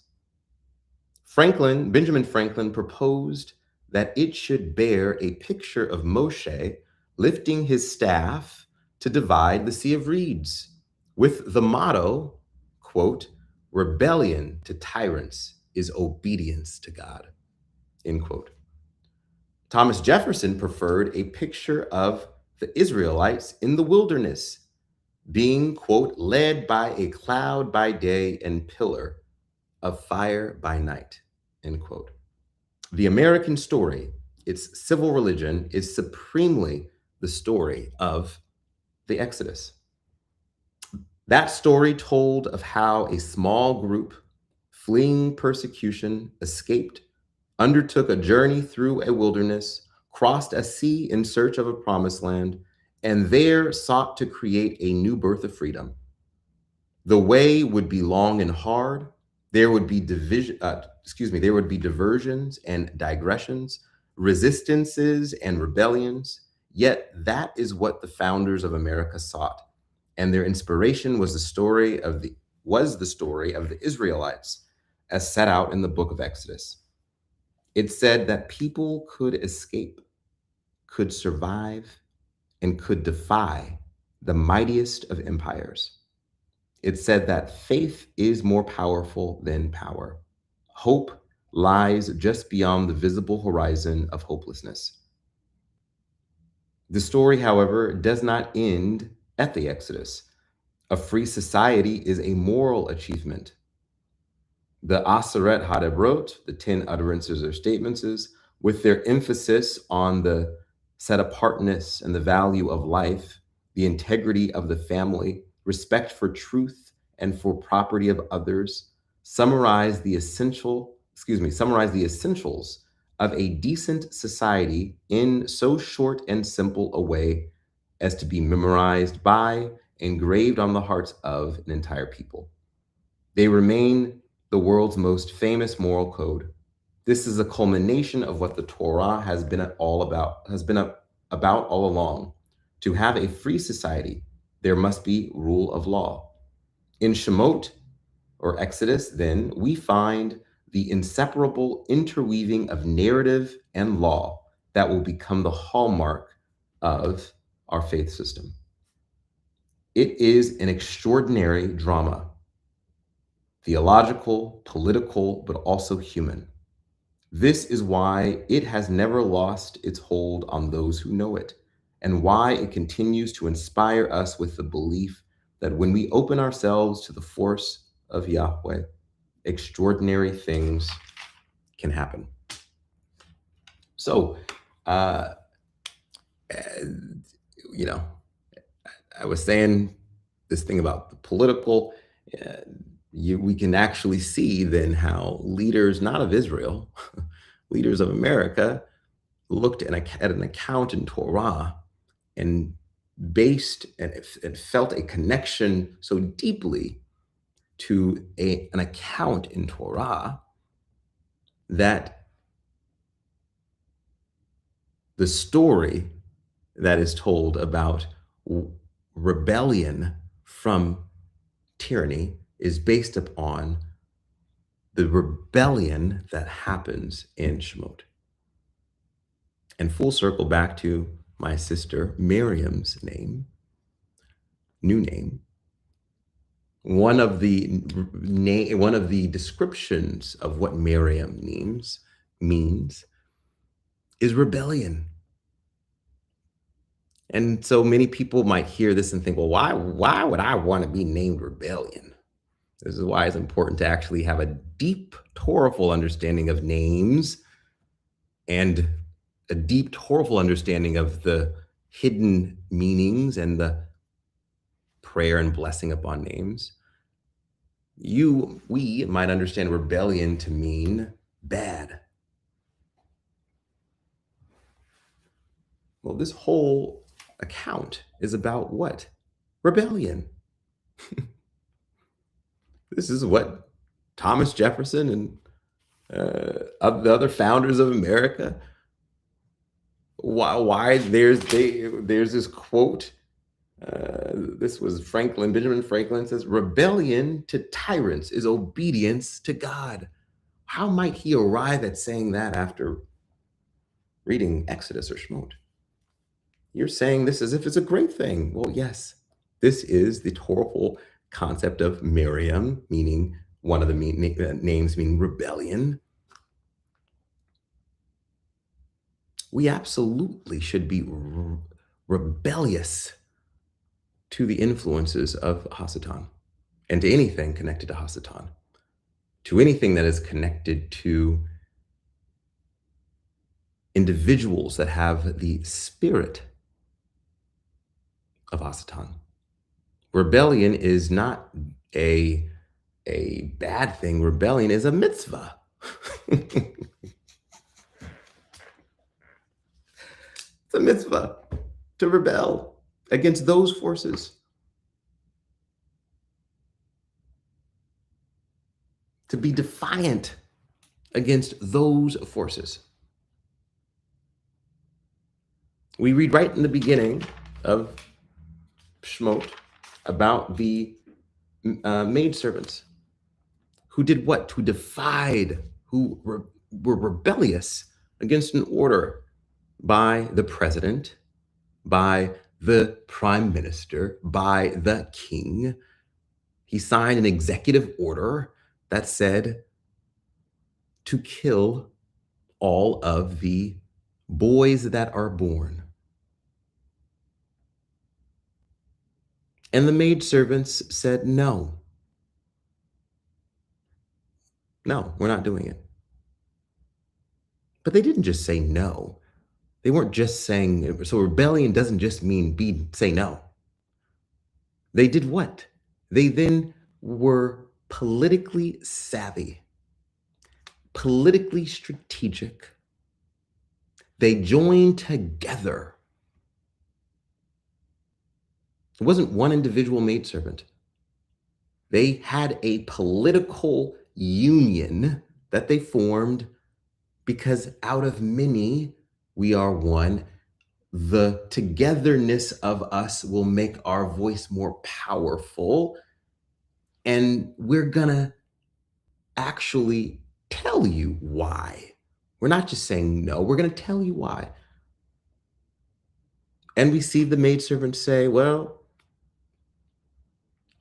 [SPEAKER 4] Benjamin Franklin proposed that it should bear a picture of Moshe lifting his staff to divide the Sea of Reeds with the motto, quote, "Rebellion to tyrants is obedience to God," end quote. Thomas Jefferson preferred a picture of the Israelites in the wilderness being, quote, "led by a cloud by day and pillar of fire by night," end quote. The American story, its civil religion, is supremely the story of the Exodus. That story told of how a small group fleeing persecution escaped, undertook a journey through a wilderness, crossed a sea in search of a promised land, and there sought to create a new birth of freedom. The way would be long and hard. There would be there would be diversions and digressions, resistances and rebellions. Yet that is what the founders of America sought, and their inspiration was the story of the Israelites, as set out in the book of Exodus. It said that people could escape, could survive, and could defy the mightiest of empires. It said that faith is more powerful than power. Hope lies just beyond the visible horizon of hopelessness. The story, however, does not end at the Exodus. A free society is a moral achievement. The Aseret Hadebrot, the 10 utterances or statements, with their emphasis on the set apartness and the value of life, the integrity of the family, respect for truth and for property of others, summarize the essentials of a decent society in so short and simple a way as to be memorized by, engraved on the hearts of an entire people. They remain the world's most famous moral code. This is a culmination of what the Torah has been about all along. To have a free society, there must be rule of law. In Shemot, or Exodus, then, we find the inseparable interweaving of narrative and law that will become the hallmark of our faith system. It is an extraordinary drama, theological, political, but also human. This is why it has never lost its hold on those who know it, and why it continues to inspire us with the belief that when we open ourselves to the force of Yahweh, extraordinary things can happen. So, I was saying this thing about the political. We can actually see then how leaders, not of Israel, leaders of America, looked at an account in Torah and felt a connection so deeply to an account in Torah that the story that is told about rebellion from tyranny is based upon the rebellion that happens in Shemot. And full circle back to my sister Miriam's new name. One of the descriptions of what Miriam means is rebellion. And so many people might hear this and think, well, why would I want to be named Rebellion? This is why it's important to actually have a deep Torahful understanding of names and a deep Torahful understanding of the hidden meanings and the prayer and blessing upon names. We might understand rebellion to mean bad. Well, this whole account is about what? Rebellion. This is what Thomas Jefferson and the other founders of America Why there's this quote. This was Benjamin Franklin says, rebellion to tyrants is obedience to God. How might he arrive at saying that after reading Exodus or Shemot? You're saying this as if it's a great thing. Well, yes, this is the Torahful concept of Miriam, meaning one of the names meaning rebellion. We absolutely should be rebellious to the influences of Hasatan and to anything connected to Hasatan, to anything that is connected to individuals that have the spirit of Hasatan. Rebellion is not a bad thing. Rebellion is a mitzvah. It's a mitzvah to rebel against those forces. To be defiant against those forces. We read right in the beginning of Shemot about the maidservants who did what? Who defied, who were rebellious against an order by the president, by the prime minister, by the king. He signed an executive order that said to kill all of the boys that are born. And the maidservants said, no, we're not doing it. But they didn't just say no. They weren't just saying, so rebellion doesn't just mean say no. They did what? They then were politically savvy, politically strategic. They joined together. It wasn't one individual maidservant. They had a political union that they formed because out of many, we are one. The togetherness of us will make our voice more powerful. And we're gonna actually tell you why. We're not just saying no, we're gonna tell you why. And we see the maidservant say, well,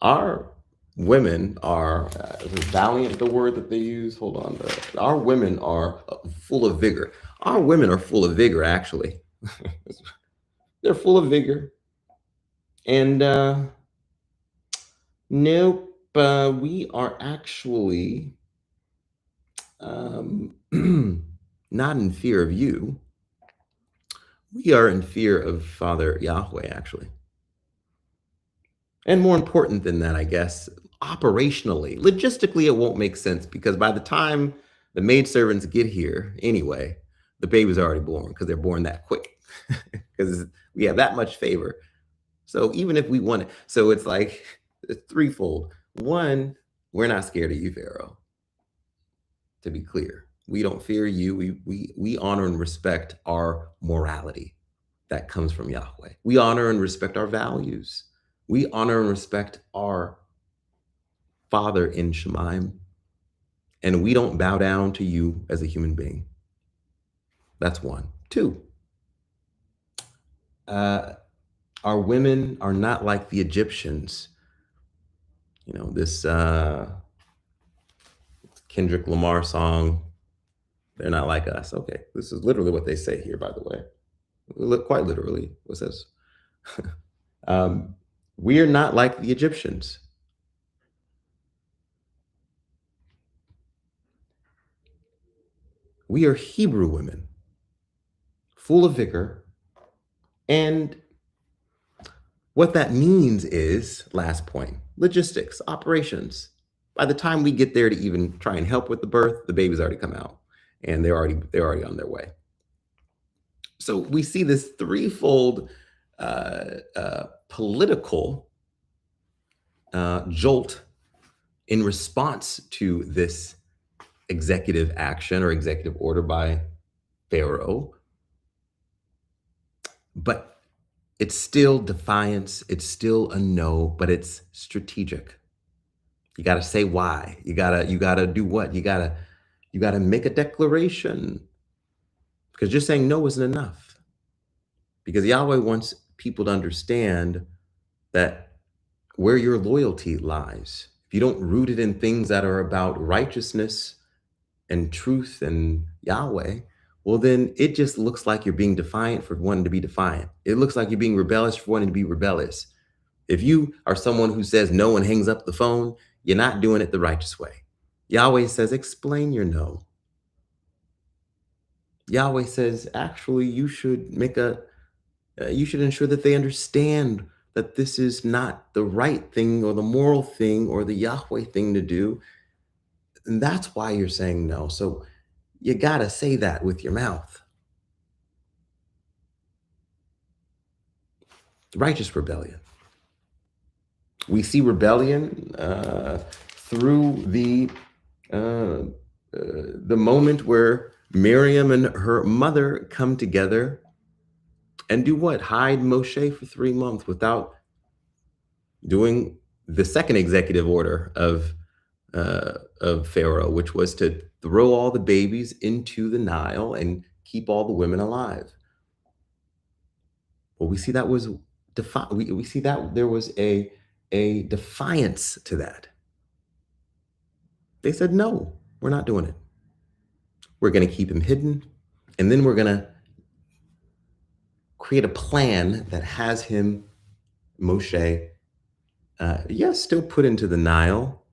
[SPEAKER 4] our women are, is valiant the word that they use? Hold on. Our women are full of vigor. Our women are full of vigor, actually. They're full of vigor. And nope, we are actually not in fear of you. We are in fear of Father Yahweh, actually. And more important than that, I guess, operationally, logistically, it won't make sense because by the time the maidservants get here, anyway, the baby's already born because they're born that quick because we have that much favor. So even if we want it, so it's like it's threefold. One, we're not scared of you, Pharaoh. To be clear, we don't fear you. We honor and respect our morality that comes from Yahweh. We honor and respect our values. We honor and respect our Father in Shemaim, and we don't bow down to you as a human being. That's one. Two, our women are not like the Egyptians. You know, this Kendrick Lamar song, they're not like us. Okay, this is literally what they say here, by the way. Quite literally, what says, we are not like the Egyptians. We are Hebrew women, full of vigor. And what that means is, last point, logistics, operations. By the time we get there to even try and help with the birth, the baby's already come out and they're already on their way. So we see this threefold political jolt in response to this executive action or executive order by Pharaoh. But it's still defiance. It's still a no, but it's strategic. You got to say why. You gotta do what? You gotta make a declaration, because just saying no isn't enough. Because Yahweh wants people to understand that where your loyalty lies. If you don't root it in things that are about righteousness and truth and Yahweh, well, then it just looks like you're being defiant for wanting to be defiant. It looks like you're being rebellious for wanting to be rebellious. If you are someone who says no and hangs up the phone, you're not doing it the righteous way. Yahweh says, explain your no. Yahweh says, actually, you should you should ensure that they understand that this is not the right thing or the moral thing or the Yahweh thing to do. And that's why you're saying no. So you got to say that with your mouth. Righteous rebellion. We see rebellion through the moment where Miriam and her mother come together and do what? Hide Moshe for 3 months without doing the second executive order of Pharaoh, which was to throw all the babies into the Nile and keep all the women alive. Well, we see that was we see that there was a defiance to that. They said, no, we're not doing it. We're going to keep him hidden, and then we're going to create a plan that has him, Moshe, yes, still put into the Nile,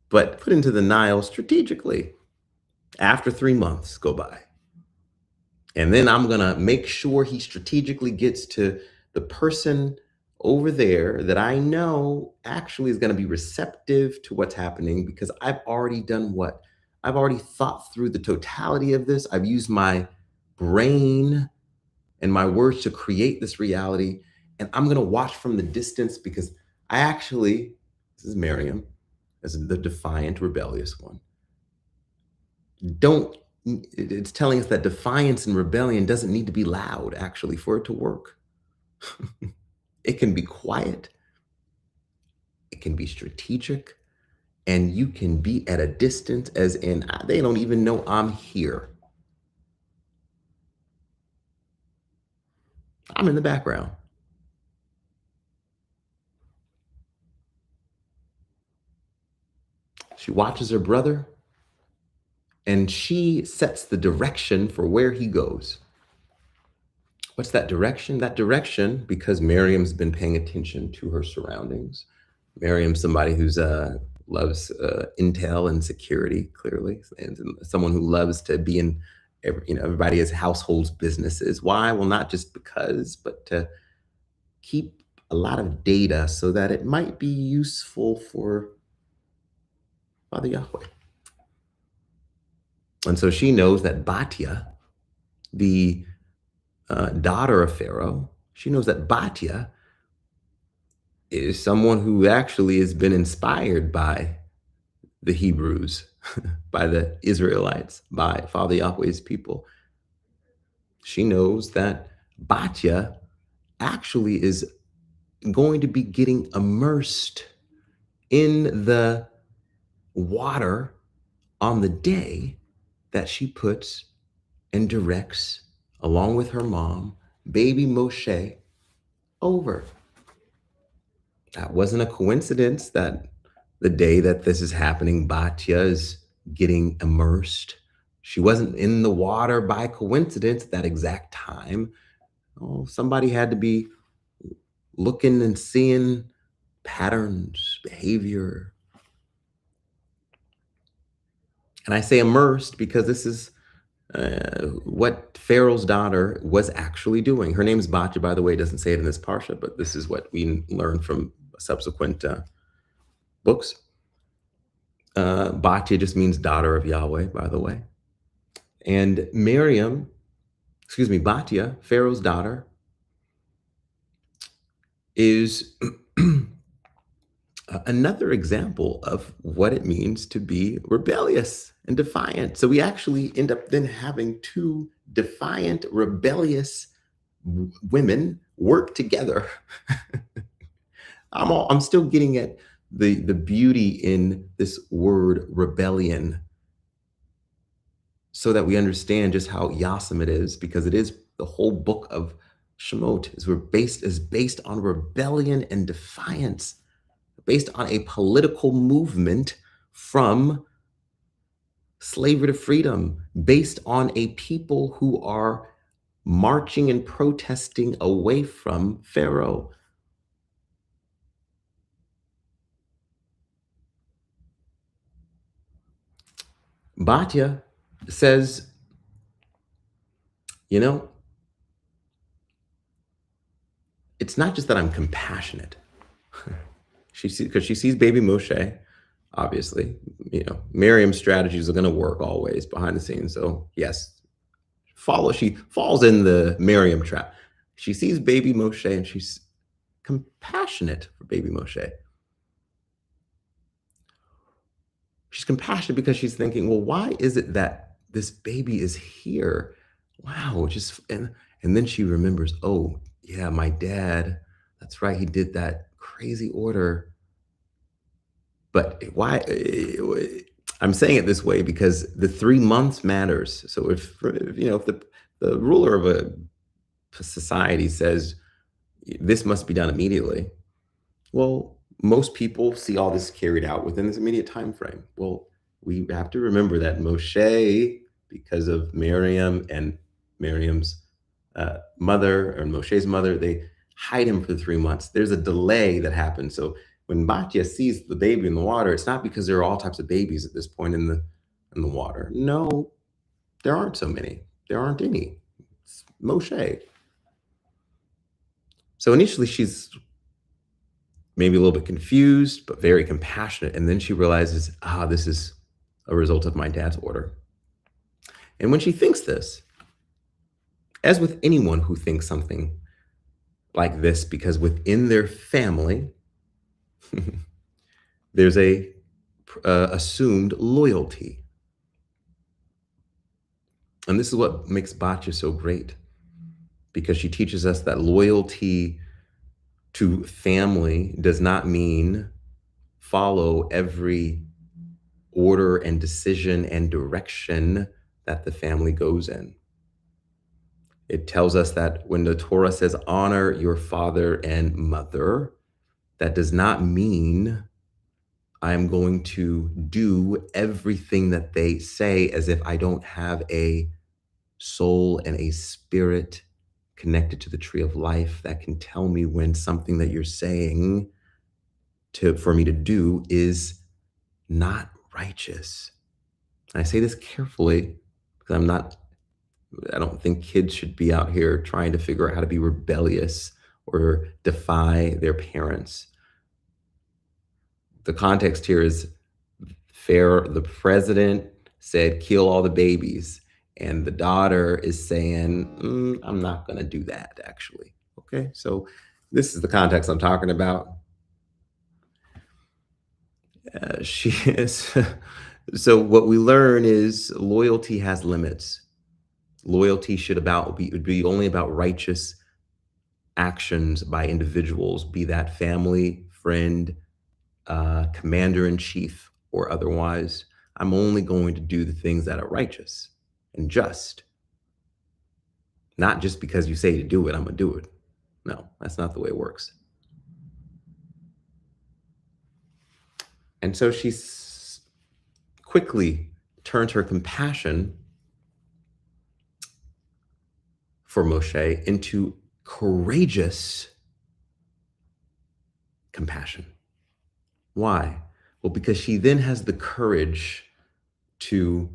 [SPEAKER 4] but put into the Nile strategically after 3 months go by. And then I'm going to make sure he strategically gets to the person over there that I know actually is going to be receptive to what's happening, because I've already done what? I've already thought through the totality of this. I've used my brain and my words to create this reality. And I'm going to watch from the distance, because I actually, this is Miriam, as the defiant, rebellious one. It's telling us that defiance and rebellion doesn't need to be loud, actually, for it to work. It can be quiet. It can be strategic. And you can be at a distance, as in, they don't even know I'm here. I'm in the background. She watches her brother, and she sets the direction for where he goes. What's that direction? That direction, because Miriam's been paying attention to her surroundings. Miriam's somebody who's loves intel and security, clearly, and someone who loves to be in everybody's households businesses. Why? Well, not just because, but to keep a lot of data so that it might be useful for Father Yahweh. And so she knows that Batya, the daughter of Pharaoh, she knows that Batya is someone who actually has been inspired by the Hebrews, by the Israelites, by Father Yahweh's people. She knows that Batya actually is going to be getting immersed in the water on the day that she puts and directs, along with her mom, baby Moshe over. That wasn't a coincidence that the day that this is happening, Batya is getting immersed. She wasn't in the water by coincidence at that exact time. Oh, somebody had to be looking and seeing patterns, behavior. And I say immersed because this is what Pharaoh's daughter was actually doing. Her name is Batya, by the way. It doesn't say it in this parsha, but this is what we learn from subsequent books. Batya just means daughter of Yahweh, by the way. And Batya, Pharaoh's daughter, is another example of what it means to be rebellious and defiant. So we actually end up then having two defiant, rebellious women work together. I'm still getting at the beauty in this word rebellion, so that we understand just how awesome it is, because it is the whole book of Shemot is based on rebellion and defiance, based on a political movement from slavery to freedom, based on a people who are marching and protesting away from Pharaoh. Batya says, you know, it's not just that I'm compassionate. Because she sees baby Moshe, obviously. Miriam's strategies are going to work always behind the scenes. So yes, she falls in the Miriam trap. She sees baby Moshe and she's compassionate for baby Moshe. She's compassionate because she's thinking, well, why is it that this baby is here? Wow, and then she remembers, oh yeah, my dad, that's right, he did that crazy order. But why? I'm saying it this way because the 3 months matters. So if the ruler of a society says this must be done immediately, well, most people see all this carried out within this immediate time frame. Well, we have to remember that Moshe, because of Miriam and Miriam's mother, or Moshe's mother, they hide him for 3 months. There's a delay that happens. So when Batya sees the baby in the water, it's not because there are all types of babies at this point in the water. No, there aren't so many. There aren't any. It's Moshe. So initially she's maybe a little bit confused, but very compassionate. And then she realizes, this is a result of my dad's order. And when she thinks this, as with anyone who thinks something like this, because within their family, there's a assumed loyalty. And this is what makes Batya so great, because she teaches us that loyalty to family does not mean follow every order and decision and direction that the family goes in. It tells us that when the Torah says honor your father and mother, that does not mean I'm going to do everything that they say as if I don't have a soul and a spirit connected to the tree of life that can tell me when something that you're saying for me to do is not righteous. And I say this carefully because I don't think kids should be out here trying to figure out how to be rebellious or defy their parents. The context here is the president said, kill all the babies. And the daughter is saying, I'm not going to do that, actually. Okay, so this is the context I'm talking about. She is. So what we learn is loyalty has limits. Loyalty should be only about righteous actions by individuals, be that family, friend, commander-in-chief, or otherwise. I'm only going to do the things that are righteous and just. Not just because you say to do it, I'm going to do it. No, that's not the way it works. And so she quickly turned her compassion for Moshe into courageous compassion. Why? Well, because she then has the courage to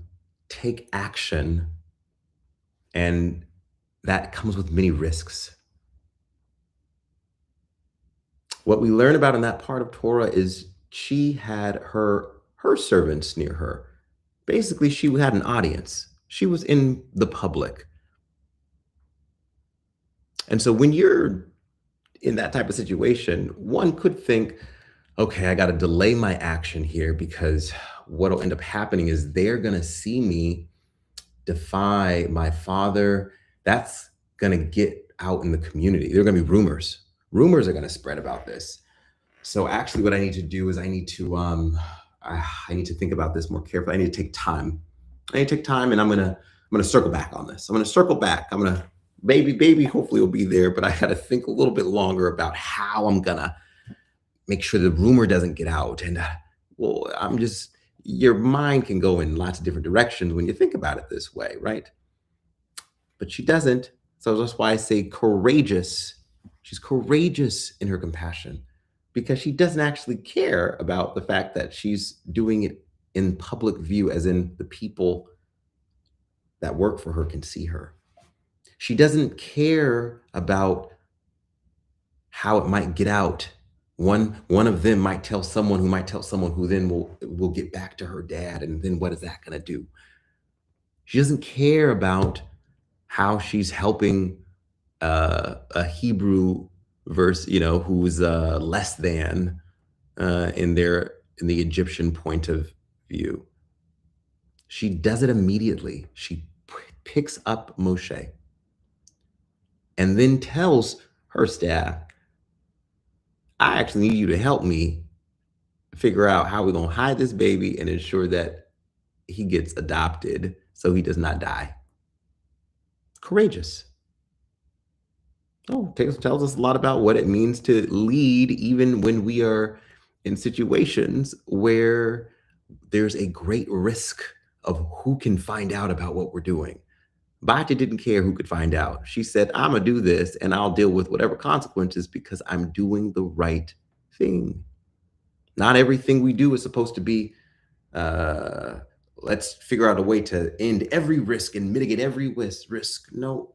[SPEAKER 4] take action, and that comes with many risks. What we learn about in that part of Torah is she had her servants near her. Basically, she had an audience. She was in the public. And so when you're in that type of situation, one could think, okay, I got to delay my action here, because what'll end up happening is they're going to see me defy my father. That's going to get out in the community. There are going to be rumors. Rumors are going to spread about this. So actually, what I need to do is I need to think about this more carefully. I need to take time. And I'm gonna circle back on this. I'm gonna circle back. Baby hopefully will be there, but I got to think a little bit longer about how I'm gonna make sure the rumor doesn't get out. And your mind can go in lots of different directions when you think about it this way, right? But she doesn't. So that's why I say courageous. She's courageous in her compassion because she doesn't actually care about the fact that she's doing it in public view, as in the people that work for her can see her. She doesn't care about how it might get out. One of them might tell someone who then will get back to her dad. And then what is that going to do? She doesn't care about how she's helping a Hebrew verse, who's less than in the Egyptian point of view. She does it immediately. She picks up Moshe and then tells her staff, I actually need you to help me figure out how we're going to hide this baby and ensure that he gets adopted so he does not die. Courageous. Tells us a lot about what it means to lead, even when we are in situations where there's a great risk of who can find out about what we're doing. Batya didn't care who could find out. She said, I'm going to do this and I'll deal with whatever consequences because I'm doing the right thing. Not everything we do is supposed to be, let's figure out a way to end every risk and mitigate every risk. No,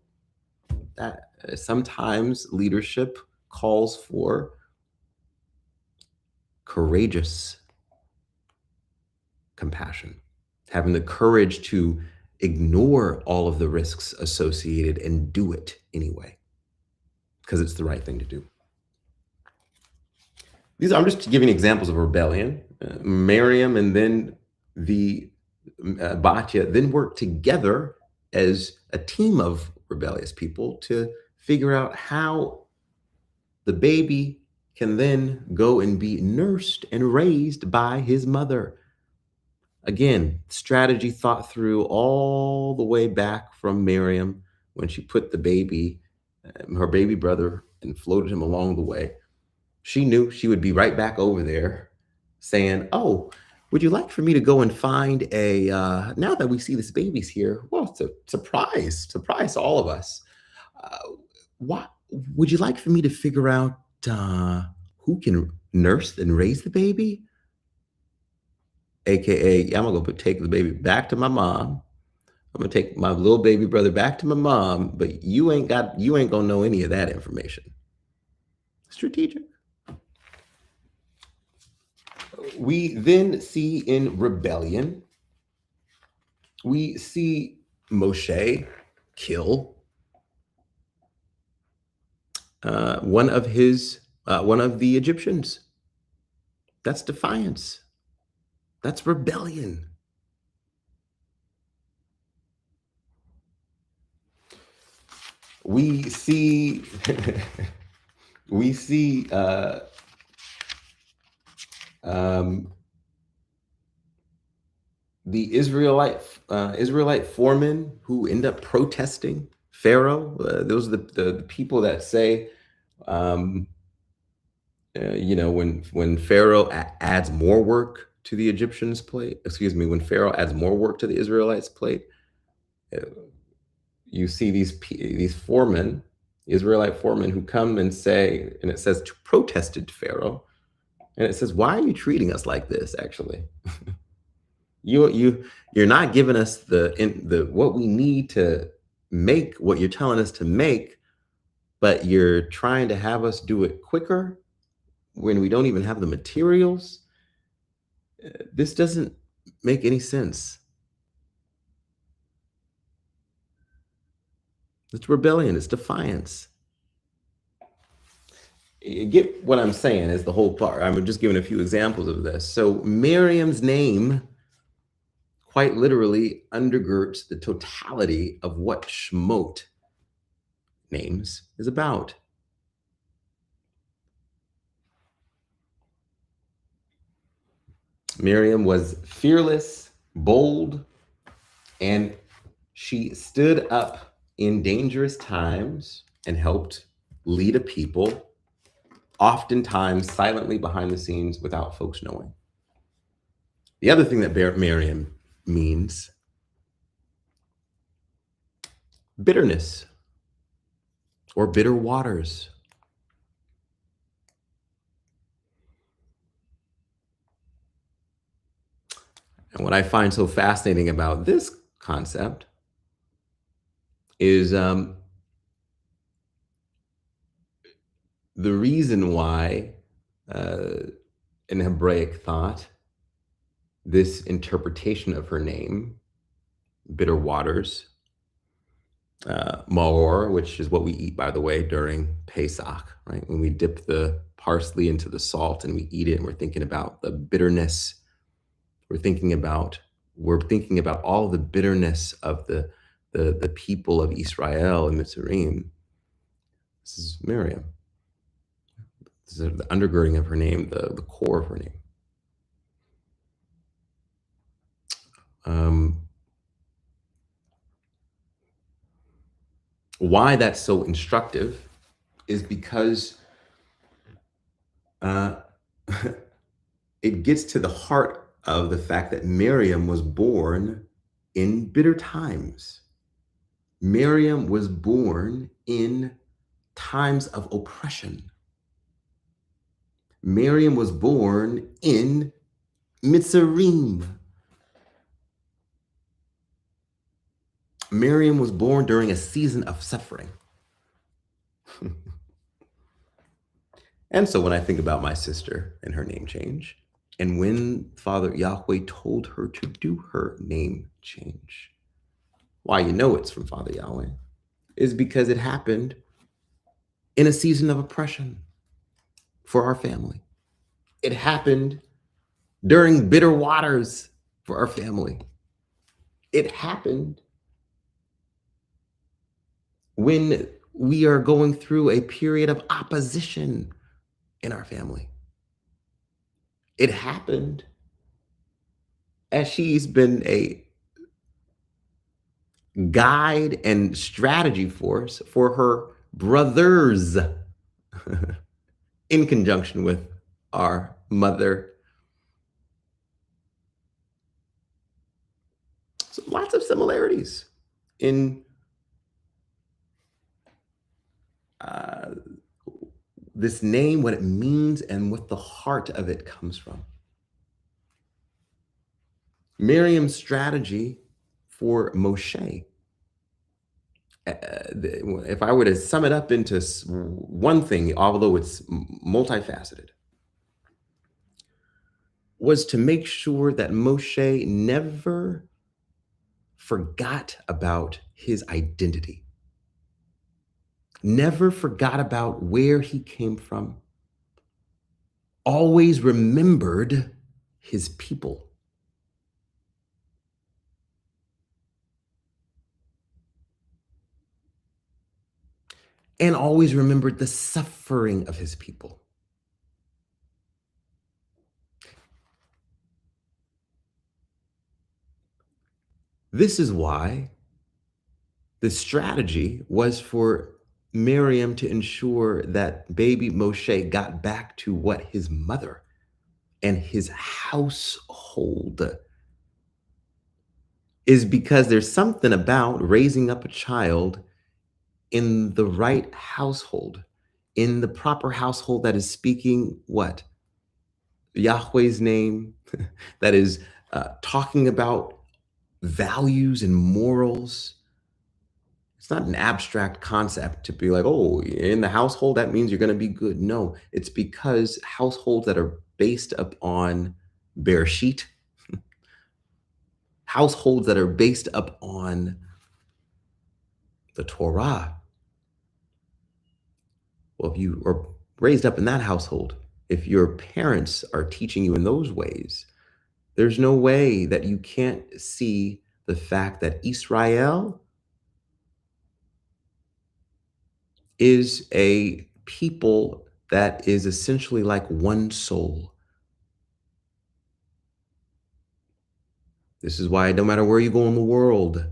[SPEAKER 4] that sometimes leadership calls for courageous compassion, having the courage to ignore all of the risks associated and do it anyway, because it's the right thing to do. I'm just giving examples of rebellion. Miriam and then the Batya then work together as a team of rebellious people to figure out how the baby can then go and be nursed and raised by his mother. Again, strategy thought through all the way back from Miriam when she put the baby, her baby brother, and floated him along the way. She knew she would be right back over there saying, oh, would you like for me to go and find now that we see this baby's here, well, it's a surprise all of us. What would you like for me to figure out who can nurse and raise the baby? AKA, I'm gonna go take the baby back to my mom. I'm gonna take my little baby brother back to my mom, but you ain't gonna know any of that information. Strategic. We then see in rebellion, we see Moshe kill one of the Egyptians. That's defiance. That's rebellion. We see the Israelite foremen who end up protesting Pharaoh. Those are the people that say, when Pharaoh adds more work to the Egyptians' plate, when Pharaoh adds more work to the Israelites' plate, you see these foremen, Israelite foremen, who come and say, and it says protested Pharaoh, and it says, why are you treating us like this? Actually, you're not giving us the what we need to make what you're telling us to make, but you're trying to have us do it quicker when we don't even have the materials. This doesn't make any sense. It's rebellion. It's defiance. You get what I'm saying is the whole part. I'm just giving a few examples of this. So Miriam's name quite literally undergirds the totality of what Shemot names is about. Miriam was fearless, bold, and she stood up in dangerous times and helped lead a people, oftentimes silently behind the scenes without folks knowing. The other thing that Miriam means, bitterness or bitter waters. And what I find so fascinating about this concept is the reason why in Hebraic thought, this interpretation of her name, bitter waters, maor, which is what we eat, by the way, during Pesach, right? When we dip the parsley into the salt and we eat it, and we're thinking about the bitterness. We're thinking about all the bitterness of the people of Israel and Mitzrayim. This is Miriam. This is the undergirding of her name, the core of her name. Why that's so instructive is because it gets to the heart of the fact that Miriam was born in bitter times. Miriam was born in times of oppression. Miriam was born in Mitzrayim. Miriam was born during a season of suffering. And so when I think about my sister and her name change, and when Father Yahweh told her to do her name change, why you know it's from Father Yahweh is because it happened in a season of oppression for our family. It happened during bitter waters for our family. It happened when we are going through a period of opposition in our family. It happened as she's been a guide and strategy force for her brothers in conjunction with our mother. So lots of similarities in this name, what it means, and what the heart of it comes from. Miriam's strategy for Moshe, if I were to sum it up into one thing, although it's multifaceted, was to make sure that Moshe never forgot about his identity, never forgot about where he came from, always remembered his people. And always remembered the suffering of his people. This is why the strategy was for Miriam to ensure that baby Moshe got back to what his mother and his household is, because there's something about raising up a child in the right household, in the proper household that is speaking what? Yahweh's name, that is talking about values and morals. It's not an abstract concept to be like, oh, in the household, that means you're going to be good. No, it's because households that are based upon Bereshit, households that are based upon the Torah. Well, if you are raised up in that household, if your parents are teaching you in those ways, there's no way that you can't see the fact that Israel is a people that is essentially like one soul. This is why no matter where you go in the world,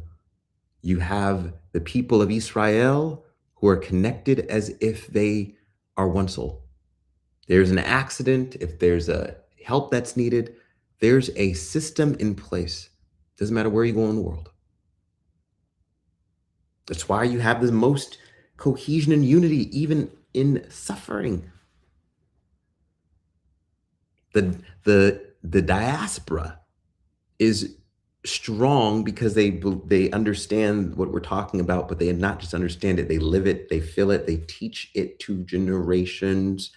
[SPEAKER 4] you have the people of Israel who are connected as if they are one soul. There's an accident, if there's a help that's needed, there's a system in place. Doesn't matter where you go in the world. That's why you have the most cohesion and unity, even in suffering. The diaspora is strong because they understand what we're talking about, but they not just understand it, they live it, they feel it, they teach it to generations.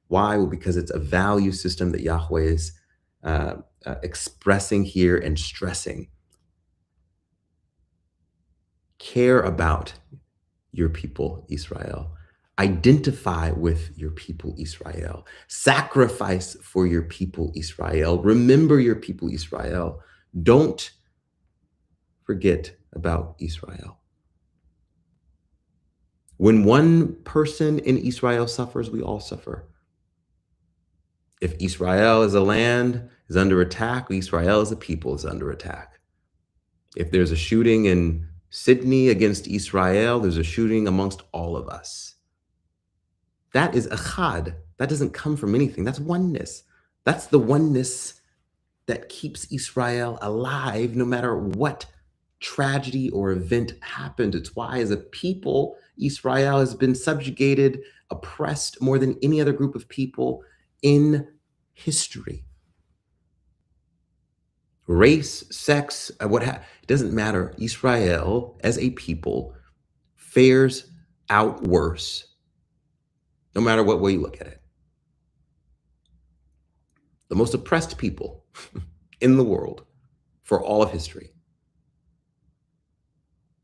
[SPEAKER 4] Why? Well, because it's a value system that Yahweh is expressing here and stressing. Care about your people, Israel. Identify with your people, Israel. Sacrifice for your people, Israel. Remember your people, Israel. Don't forget about Israel. When one person in Israel suffers, we all suffer. If Israel as a land is under attack, Israel as a people is under attack. If there's a shooting in Sydney against Israel, there's a shooting amongst all of us. That is echad. That doesn't come from anything. That's oneness. That's the oneness that keeps Israel alive no matter what tragedy or event happened. It's why, as a people, Israel has been subjugated, oppressed more than any other group of people in history. Race, sex, it doesn't matter. Israel, as a people, fares out worse, no matter what way you look at it. The most oppressed people in the world for all of history.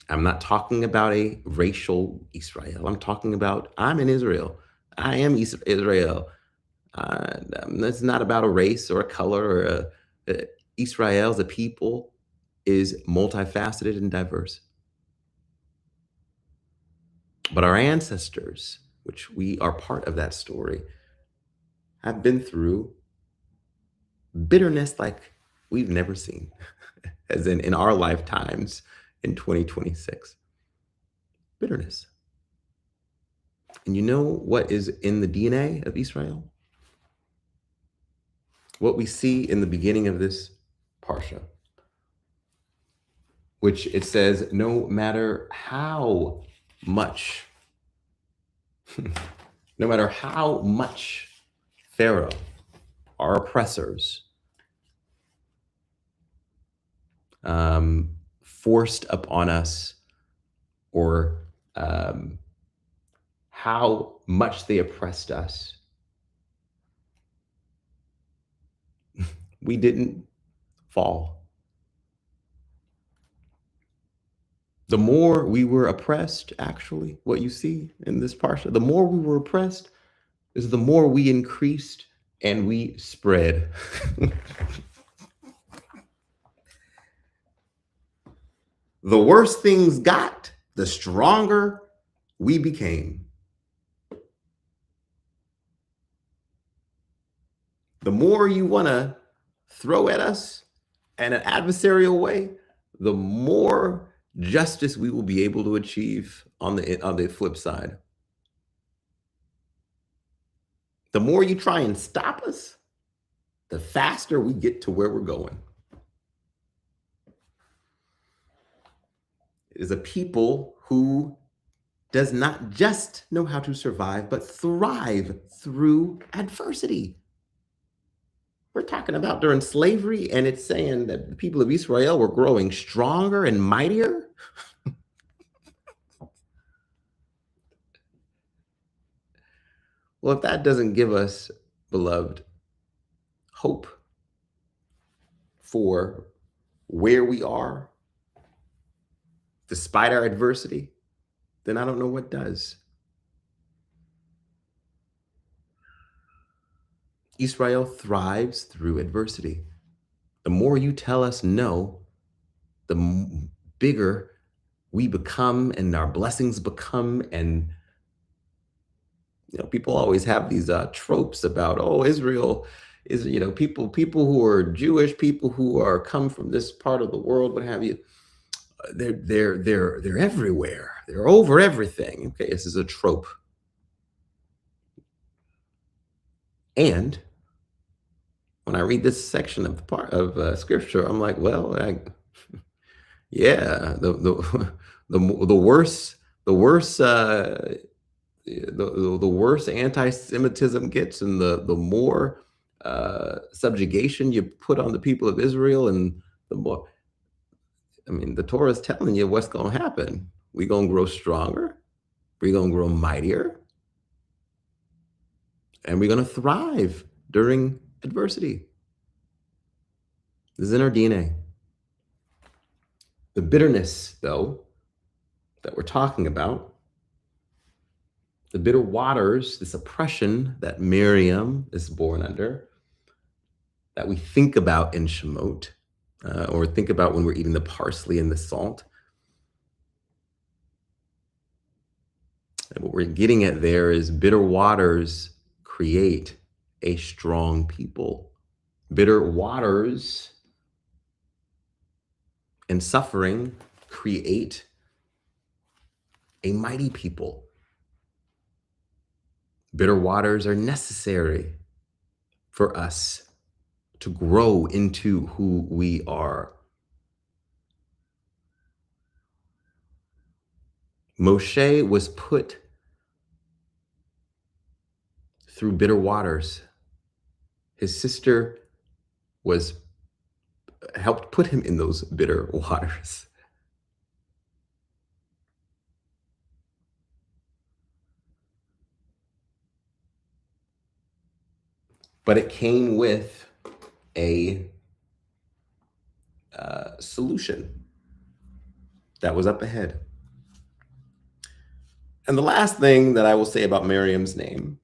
[SPEAKER 4] I'm not talking about a racial Israel. I'm talking about, I'm in Israel. I am Israel. It's not about a race or a color or Israel as a people is multifaceted and diverse. But our ancestors, which we are part of that story, have been through bitterness like we've never seen, as in our lifetimes in 2026. Bitterness. And you know what is in the DNA of Israel? What we see in the beginning of this parsha, which it says, no matter how much, no matter how much Pharaoh, our oppressors, forced upon us, or how much they oppressed us, we didn't fall. The more we were oppressed, actually, what you see in this parsha, the more we were oppressed is the more we increased and we spread. The worse things got, the stronger we became. The more you want to throw at us in an adversarial way, the more justice we will be able to achieve on the flip side. The more you try and stop us, the faster we get to where we're going. It is a people who does not just know how to survive, but thrive through adversity. We're talking about during slavery, and it's saying that the people of Israel were growing stronger and mightier. Well, if that doesn't give us, beloved, hope for where we are, despite our adversity, then I don't know what does. Israel thrives through adversity. The more you tell us no, the bigger we become and our blessings become, and People always have these tropes about, oh, Israel is, people who are Jewish, people who are come from this part of the world, what have you. They're everywhere. They're over everything. Okay, this is a trope. And when I read this section of scripture, I'm like, well, yeah, the worse the worse anti-Semitism gets, and the more subjugation you put on the people of Israel, and the more, the Torah is telling you what's going to happen. We're going to grow stronger. We're going to grow mightier. And we're going to thrive during adversity. This is in our DNA. The bitterness, though, that we're talking about, the bitter waters, this oppression that Miriam is born under, that we think about in Shemot, or think about when we're eating the parsley and the salt. And what we're getting at there is bitter waters create a strong people. Bitter waters and suffering create a mighty people. Bitter waters are necessary for us to grow into who we are. Moshe was put through bitter waters. His sister helped put him in those bitter waters. But it came with a solution that was up ahead. And the last thing that I will say about Miriam's name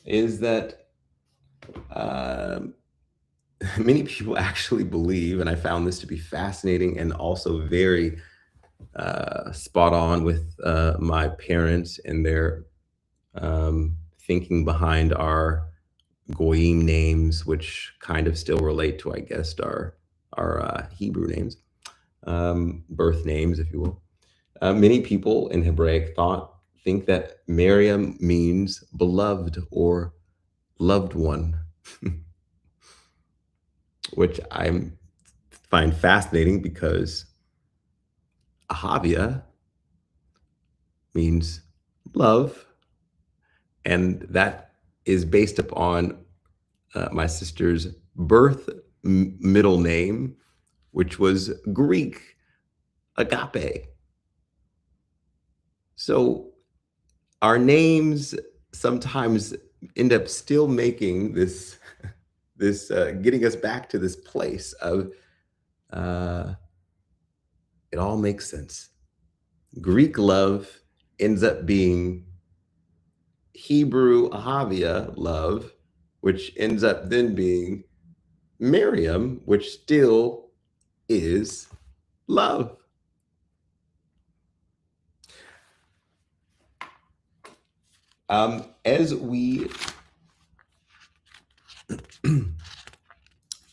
[SPEAKER 4] is that many people actually believe, and I found this to be fascinating and also very spot on with my parents and their thinking behind our Goyim names, which kind of still relate to, I guess, our Hebrew names, birth names, if you will. Many people in Hebraic think that Miriam means beloved or loved one, which I find fascinating because Ahavia means love, and that is based upon my sister's birth middle name, which was Greek, agape. So our names sometimes end up still making this getting us back to this place of it all makes sense. Greek love ends up being Hebrew Ahavia love, which ends up then being Miriam, which still is love. As we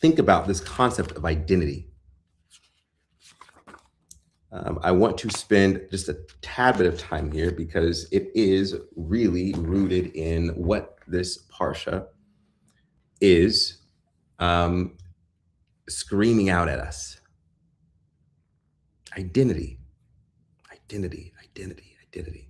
[SPEAKER 4] think about this concept of identity, I want to spend just a tad bit of time here because it is really rooted in what this Parsha is screaming out at us. Identity, identity, identity, identity.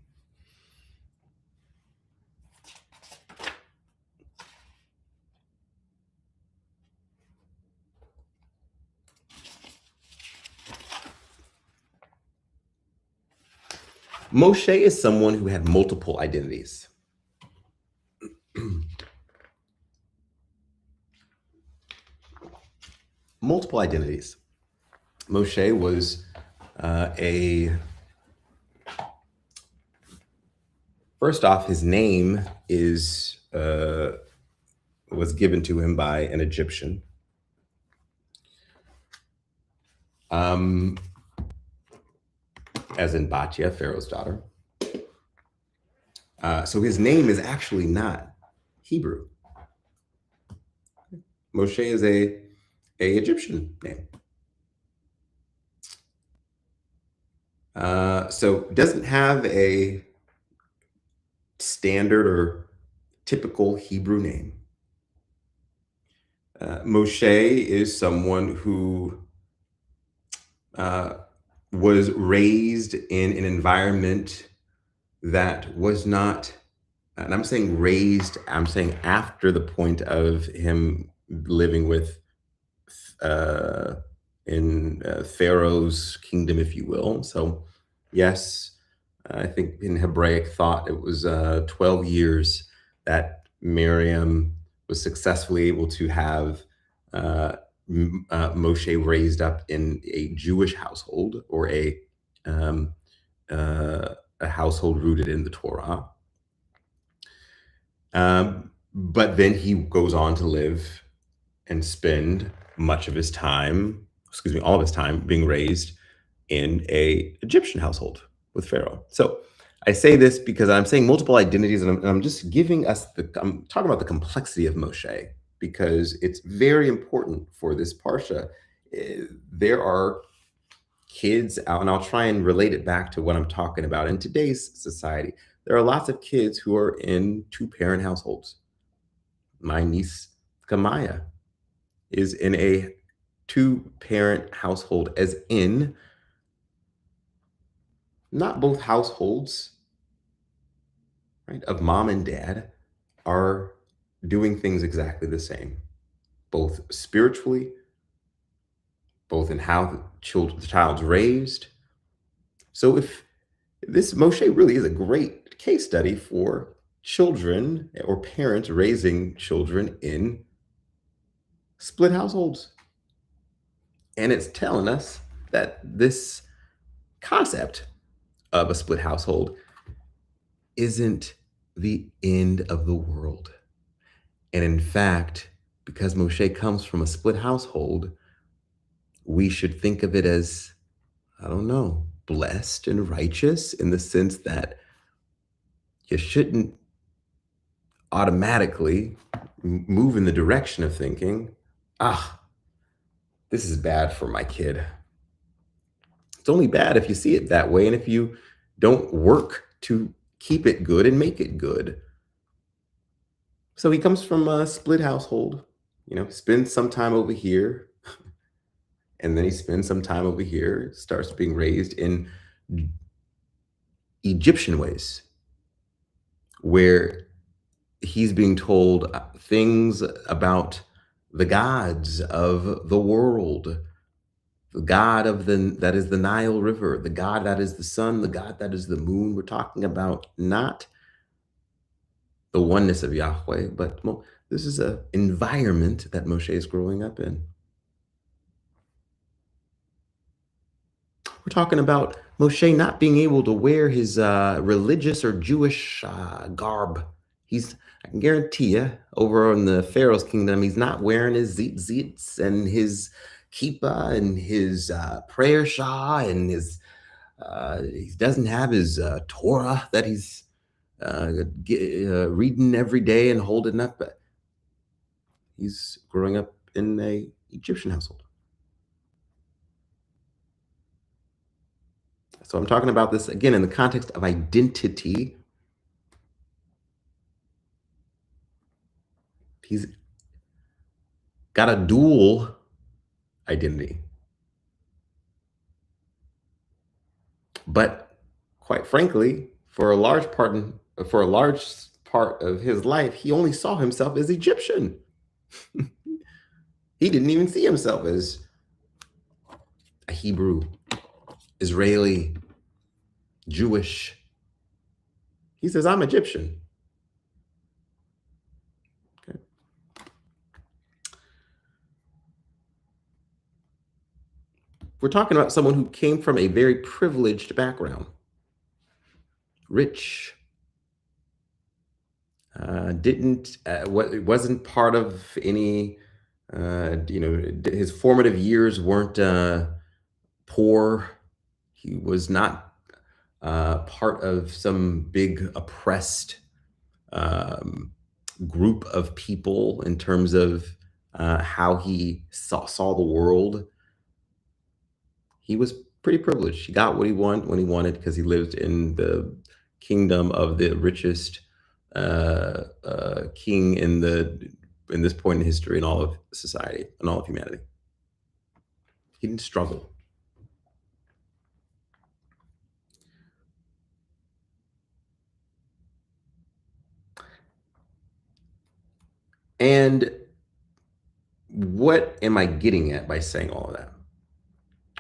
[SPEAKER 4] Moshe is someone who had multiple identities. Multiple identities. Moshe was first off, his name was given to him by an Egyptian. As in Batia, Pharaoh's daughter. So his name is actually not Hebrew. Moshe is a Egyptian name. So doesn't have a standard or typical Hebrew name. Moshe is someone who was raised in an environment that was not, and I'm saying raised, I'm saying after the point of him living with in Pharaoh's kingdom, if you will. So, yes, I think in Hebraic thought it was 12 years that Miriam was successfully able to have Moshe raised up in a Jewish household or um, a household rooted in the Torah. But then he goes on to live and spend much of his time, all of his time being raised in a Egyptian household with Pharaoh. So I say this because I'm saying multiple identities, and I'm just giving us I'm talking about the complexity of Moshe because it's very important for this parsha. There are kids out, and I'll try and relate it back to what I'm talking about in today's society. There are lots of kids who are in two-parent households. My niece Kamaya is in a two-parent household, as in not both households, right, of mom and dad are doing things exactly the same, both spiritually, both in how the child's raised. So if this Moshe really is a great case study for children or parents raising children in split households. And it's telling us that this concept of a split household isn't the end of the world. And in fact, because Moshe comes from a split household, we should think of it as, I don't know, blessed and righteous in the sense that you shouldn't automatically move in the direction of thinking, this is bad for my kid. It's only bad if you see it that way and if you don't work to keep it good and make it good. So he comes from a split household, spends some time over here, and then he spends some time over here, starts being raised in Egyptian ways, where he's being told things about the gods of the world, the God that is the Nile River, the God that is the sun, the God that is the moon. We're talking about not the oneness of Yahweh, but this is an environment that Moshe is growing up in. We're talking about Moshe not being able to wear his religious or Jewish garb. I can guarantee you, over in the Pharaoh's kingdom, he's not wearing his tzitzits and his kippah and his prayer shawl and he doesn't have his Torah that he's reading every day and holding up. He's growing up in a Egyptian household. So I'm talking about this again in the context of identity. He's got a dual identity. But quite frankly, for a large part of his life, he only saw himself as Egyptian. He didn't even see himself as a Hebrew, Israeli, Jewish. He says, I'm Egyptian. Okay. We're talking about someone who came from a very privileged background. Rich. Wasn't part of any, his formative years weren't poor. He was not part of some big oppressed group of people in terms of how he saw the world. He was pretty privileged. He got what he wanted when he wanted because he lived in the kingdom of the richest king in this point in history in all of society and all of humanity. He didn't struggle. And what am I getting at by saying all of that?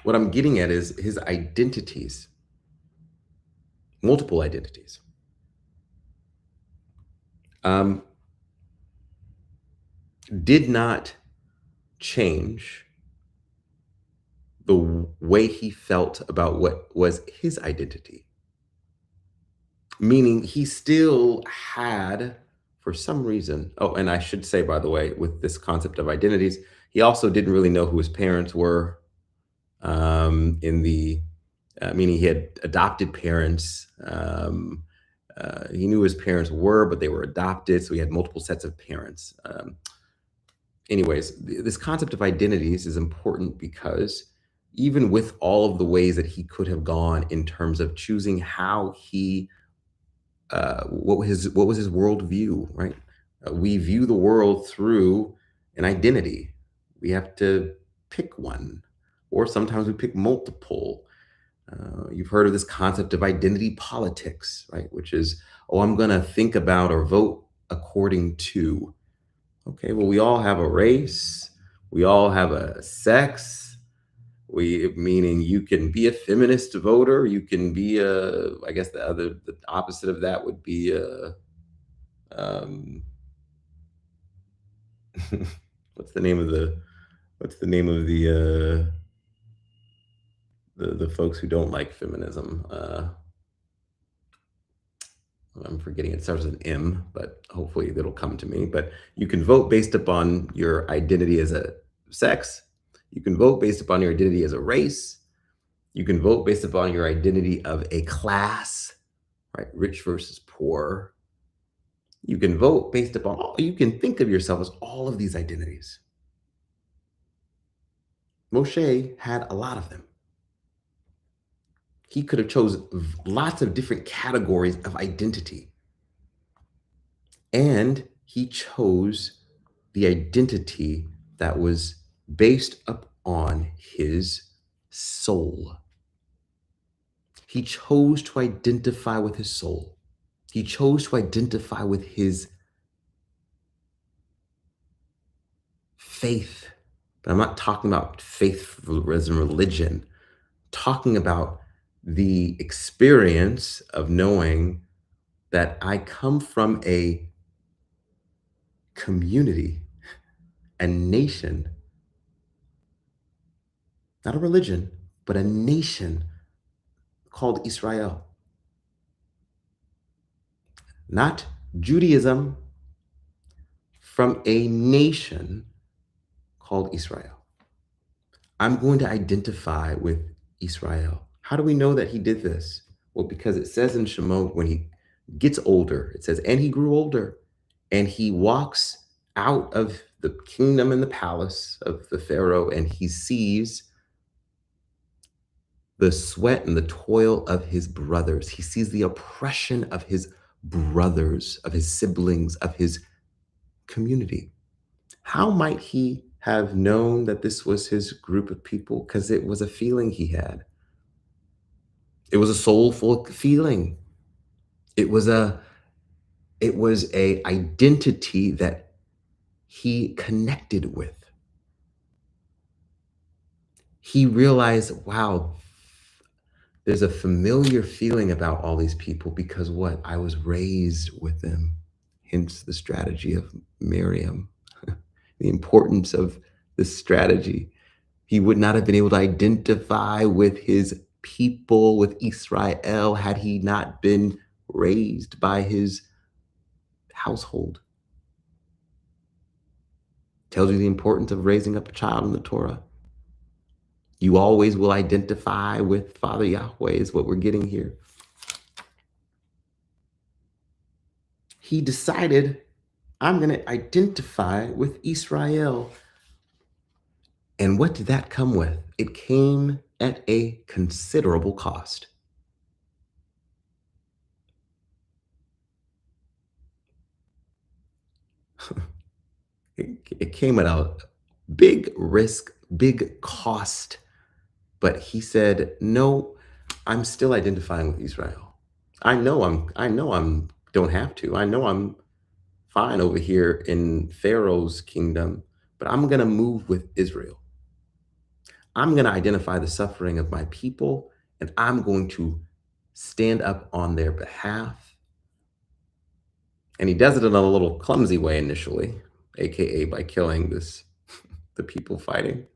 [SPEAKER 4] What I'm getting at is his identities, multiple identities. Did not change the way he felt about what was his identity. Meaning he still had, for some reason, oh, and I should say, by the way, with this concept of identities, he also didn't really know who his parents were, meaning he had adopted parents. He knew his parents were, but they were adopted, so he had multiple sets of parents. Anyways, this concept of identities is important because even with all of the ways that he could have gone in terms of choosing how he, what was his worldview, right? We view the world through an identity. We have to pick one, or sometimes we pick multiple. You've heard of this concept of identity politics, right? Which is, oh, I'm going to think about or vote according to. Okay, well, we all have a race. We all have a sex. Meaning you can be a feminist voter. You can be I guess the opposite of that would be what's the name of the folks who don't like feminism? I'm forgetting, it starts with an M, but hopefully it'll come to me. But you can vote based upon your identity as a sex. You can vote based upon your identity as a race. You can vote based upon your identity of a class, right? Rich versus poor. You can vote based upon, you can think of yourself as all of these identities. Moshe had a lot of them. He could have chosen lots of different categories of identity. And he chose the identity that was based upon his soul. He chose to identify with his soul. He chose to identify with his faith. But I'm not talking about faith as in religion. I'm talking about the experience of knowing that I come from a community, a nation, not a religion, but a nation called Israel. Not Judaism, from a nation called Israel. I'm going to identify with Israel. How do we know that he did this? Well, because it says in Shemot, when he gets older, it says, and he grew older, and he walks out of the kingdom and the palace of the Pharaoh, and he sees the sweat and the toil of his brothers. He sees the oppression of his brothers, of his siblings, of his community. How might he have known that this was his group of people? Because it was a feeling he had. It was a soulful feeling. It was a identity that he connected with. He realized, wow, there's a familiar feeling about all these people because what? I was raised with them. Hence the strategy of Miriam, the importance of this strategy. He would not have been able to identify with his people, with Israel, had he not been raised by his household. Tells you the importance of raising up a child in the Torah. You always will identify with Father Yahweh is what we're getting here. he decided, I'm going to identify with Israel. And what did that come with? It came at a considerable cost. It came at a big risk, big cost. But he said, no, I'm still identifying with Israel. I know I'm don't have to. I know I'm fine over here in Pharaoh's kingdom, but I'm going to move with Israel. I'm going to identify the suffering of my people, and I'm going to stand up on their behalf. And he does it in a little clumsy way initially, aka by killing the people fighting,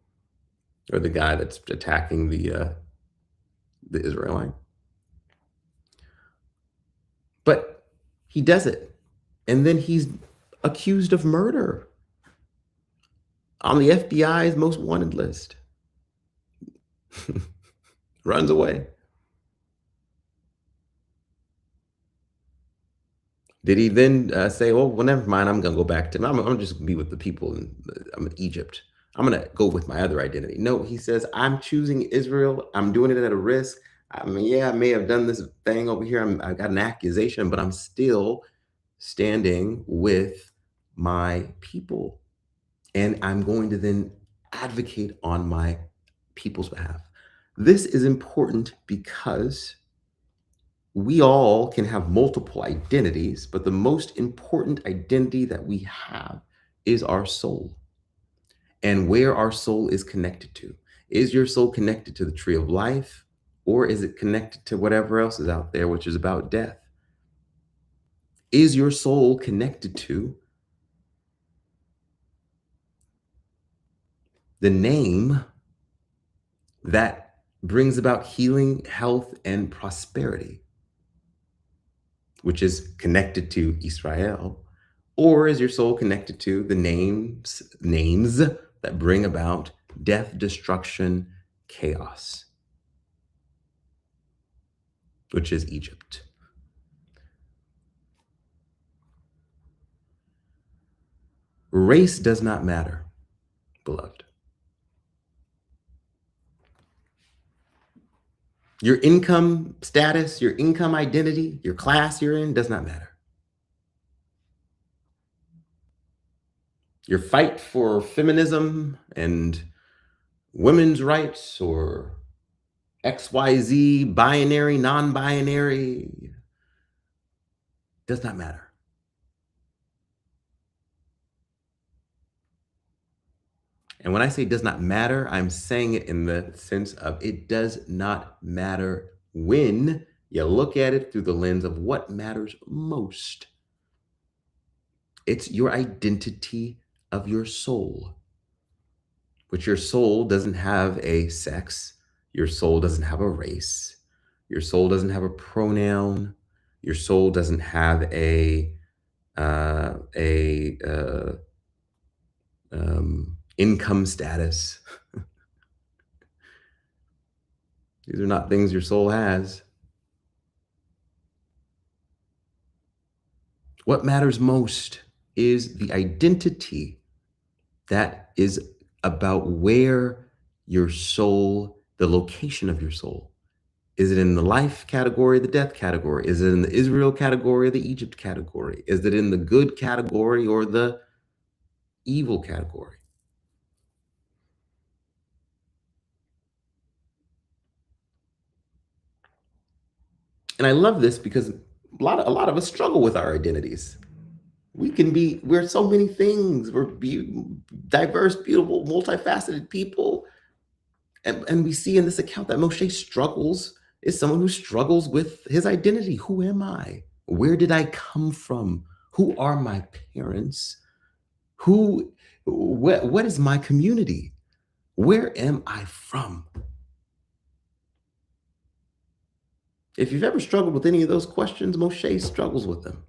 [SPEAKER 4] or the guy that's attacking the Israelite. But he does it, and then he's accused of murder on the FBI's most wanted list. Runs away. Did he then say, "Oh, well, never mind. I'm gonna go back to. I'm just gonna be with the people. I'm in Egypt. I'm gonna go with my other identity." No, he says, "I'm choosing Israel. I'm doing it at a risk. I mean, yeah, I may have done this thing over here. I got an accusation, but I'm still standing with my people, and I'm going to then advocate on my people's behalf." This is important because we all can have multiple identities, but the most important identity that we have is our soul and where our soul is connected to. Is your soul connected to the tree of life, or is it connected to whatever else is out there, which is about death? Is your soul connected to the name that brings about healing, health, and prosperity, which is connected to Israel? Or is your soul connected to the names that bring about death, destruction, chaos, which is Egypt? Race does not matter, beloved. Your income status, your income identity, your class you're in does not matter. Your fight for feminism and women's rights, or XYZ, binary, non-binary, does not matter. And when I say does not matter, I'm saying it in the sense of it does not matter when you look at it through the lens of what matters most. It's your identity of your soul, which your soul doesn't have a sex, your soul doesn't have a race, your soul doesn't have a pronoun, your soul doesn't have income status. These are not things your soul has. What matters most is the identity that is about where your soul, the location of your soul. Is it in the life category, the death category? Is it in the Israel category or the Egypt category? Is it in the good category or the evil category? And I love this because a lot of us struggle with our identities. We're so many things. We're diverse, beautiful, multifaceted people. And we see in this account that Moshe is someone who struggles with his identity. Who am I? Where did I come from? Who are my parents? What is my community? Where am I from? If you've ever struggled with any of those questions, Moshe struggles with them.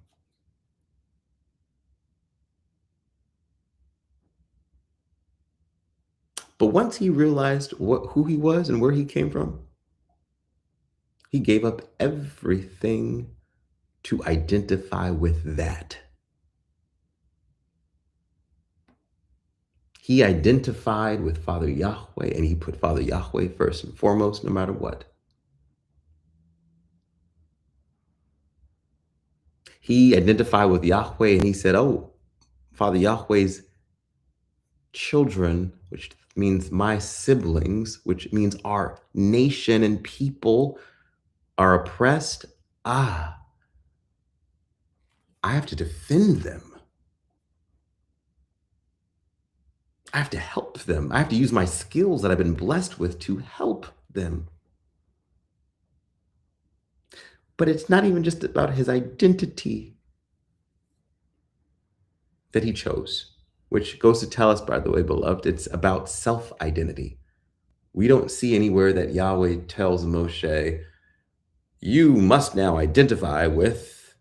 [SPEAKER 4] But once he realized who he was and where he came from, he gave up everything to identify with that. He identified with Father Yahweh, and he put Father Yahweh first and foremost, no matter what. He identified with Yahweh, and he said, oh, Father Yahweh's children, which means my siblings, which means our nation and people are oppressed. I have to defend them. I have to help them. I have to use my skills that I've been blessed with to help them. But it's not even just about his identity that he chose, which goes to tell us, by the way, beloved, it's about self-identity. We don't see anywhere that Yahweh tells Moshe, you must now identify with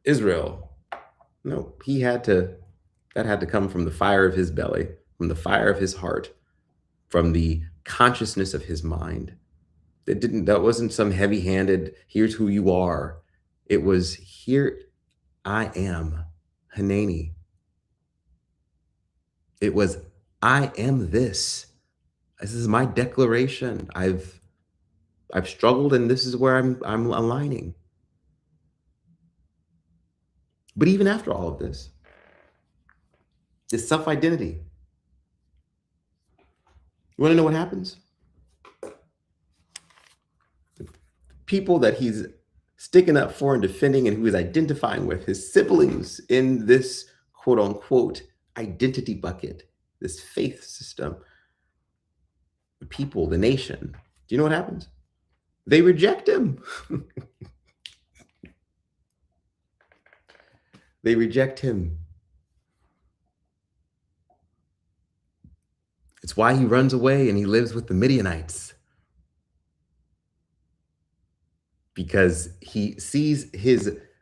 [SPEAKER 4] Israel. No, that had to come from the fire of his belly, from the fire of his heart, from the consciousness of his mind. That wasn't some heavy-handed, here's who you are. It was, here I am, Hanani. It was, I am this. This is my declaration. I've struggled, and this is where I'm aligning. But even after all of this self-identity. You want to know what happens? The people that he's sticking up for and defending and who he's identifying with, his siblings in this quote unquote identity bucket, this faith system, the people, the nation. Do you know what happens? They reject him. They reject him. It's why he runs away and he lives with the Midianites. Because he sees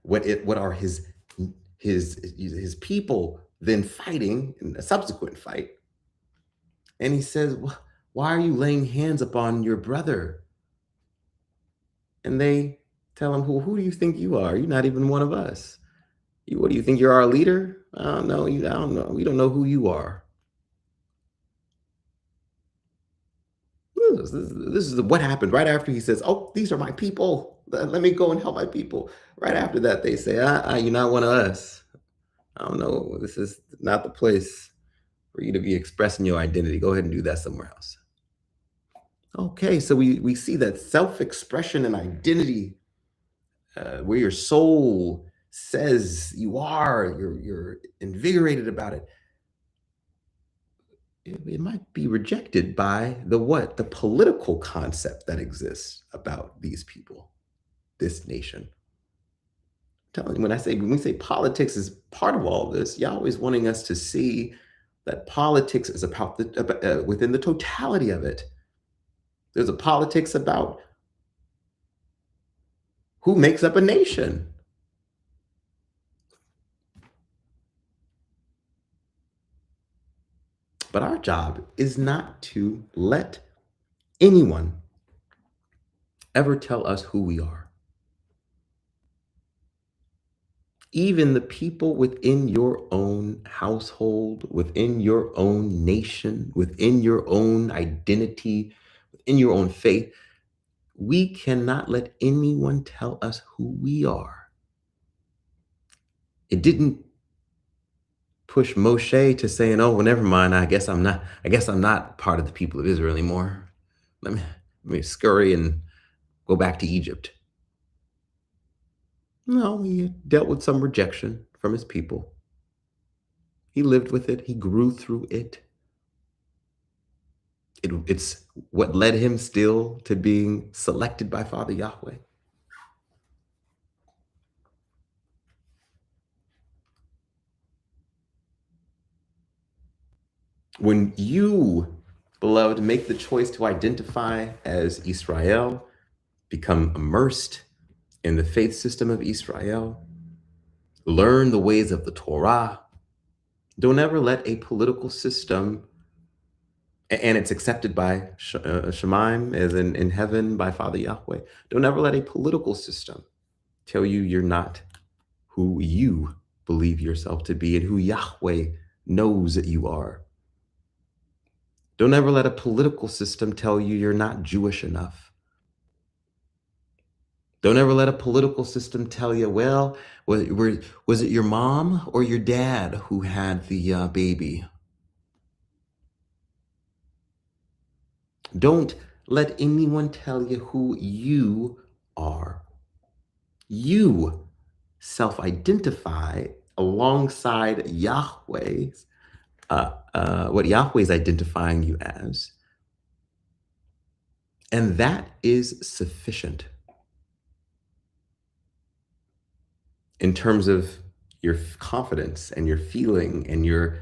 [SPEAKER 4] what are his people then fighting in a subsequent fight. And he says, why are you laying hands upon your brother? And they tell him, who do you think you are? You're not even one of us. What do you think? You're our leader? I don't know. I don't know. We don't know who you are. This is what happened right after he says, oh, these are my people. Let me go and help my people. Right after that, they say, you're not one of us. I don't know. This is not the place for you to be expressing your identity. Go ahead and do that somewhere else. Okay, so we see that self-expression and identity, where your soul says you are, you're invigorated about it. It might be rejected by the political concept that exists about these people, this nation. I'm telling you, when we say politics is part of all this, Yahweh is wanting us to see that politics is about within the totality of it. There's a politics about who makes up a nation. But our job is not to let anyone ever tell us who we are. Even the people within your own household, within your own nation, within your own identity, within your own faith, we cannot let anyone tell us who we are. It didn't push Moshe to saying, oh, well, never mind. I guess I'm not part of the people of Israel anymore. Let me scurry and go back to Egypt. No, he dealt with some rejection from his people. He lived with it. He grew through it. It's what led him still to being selected by Father Yahweh. When you, beloved, make the choice to identify as Israel, become immersed in the faith system of Israel, learn the ways of the Torah, don't ever let a political system, and it's accepted by Shemaim, as in heaven by Father Yahweh, don't ever let a political system tell you you're not who you believe yourself to be and who Yahweh knows that you are. Don't ever let a political system tell you you're not Jewish enough. Don't ever let a political system tell you, well, was it your mom or your dad who had the baby? Don't let anyone tell you who you are. You self-identify alongside Yahweh's, what Yahweh is identifying you as, and that is sufficient in terms of your confidence and your feeling and your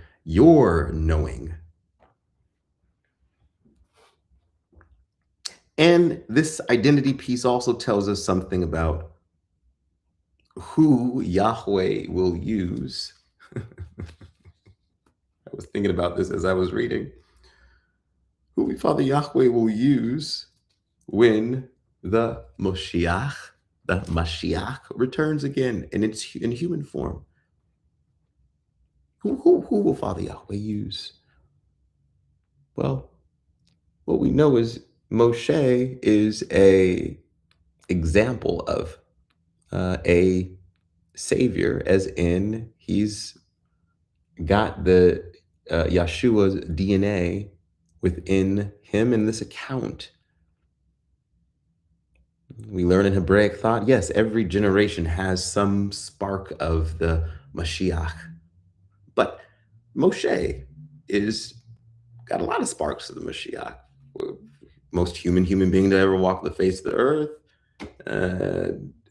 [SPEAKER 4] knowing. And this identity piece also tells us something about who Yahweh will use. I was thinking about this as I was reading. Who Father Yahweh will use when the Moshiach, the Mashiach, returns again in human form. Who will Father Yahweh use? Well, what we know is Moshe is a example of a savior, as in he's got the Yeshua's DNA within him in this account. We learn in Hebraic thought, yes, every generation has some spark of the Mashiach, but Moshe is got a lot of sparks of the Mashiach. Most human being to ever walk the face of the earth,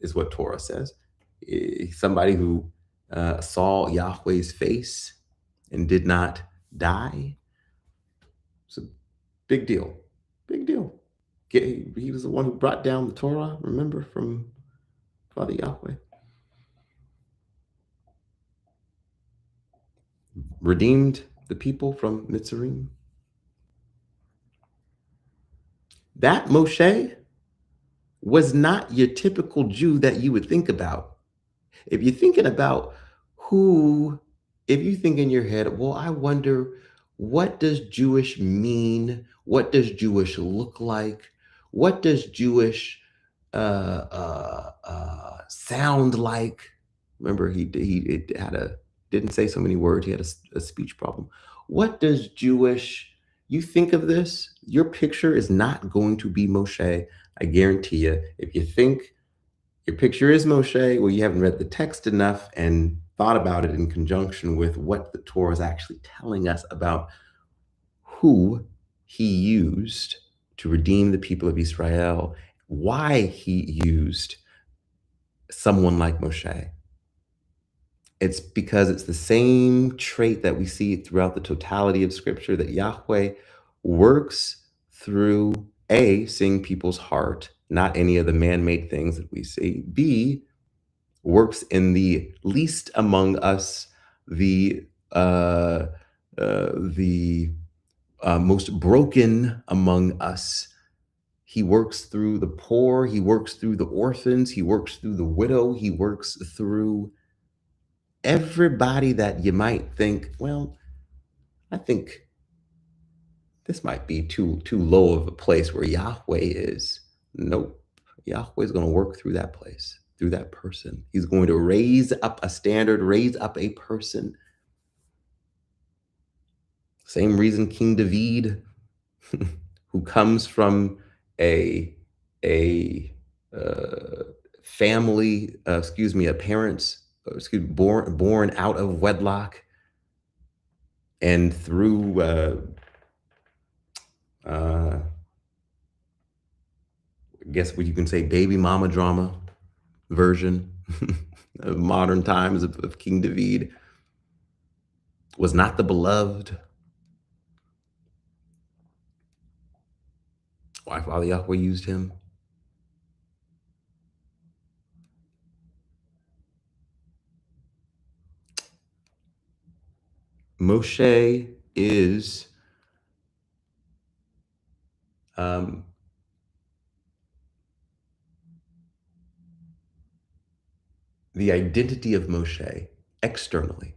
[SPEAKER 4] is what Torah says. Somebody who saw Yahweh's face and did not die. It's a big deal. Big deal. He was the one who brought down the Torah, remember, from Father Yahweh. Redeemed the people from Mitzrayim. That Moshe was not your typical Jew that you would think about. If you're thinking about if you think in your head, well, I wonder, what does Jewish mean? What does Jewish look like? What does Jewish sound like? Remember, he didn't say so many words. He had a speech problem. What does Jewish? You think of this, your picture is not going to be Moshe. I guarantee you. If you think your picture is Moshe, well, you haven't read the text enough and thought about it in conjunction with what the Torah is actually telling us about who he used to redeem the people of Israel, why he used someone like Moshe. It's because it's the same trait that we see throughout the totality of Scripture, that Yahweh works through A, seeing people's heart, not any of the man-made things that we see. B, works in the least among us, the most broken among us. He works through the poor. He works through the orphans. He works through the widow. He works through everybody that you might think, well, I think this might be too low of a place where Yahweh is. Nope. Yahweh is going to work through that place, through that person. He's going to raise up a standard, raise up a person. Same reason King David, who comes from a family, a parents, born out of wedlock, and through I guess what you can say, baby mama drama version of modern times of King David, was not the beloved. Why Father Yahweh used him? Moshe is a, the identity of Moshe externally,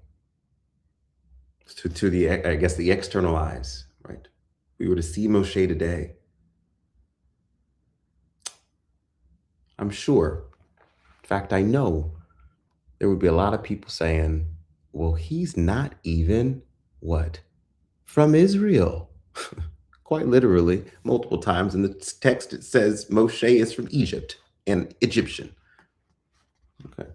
[SPEAKER 4] to the, I guess, the external eyes, right? We were to see Moshe today, I'm sure, in fact, I know there would be a lot of people saying, well, he's not even what? From Israel. Quite literally, multiple times in the text, it says Moshe is from Egypt and Egyptian. Okay.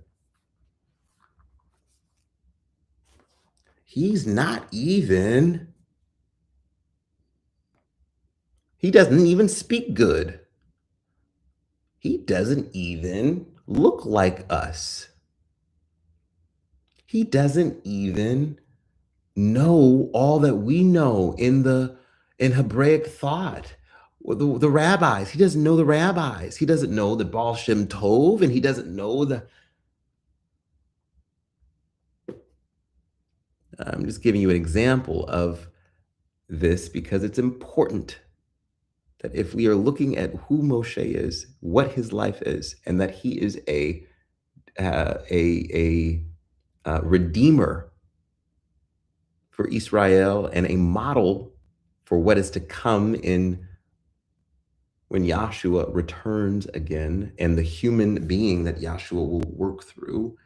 [SPEAKER 4] He's not even, he doesn't even speak good. He doesn't even look like us. He doesn't even know all that we know in Hebraic thought. The rabbis, he doesn't know the rabbis. He doesn't know the Baal Shem Tov, and he doesn't know the. I'm just giving you an example of this because it's important that if we are looking at who Moshe is, what his life is, and that he is a redeemer for Israel and a model for what is to come in when Yahshua returns again, and the human being that Yahshua will work through,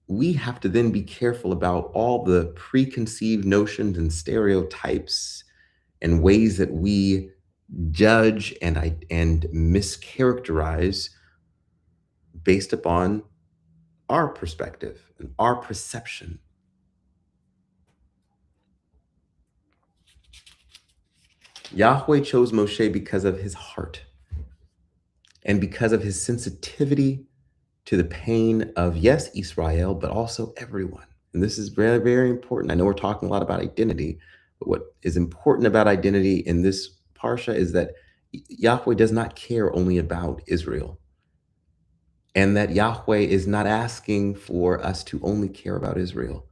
[SPEAKER 4] we have to then be careful about all the preconceived notions and stereotypes and ways that we judge and mischaracterize based upon our perspective and our perception. Yahweh chose Moshe because of his heart and because of his sensitivity to the pain of, yes, Israel, but also everyone. And this is very, very important. I know we're talking a lot about identity, but what is important about identity in this parsha is that Yahweh does not care only about Israel, and that Yahweh is not asking for us to only care about Israel.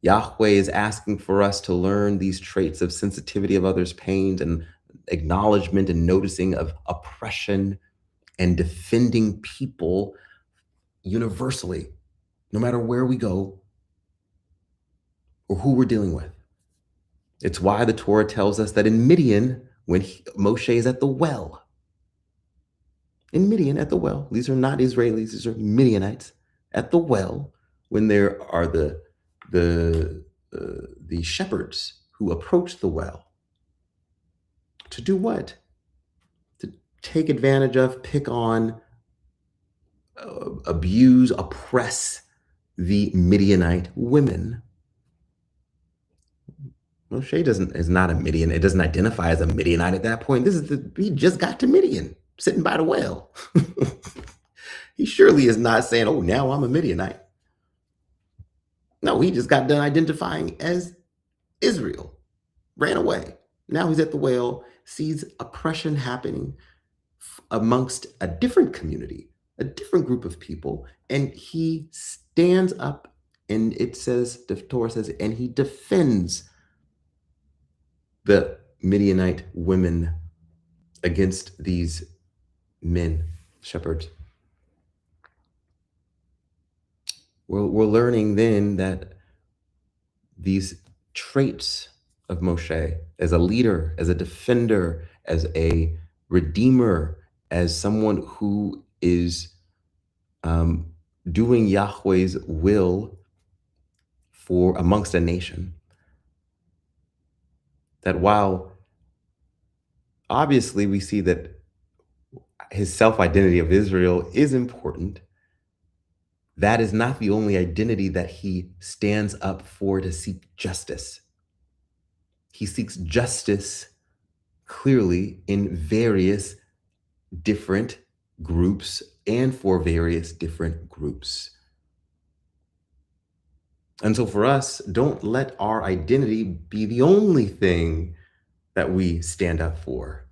[SPEAKER 4] Yahweh is asking for us to learn these traits of sensitivity of others' pains and acknowledgement and noticing of oppression and defending people universally, no matter where we go or who we're dealing with. It's why the Torah tells us that in Midian, when Moshe is at the well, in Midian at the well, these are not Israelis, these are Midianites at the well, when there are the shepherds who approach the well to do what? To take advantage of, pick on, abuse, oppress the Midianite women. Moshe is not a Midian. It doesn't identify as a Midianite at that point. He just got to Midian, sitting by the well. He surely is not saying, oh, now I'm a Midianite. No, he just got done identifying as Israel, ran away. Now he's at the well, sees oppression happening amongst a different community, a different group of people, and he stands up, and it says, the Torah says, and he defends the Midianite women against these men, shepherds. We're learning then that these traits of Moshe as a leader, as a defender, as a redeemer, as someone who is doing Yahweh's will for amongst a nation, that while obviously we see that his self-identity of Israel is important, that is not the only identity that he stands up for to seek justice. He seeks justice clearly in various different groups and for various different groups. And so for us, don't let our identity be the only thing that we stand up for.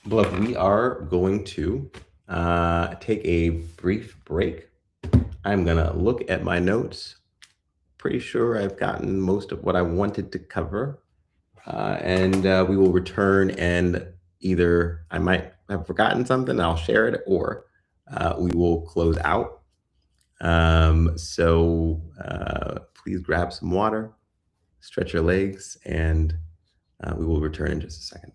[SPEAKER 4] Beloved, we are going to take a brief break. I'm going to look at my notes. Pretty sure I've gotten most of what I wanted to cover. And we will return, and either I might have forgotten something, I'll share it, or we will close out. So please grab some water, stretch your legs, and we will return in just a second.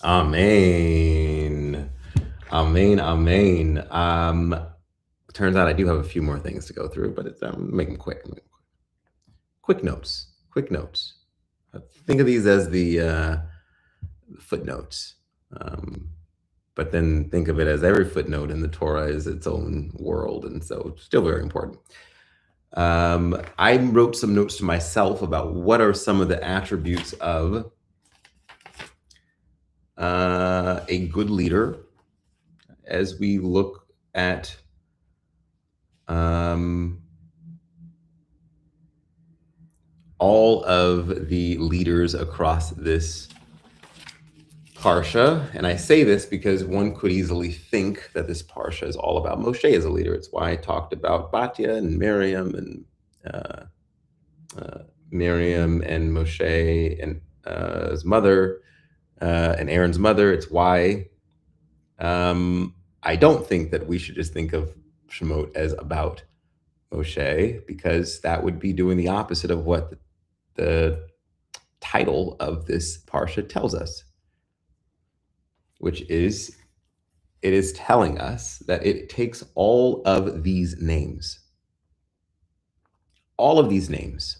[SPEAKER 4] Amen. Amen. Amen. Turns out I do have a few more things to go through, but it's make them quick. Quick notes. Quick notes. Think of these as the footnotes. But then think of it as every footnote in the Torah is its own world, and so it's still very important. I wrote some notes to myself about what are some of the attributes of a good leader as we look at all of the leaders across this Parsha. And I say this because one could easily think that this Parsha is all about Moshe as a leader. It's why I talked about Batya and Miriam and Moshe and his mother and Aaron's mother. It's why I don't think that we should just think of Shemot as about Moshe, because that would be doing the opposite of what the title of this Parsha tells us, which is, it is telling us that it takes all of these names, all of these names,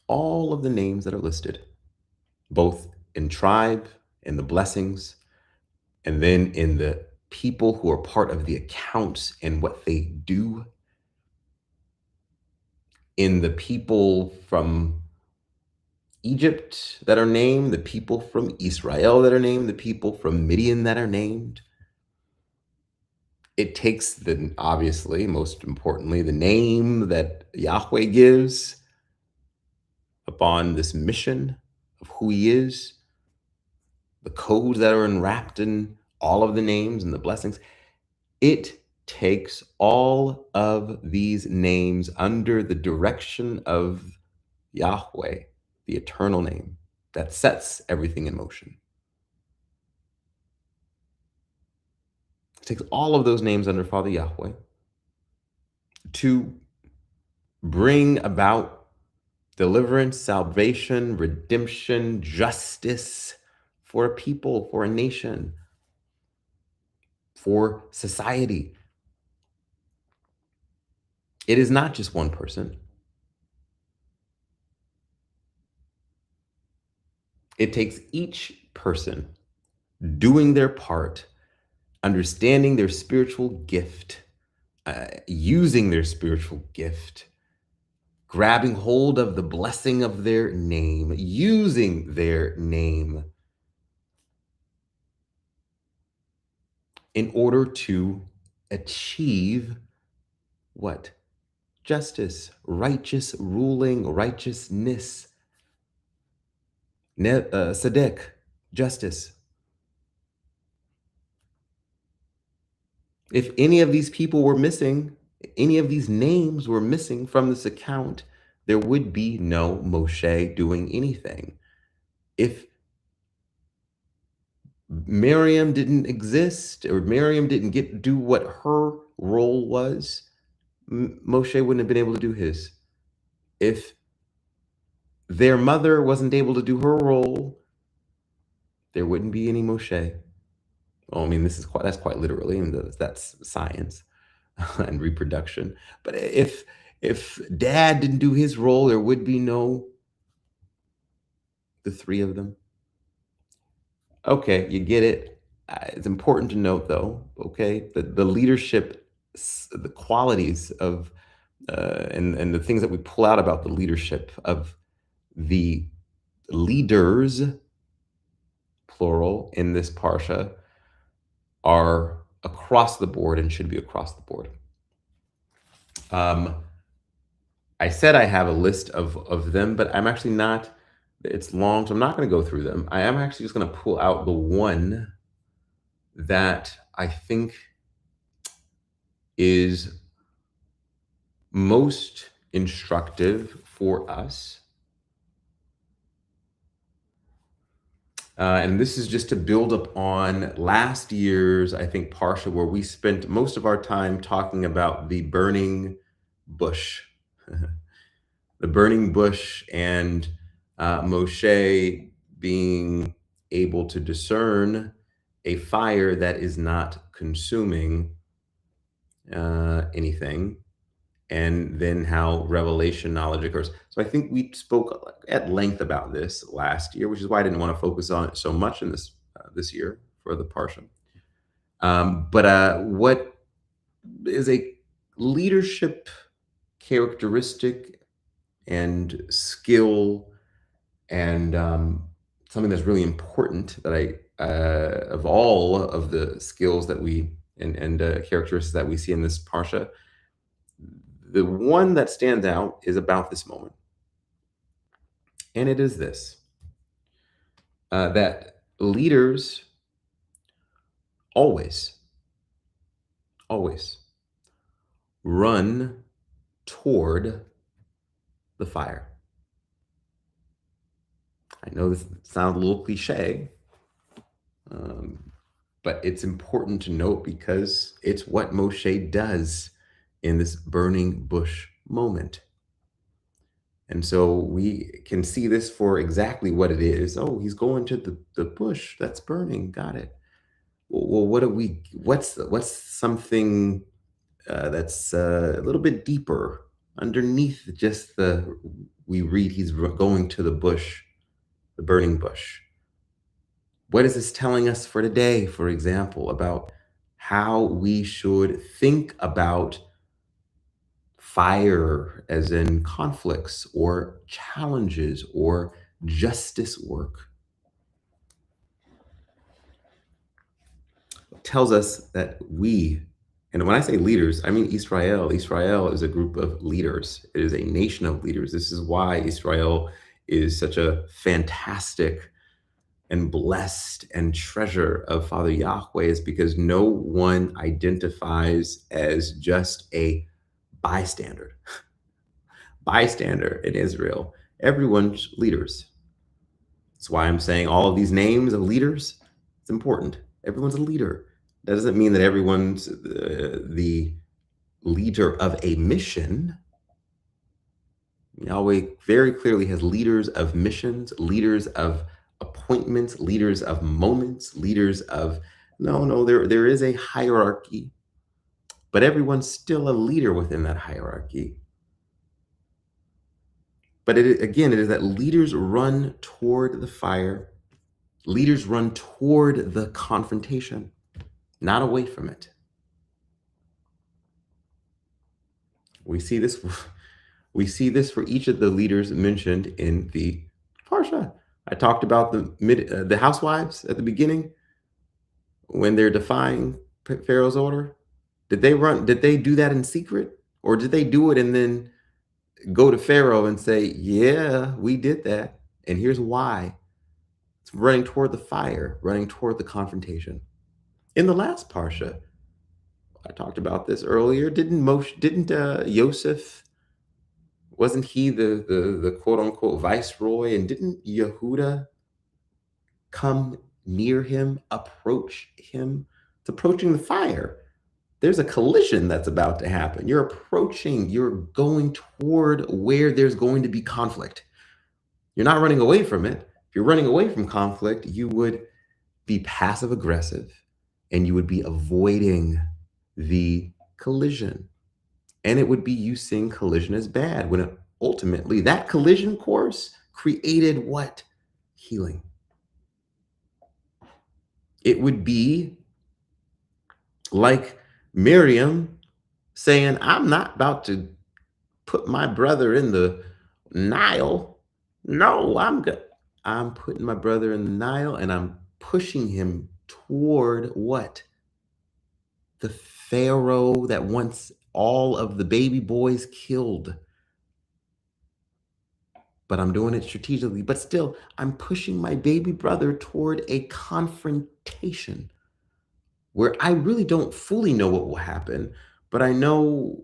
[SPEAKER 4] all of the names that are listed, both in tribe, in the blessings, and then in the people who are part of the accounts and what they do, in the people from Egypt that are named, the people from Israel that are named, the people from Midian that are named. It takes obviously, most importantly, the name that Yahweh gives upon this mission of who he is, the codes that are enwrapped in all of the names and the blessings. It takes all of these names under the direction of Yahweh, the eternal name that sets everything in motion. takes all of those names under Father Yahweh to bring about deliverance, salvation, redemption, justice for a people, for a nation, for society. It is not just one person. It takes each person doing their part, understanding their spiritual gift, using their spiritual gift, grabbing hold of the blessing of their name, using their name in order to achieve what? Justice, righteous ruling, righteousness, Sadek, justice. If any of these people were missing, any of these names were missing from this account, there would be no Moshe doing anything. If Miriam didn't exist, or Miriam didn't get to do what her role was, Moshe wouldn't have been able to do his. If their mother wasn't able to do her role, there wouldn't be any Moshe. Well, I mean, that's quite literally, and that's science and reproduction. But if dad didn't do his role, there would be no the three of them. Okay, you get it. It's important to note, though, okay, that the leadership, the qualities of, and the things that we pull out about the leadership of the leaders, plural, in this parsha, are across the board and should be across the board. I said I have a list of them, but I'm actually not. It's long, so I'm not going to go through them. I am actually just going to pull out the one that I think is most instructive for us. And this is just to build up on last year's, I think, Parsha, where we spent most of our time talking about the burning bush. The burning bush and Moshe being able to discern a fire that is not consuming anything, and then how revelation knowledge occurs. So I think we spoke at length about this last year, which is why I didn't want to focus on it so much in this year for the Parsha. But what is a leadership characteristic and skill, and something that's really important that of all of the skills that we and characteristics that we see in this parsha, the one that stands out is about this moment, and it is this: that leaders always run toward the fire. I know this sounds a little cliche, but it's important to note because it's what Moshe does in this burning bush moment. And so we can see this for exactly what it is. Oh, he's going to the bush that's burning. Got it. Well, what's something that's a little bit deeper underneath just we read he's going to the bush, the burning bush. What is this telling us for today, for example, about how we should think about fire, as in conflicts or challenges or justice work? It tells us that and when I say leaders, I mean Israel. Israel is a group of leaders. It is a nation of leaders. This is why Israel is such a fantastic and blessed and treasure of Father Yahweh, is because no one identifies as just a bystander in Israel. Everyone's leaders. That's why I'm saying all of these names of leaders, it's important. Everyone's a leader. That doesn't mean that everyone's the leader of a mission. Yahweh very clearly has leaders of missions, leaders of appointments, leaders of moments, leaders of there is a hierarchy, but everyone's still a leader within that hierarchy. But again, it is that leaders run toward the fire, leaders run toward the confrontation, not away from it. We see this for each of the leaders mentioned in the Parsha. I talked about the housewives at the beginning when they're defying Pharaoh's order. Did they do that in secret, or did they do it and then go to Pharaoh and say, "Yeah, we did that, and here's why"? It's running toward the fire, running toward the confrontation. In the last Parsha, I talked about this earlier. Didn't Yosef, wasn't he the quote unquote viceroy, and didn't Yehuda come near him, approach him? It's approaching the fire. There's a collision that's about to happen. You're going toward where there's going to be conflict. You're not running away from it. If you're running away from conflict, you would be passive aggressive and you would be avoiding the collision. And it would be you seeing collision as bad when ultimately that collision course created what? Healing. It would be like Miriam saying, "I'm not about to put my brother in the Nile. No, I'm putting my brother in the Nile and I'm pushing him toward what? The Pharaoh that wants all of the baby boys killed. But I'm doing it strategically. But still, I'm pushing my baby brother toward a confrontation where I really don't fully know what will happen, but I know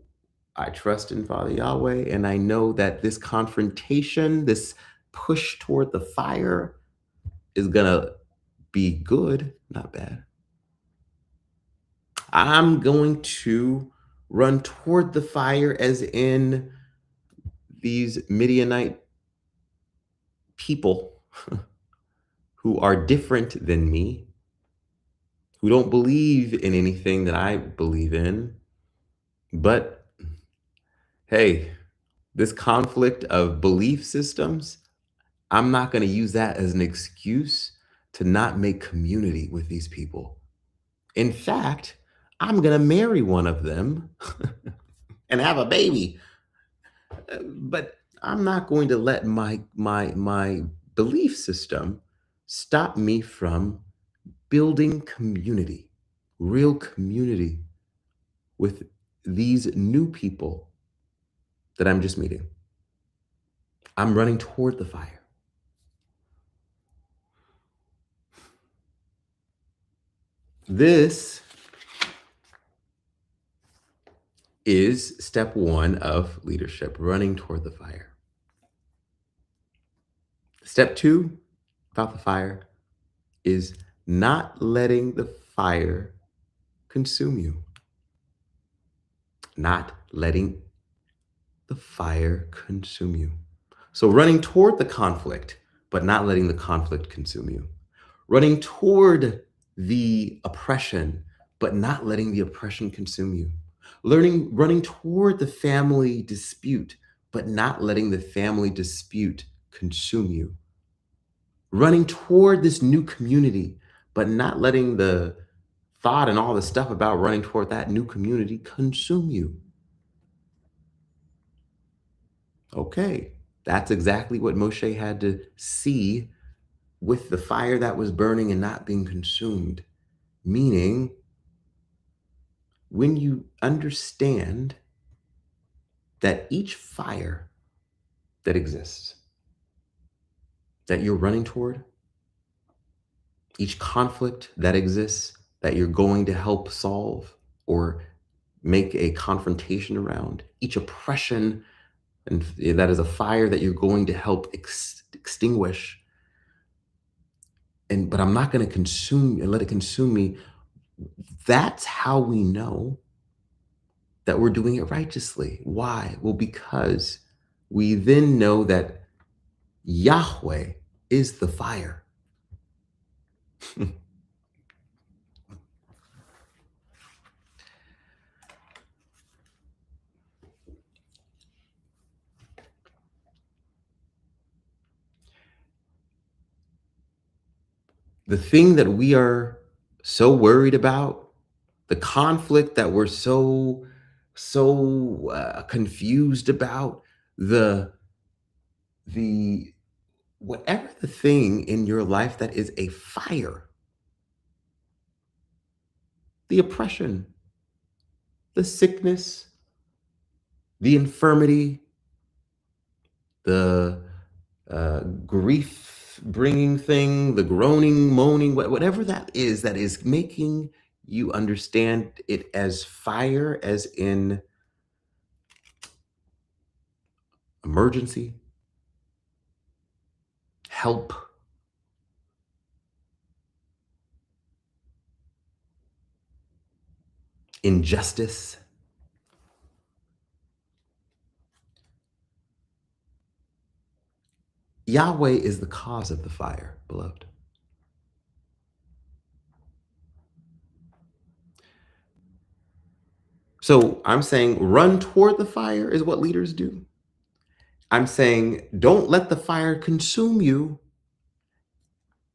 [SPEAKER 4] I trust in Father Yahweh, and I know that this confrontation, this push toward the fire is going to be good, not bad. I'm going to run toward the fire as in these Midianite people who are different than me, who don't believe in anything that I believe in. But hey, this conflict of belief systems, I'm not going to use that as an excuse to not make community with these people. In fact, I'm going to marry one of them and have a baby. But I'm not going to let my belief system stop me from building community, real community with these new people that I'm just meeting. I'm running toward the fire. This is step one of leadership, running toward the fire. Step two about the fire is not letting the fire consume you. Not letting the fire consume you. So running toward the conflict, but not letting the conflict consume you. Running toward the oppression, but not letting the oppression consume you. Running toward the family dispute, but not letting the family dispute consume you. Running toward this new community, but not letting the thought and all the stuff about running toward that new community consume you. Okay, that's exactly what Moshe had to see with the fire that was burning and not being consumed. Meaning, when you understand that each fire that exists, that you're running toward, each conflict that exists, that you're going to help solve or make a confrontation around, each oppression, and that is a fire that you're going to help extinguish. But I'm not going to consume and let it consume me. That's how we know that we're doing it righteously. Why? Well, because we then know that Yahweh is the fire. The thing that we are so worried about, the conflict that we're so confused about, the whatever the thing in your life that is a fire, the oppression, the sickness, the infirmity, the grief bringing thing, the groaning, moaning, whatever that is making you understand it as fire, as in emergency, help, injustice. Yahweh is the cause of the fire, beloved. So I'm saying run toward the fire is what leaders do. I'm saying don't let the fire consume you.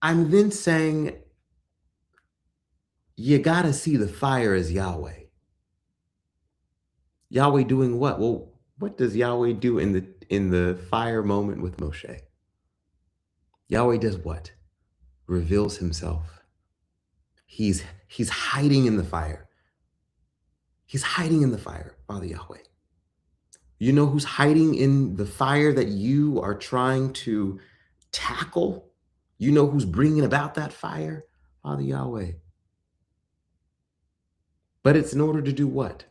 [SPEAKER 4] I'm then saying you got to see the fire as Yahweh. Yahweh doing what? Well, what does Yahweh do in the fire moment with Moshe? Yahweh does what? Reveals himself. He's hiding in the fire. He's hiding in the fire, Father Yahweh. You know who's hiding in the fire that you are trying to tackle? You know who's bringing about that fire? Father Yahweh. But it's in order to do what?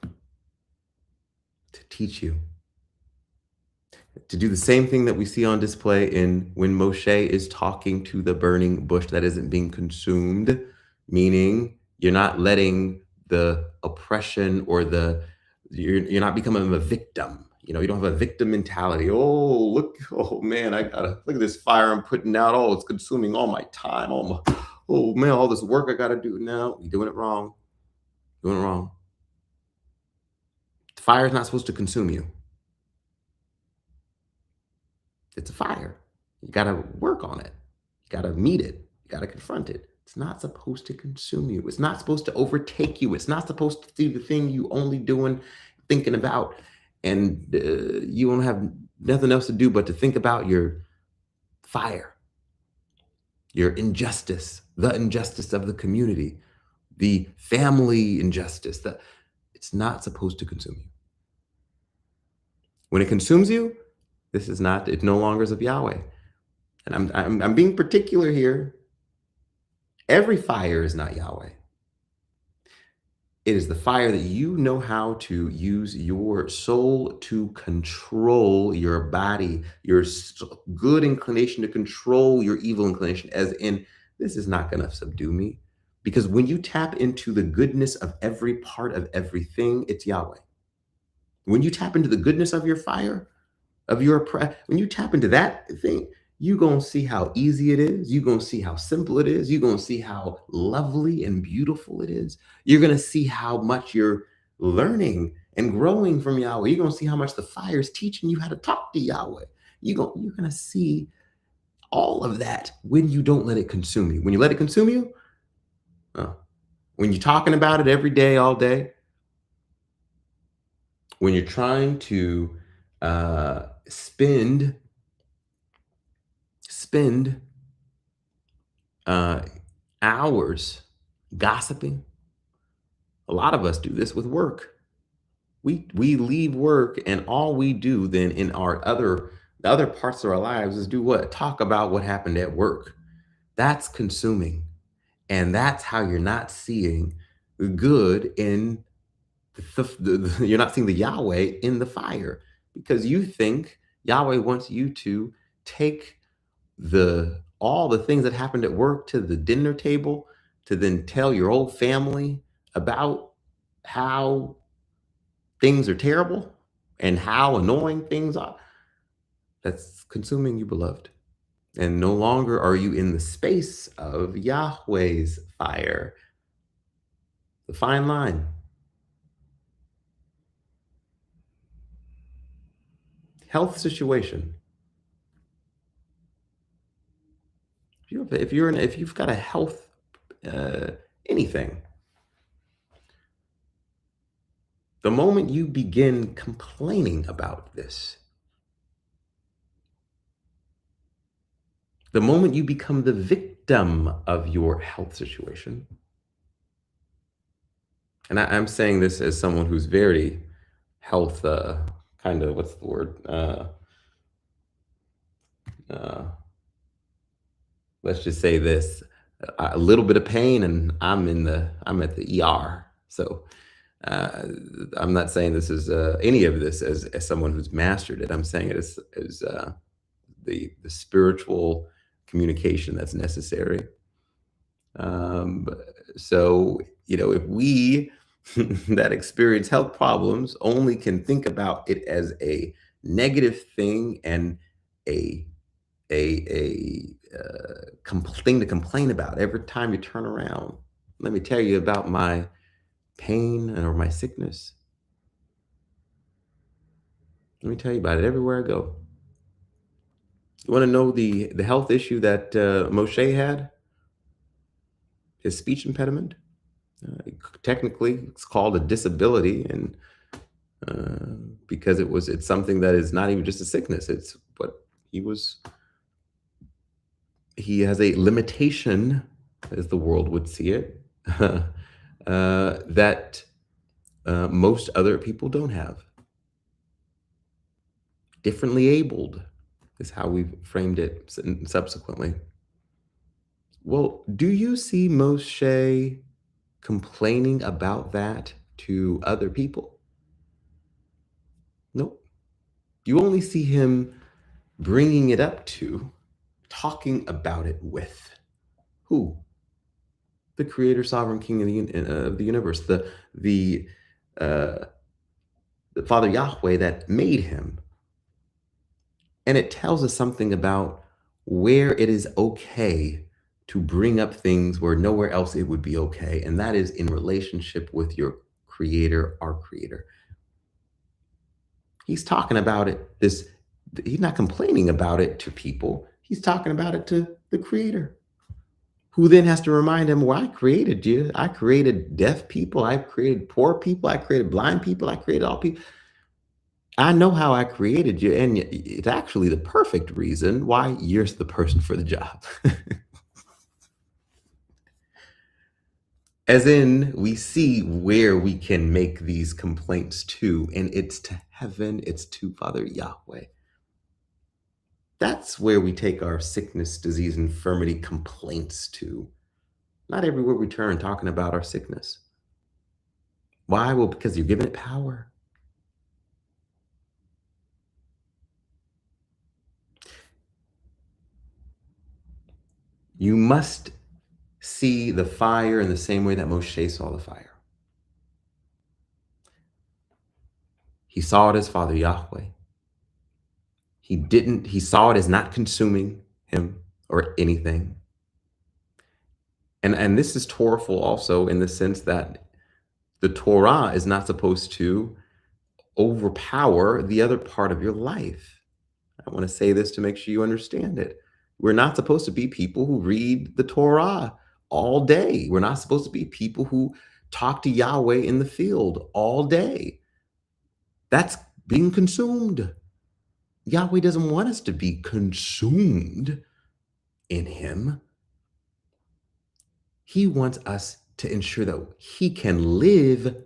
[SPEAKER 4] To teach you. To do the same thing that we see on display in when Moshe is talking to the burning bush that isn't being consumed, meaning you're not letting the oppression or you're not becoming a victim. You know, you don't have a victim mentality. Oh, look, oh man, I gotta look at this fire I'm putting out. Oh, it's consuming all my time. Oh man, all this work I gotta do. No, you're doing it wrong. Doing it wrong. The fire is not supposed to consume you. It's a fire. You got to work on it. You got to meet it. You got to confront it. It's not supposed to consume you. It's not supposed to overtake you. It's not supposed to be the thing you only doing, thinking about, and you don't have nothing else to do but to think about your fire, your injustice, the injustice of the community, the family injustice. It's not supposed to consume you. When it consumes you, it no longer is of Yahweh. And I'm being particular here. Every fire is not Yahweh. It is the fire that you know how to use your soul to control your body, your good inclination to control your evil inclination, as in, this is not going to subdue me. Because when you tap into the goodness of every part of everything, it's Yahweh. When you tap into the goodness of your fire, when you tap into that thing, you're going to see how easy it is. You're going to see how simple it is. You're going to see how lovely and beautiful it is. You're going to see how much you're learning and growing from Yahweh. You're going to see how much the fire is teaching you how to talk to Yahweh. You're going to see all of that when you don't let it consume you. When you let it consume you, when you're talking about it every day, all day, when you're trying to spend hours gossiping. A lot of us do this with work. We leave work and all we do then in the other parts of our lives is do what? Talk about what happened at work. That's consuming. And that's how you're not seeing the good in you're not seeing the Yahweh in the fire, because you think Yahweh wants you to take all the things that happened at work to the dinner table to then tell your whole family about how things are terrible and how annoying things are, that's consuming you, beloved. And no longer are you in the space of Yahweh's fire. The fine line. Health situation. If you've got a health anything, the moment you begin complaining about this, the moment you become the victim of your health situation, and I'm saying this as someone who's very health, kind of, what's the word? Let's just say this: a little bit of pain, and I'm at the ER. So I'm not saying this is any of this as someone who's mastered it. I'm saying it as the spiritual communication that's necessary. So, if we that experience health problems only can think about it as a negative thing and a thing to complain about every time you turn around. Let me tell you about my pain or my sickness. Let me tell you about it everywhere I go. You want to know the health issue that Moshe had? His speech impediment. Technically, it's called a disability, and because it's something that is not even just a sickness. It's what he has a limitation, as the world would see it, that most other people don't have. Differently abled is how we've framed it subsequently. Well, do you see Moshe complaining about that to other people? Nope. You only see him bringing it up to, talking about it with who? The Creator, Sovereign King of the universe, the Father Yahweh that made him. And it tells us something about where it is okay to bring up things where nowhere else it would be okay, and that is in relationship with your Creator, our Creator. He's talking about it. He's not complaining about it to people. He's talking about it to the Creator, who then has to remind him, well, I created you. I created deaf people. I created poor people. I created blind people. I created all people. I know how I created you, and it's actually the perfect reason why you're the person for the job. As in, we see where we can make these complaints to, and it's to heaven, it's to Father Yahweh. That's where we take our sickness, disease, infirmity complaints to. Not everywhere we turn talking about our sickness. Why? Well, because you're giving it power. You must see the fire in the same way that Moshe saw the fire. He saw it as Father Yahweh. He saw it as not consuming him or anything. And this is Torahful also, in the sense that the Torah is not supposed to overpower the other part of your life. I want to say this to make sure you understand it. We're not supposed to be people who read the Torah all day. We're not supposed to be people who talk to Yahweh in the field all day. That's being consumed. Yahweh doesn't want us to be consumed in him. He wants us to ensure that he can live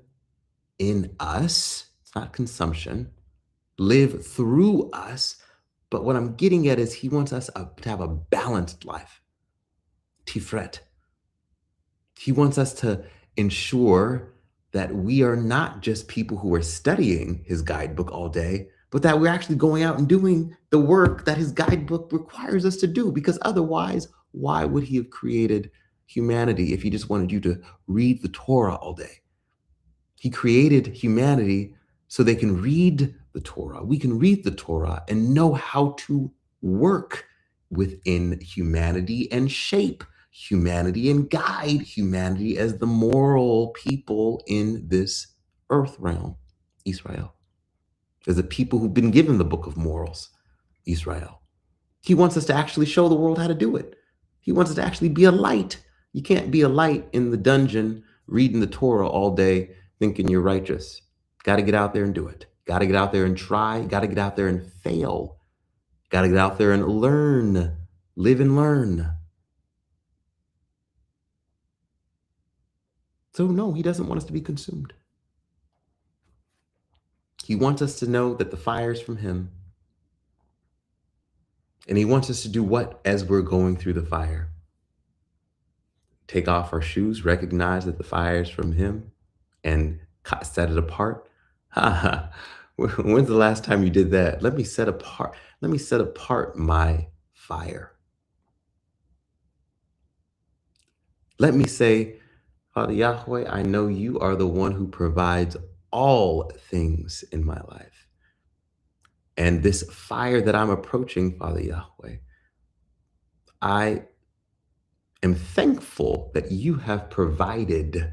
[SPEAKER 4] in us. It's not consumption. Live through us. But what I'm getting at is he wants us to have a balanced life. Tifret. He wants us to ensure that we are not just people who are studying his guidebook all day, but that we're actually going out and doing the work that his guidebook requires us to do. Because otherwise, why would he have created humanity if he just wanted you to read the Torah all day. He created humanity so they can read the Torah. We can read the Torah and know how to work within humanity and shape humanity and guide humanity as the moral people in this earth realm, Israel. As the people who've been given the book of morals, Israel. He wants us to actually show the world how to do it. He wants us to actually be a light. You can't be a light in the dungeon reading the Torah all day thinking you're righteous. Got to get out there and do it. Got to get out there and try. Got to get out there and fail. Got to get out there and learn. Live and learn. So no, he doesn't want us to be consumed. He wants us to know that the fire is from him. And he wants us to do what as we're going through the fire? Take off our shoes, recognize that the fire is from him, and set it apart. When's the last time you did that? Let me set apart my fire. Let me say, Father Yahweh, I know you are the one who provides all things in my life. And this fire that I'm approaching, Father Yahweh, I am thankful that you have provided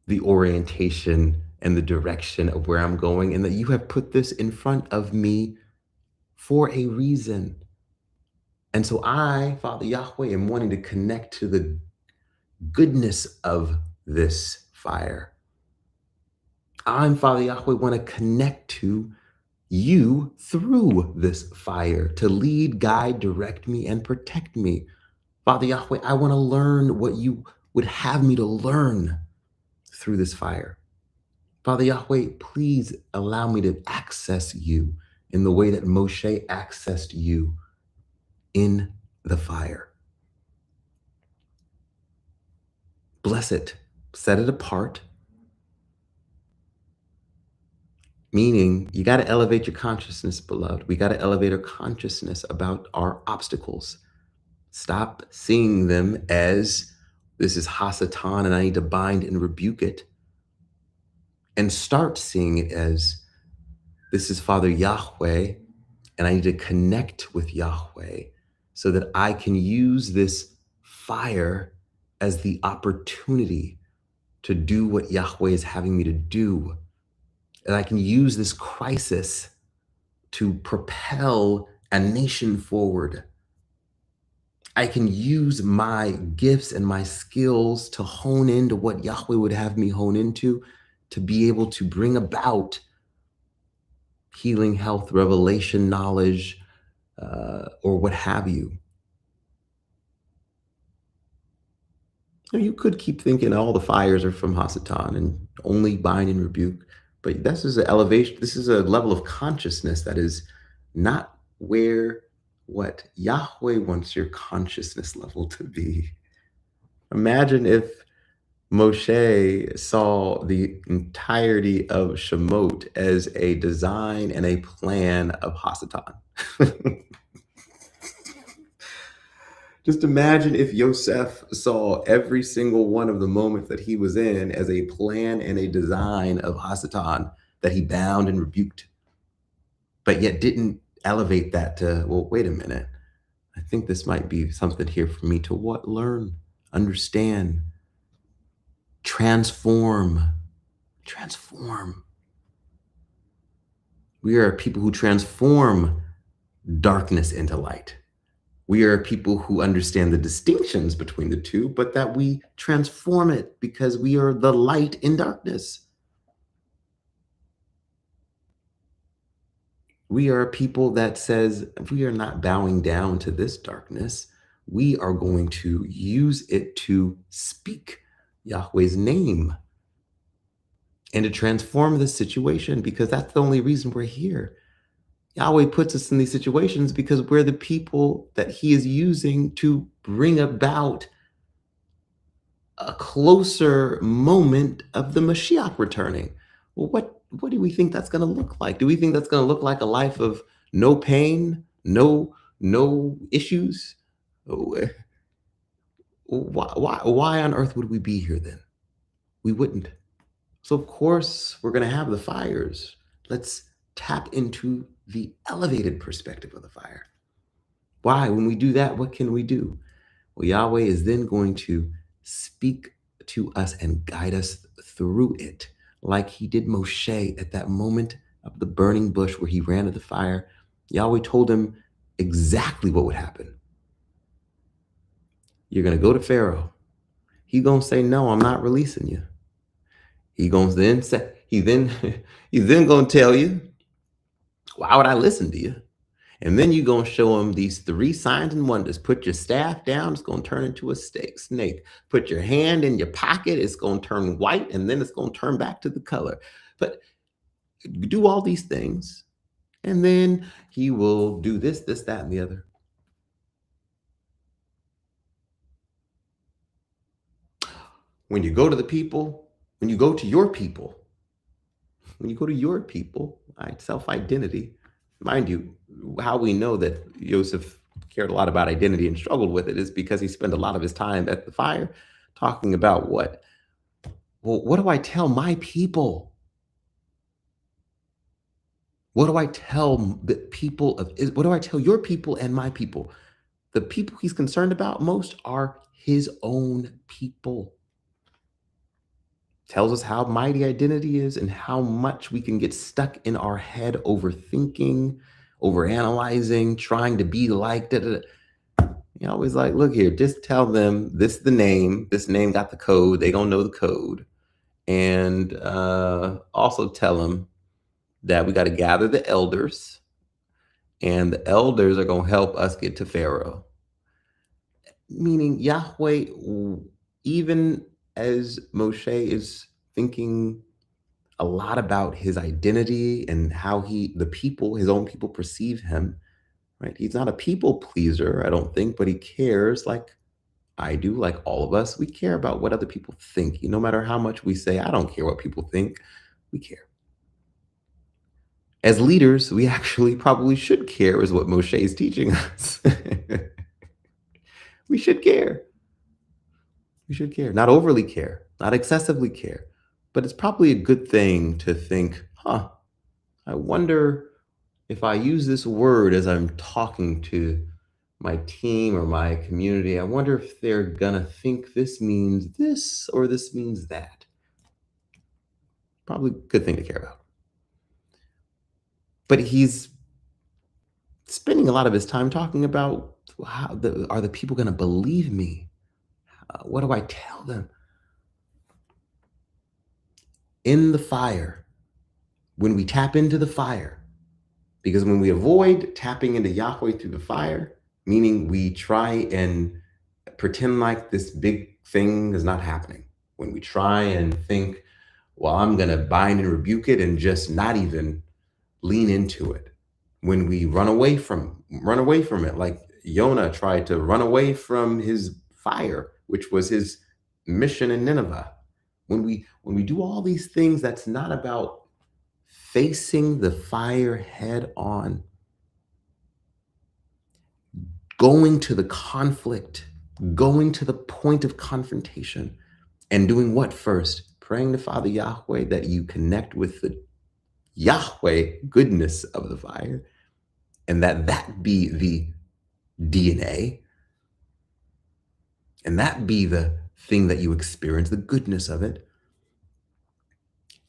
[SPEAKER 4] the orientation and the direction of where I'm going, and that you have put this in front of me for a reason. And so I, Father Yahweh, am wanting to connect to the goodness of this fire. I'm, Father Yahweh, want to connect to you through this fire to lead, guide, direct me, and protect me. Father Yahweh, I want to learn what you would have me to learn through this fire. Father Yahweh, please allow me to access you in the way that Moshe accessed you in the fire. Bless it, set it apart. Meaning, you got to elevate your consciousness, beloved. We got to elevate our consciousness about our obstacles. Stop seeing them as this is Hasatan and I need to bind and rebuke it. And start seeing it as this is Father Yahweh and I need to connect with Yahweh so that I can use this fire as the opportunity to do what Yahweh is having me to do. And I can use this crisis to propel a nation forward. I can use my gifts and my skills to hone into what Yahweh would have me hone into, to be able to bring about healing, health, revelation, knowledge, or what have you. You could keep thinking all the fires are from Hasatan and only bind and rebuke, but this is an elevation. This is a level of consciousness that is not where what Yahweh wants your consciousness level to be. Imagine if Moshe saw the entirety of Shemot as a design and a plan of Hasatan. Just imagine if Yosef saw every single one of the moments that he was in as a plan and a design of Hasatan that he bound and rebuked, but yet didn't elevate that to, well, wait a minute. I think this might be something here for me to what? Learn, understand, transform. We are people who transform darkness into light. We are people who understand the distinctions between the two, but that we transform it because we are the light in darkness. We are a people that says, we are not bowing down to this darkness. We are going to use it to speak Yahweh's name and to transform the situation, because that's the only reason we're here. Yahweh puts us in these situations because we're the people that he is using to bring about a closer moment of the Mashiach returning. Well, what do we think that's going to look like? Do we think that's going to look like a life of no pain, no issues? Oh, Why on earth would we be here then? We wouldn't. So of course we're going to have the fires. Let's tap into the elevated perspective of the fire. Why? When we do that, what can we do? Well, Yahweh is then going to speak to us and guide us through it, like he did Moshe at that moment of the burning bush where he ran to the fire. Yahweh told him exactly what would happen. You're going to go to Pharaoh. He's going to say, no, I'm not releasing you. He's then going to tell you, why would I listen to you? And then you're going to show him these 3 signs and wonders. Put your staff down, it's going to turn into a snake. Put your hand in your pocket, it's going to turn white, and then it's going to turn back to the color. But do all these things, and then he will do this, that, and the other. When you go to the people, when you go to your people, right, self-identity, mind you, how we know that Joseph cared a lot about identity and struggled with it is because he spent a lot of his time at the fire talking about what? Well, what do I tell my people? What do I tell the people of Israel? What do I tell your people and my people? The people he's concerned about most are his own people. Tells us how mighty identity is and how much we can get stuck in our head overthinking, overanalyzing, trying to be like that. You always like, look here, just tell them this is the name. This name got the code. They gonna know the code. And also tell them that we got to gather the elders, and the elders are going to help us get to Pharaoh. Meaning Yahweh, even as Moshe is thinking a lot about his identity and how his own people perceive him, right? He's not a people pleaser, I don't think, but he cares like I do, like all of us. We care about what other people think. No matter how much we say, I don't care what people think, we care. As leaders, we actually probably should care, is what Moshe is teaching us. We should care. We should care, not overly care, not excessively care. But it's probably a good thing to think, I wonder if I use this word as I'm talking to my team or my community, I wonder if they're going to think this means this or this means that. Probably a good thing to care about. But he's spending a lot of his time talking about are the people going to believe me? What do I tell them? In the fire, when we tap into the fire, because when we avoid tapping into Yahweh through the fire, meaning we try and pretend like this big thing is not happening. When we try and think, well, I'm going to bind and rebuke it and just not even lean into it. When we run away from it, like Jonah tried to run away from his fire, which was his mission in Nineveh. When we do all these things, that's not about facing the fire head on, going to the conflict, going to the point of confrontation, and doing what first? Praying to Father Yahweh that you connect with the Yahweh goodness of the fire, and that be the DNA, and that be the thing that you experience, the goodness of it.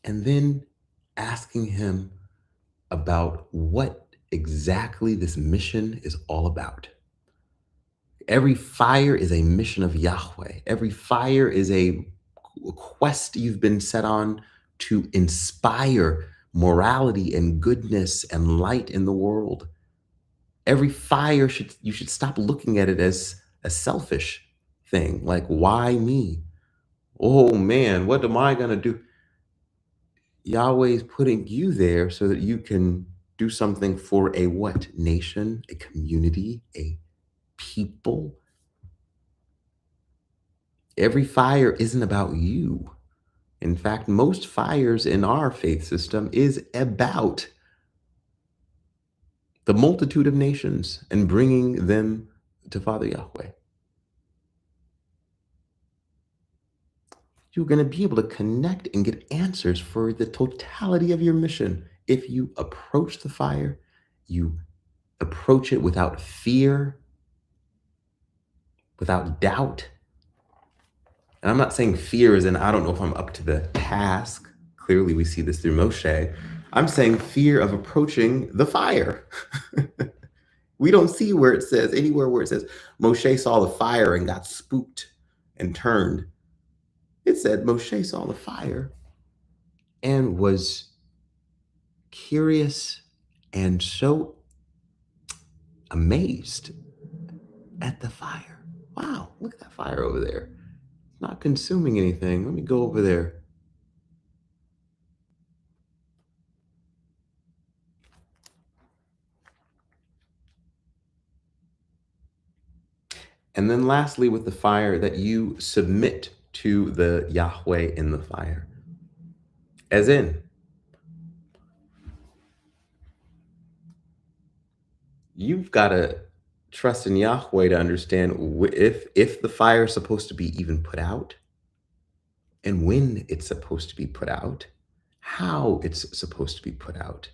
[SPEAKER 4] And then asking him about what exactly this mission is all about. Every fire is a mission of Yahweh. Every fire is a quest you've been set on to inspire morality and goodness and light in the world. Every fire you should stop looking at it as a selfish thing. Like, why me? Oh man, what am I gonna do? Yahweh is putting you there so that you can do something for a what? Nation, a community, a people. Every fire isn't about you. In fact, most fires in our faith system is about the multitude of nations and bringing them to Father Yahweh. You're going to be able to connect and get answers for the totality of your mission. If you approach the fire, you approach it without fear, without doubt. And I'm not saying fear is I don't know if I'm up to the task. Clearly, we see this through Moshe. I'm saying fear of approaching the fire. We don't see where it says, anywhere where it says Moshe saw the fire and got spooked and turned. It said Moshe saw the fire and was curious and so amazed at the fire. Wow, look at that fire over there. It's not consuming anything. Let me go over there. And then lastly, with the fire, that you submit to the Yahweh in the fire. As in, you've got to trust in Yahweh to understand if the fire is supposed to be even put out, and when it's supposed to be put out, how it's supposed to be put out.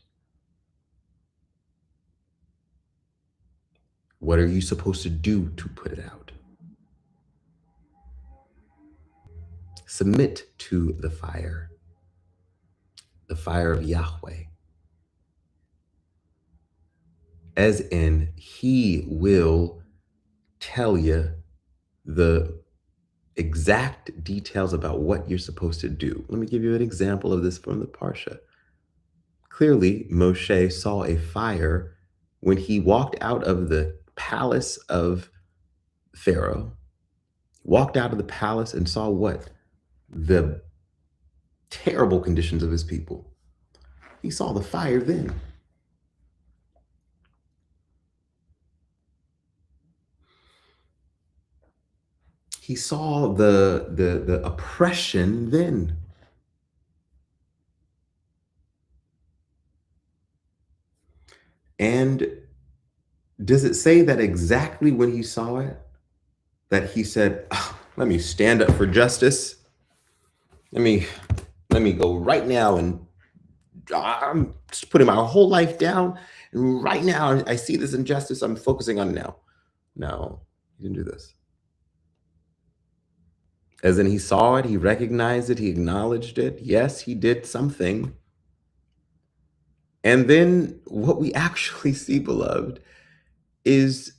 [SPEAKER 4] What are you supposed to do to put it out? Submit to the fire of Yahweh. As in, he will tell you the exact details about what you're supposed to do. Let me give you an example of this from the Parsha. Clearly, Moshe saw a fire when he walked out of the palace of Pharaoh, walked out of the palace and saw what? The terrible conditions of his people. He saw the fire then. He saw the oppression then. And does it say that exactly when he saw it, that he said, "Oh, let me stand up for justice. Let me go right now, and I'm just putting my whole life down. And right now I see this injustice. I'm focusing on it now." No, he didn't do this. As in, he saw it, he recognized it, he acknowledged it. Yes, he did something. And then what we actually see, beloved, is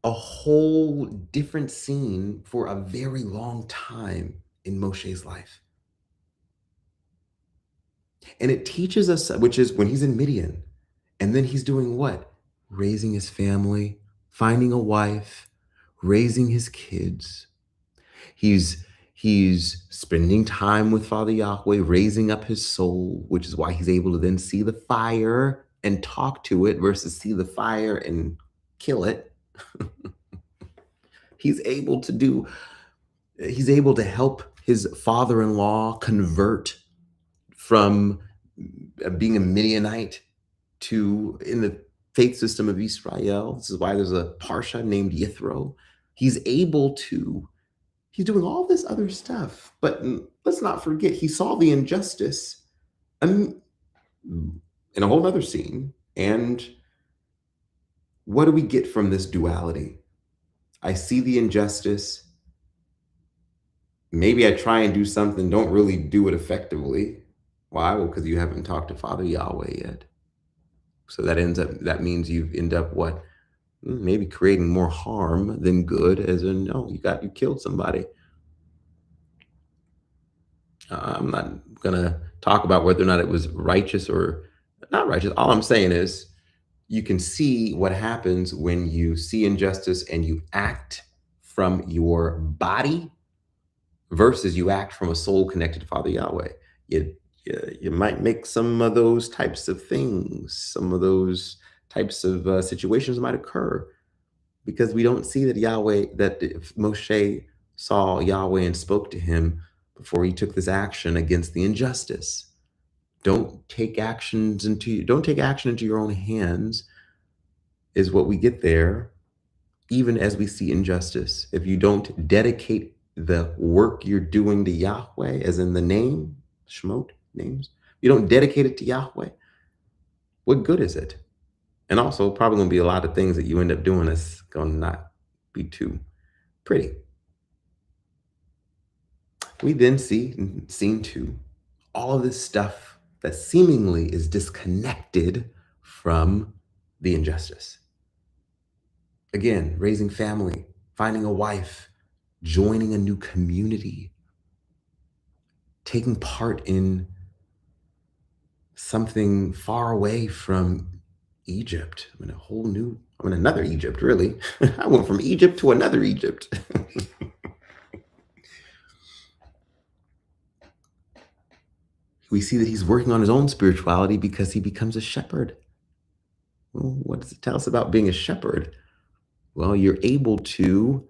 [SPEAKER 4] a whole different scene for a very long time in Moshe's life. And it teaches us, which is when he's in Midian, and then he's doing what? Raising his family, finding a wife, raising his kids. He's spending time with Father Yahweh, raising up his soul, which is why he's able to then see the fire and talk to it versus see the fire and kill it. He's able to help his father-in-law convert from being a Midianite to in the faith system of Israel. This is why there's a Parsha named Yithro. He's doing all this other stuff, but let's not forget, he saw the injustice in a whole other scene. And what do we get from this duality? I see the injustice. Maybe I try and do something, don't really do it effectively. Why? Well, because you haven't talked to Father Yahweh yet. So that means you end up what? Maybe creating more harm than good, as in, no, you killed somebody. I'm not gonna talk about whether or not it was righteous or not righteous. All I'm saying is you can see what happens when you see injustice and you act from your body versus you act from a soul connected to Father Yahweh. You might make some of those types of things, some of those types of situations might occur because we don't see that if Moshe saw Yahweh and spoke to him before he took this action against the injustice. Don't take action into your own hands is what we get there, even as we see injustice. If you don't dedicate the work you're doing to Yahweh, as in the name, Shemot, names, you don't dedicate it to Yahweh, what good is it? And also, probably going to be a lot of things that you end up doing that's going to not be too pretty. We then see in scene 2 all of this stuff that seemingly is disconnected from the injustice. Again, raising family, finding a wife, joining a new community, taking part in something far away from Egypt. I'm in another Egypt, really. I went from Egypt to another Egypt. We see that he's working on his own spirituality because he becomes a shepherd. Well, what does it tell us about being a shepherd? Well, you're able to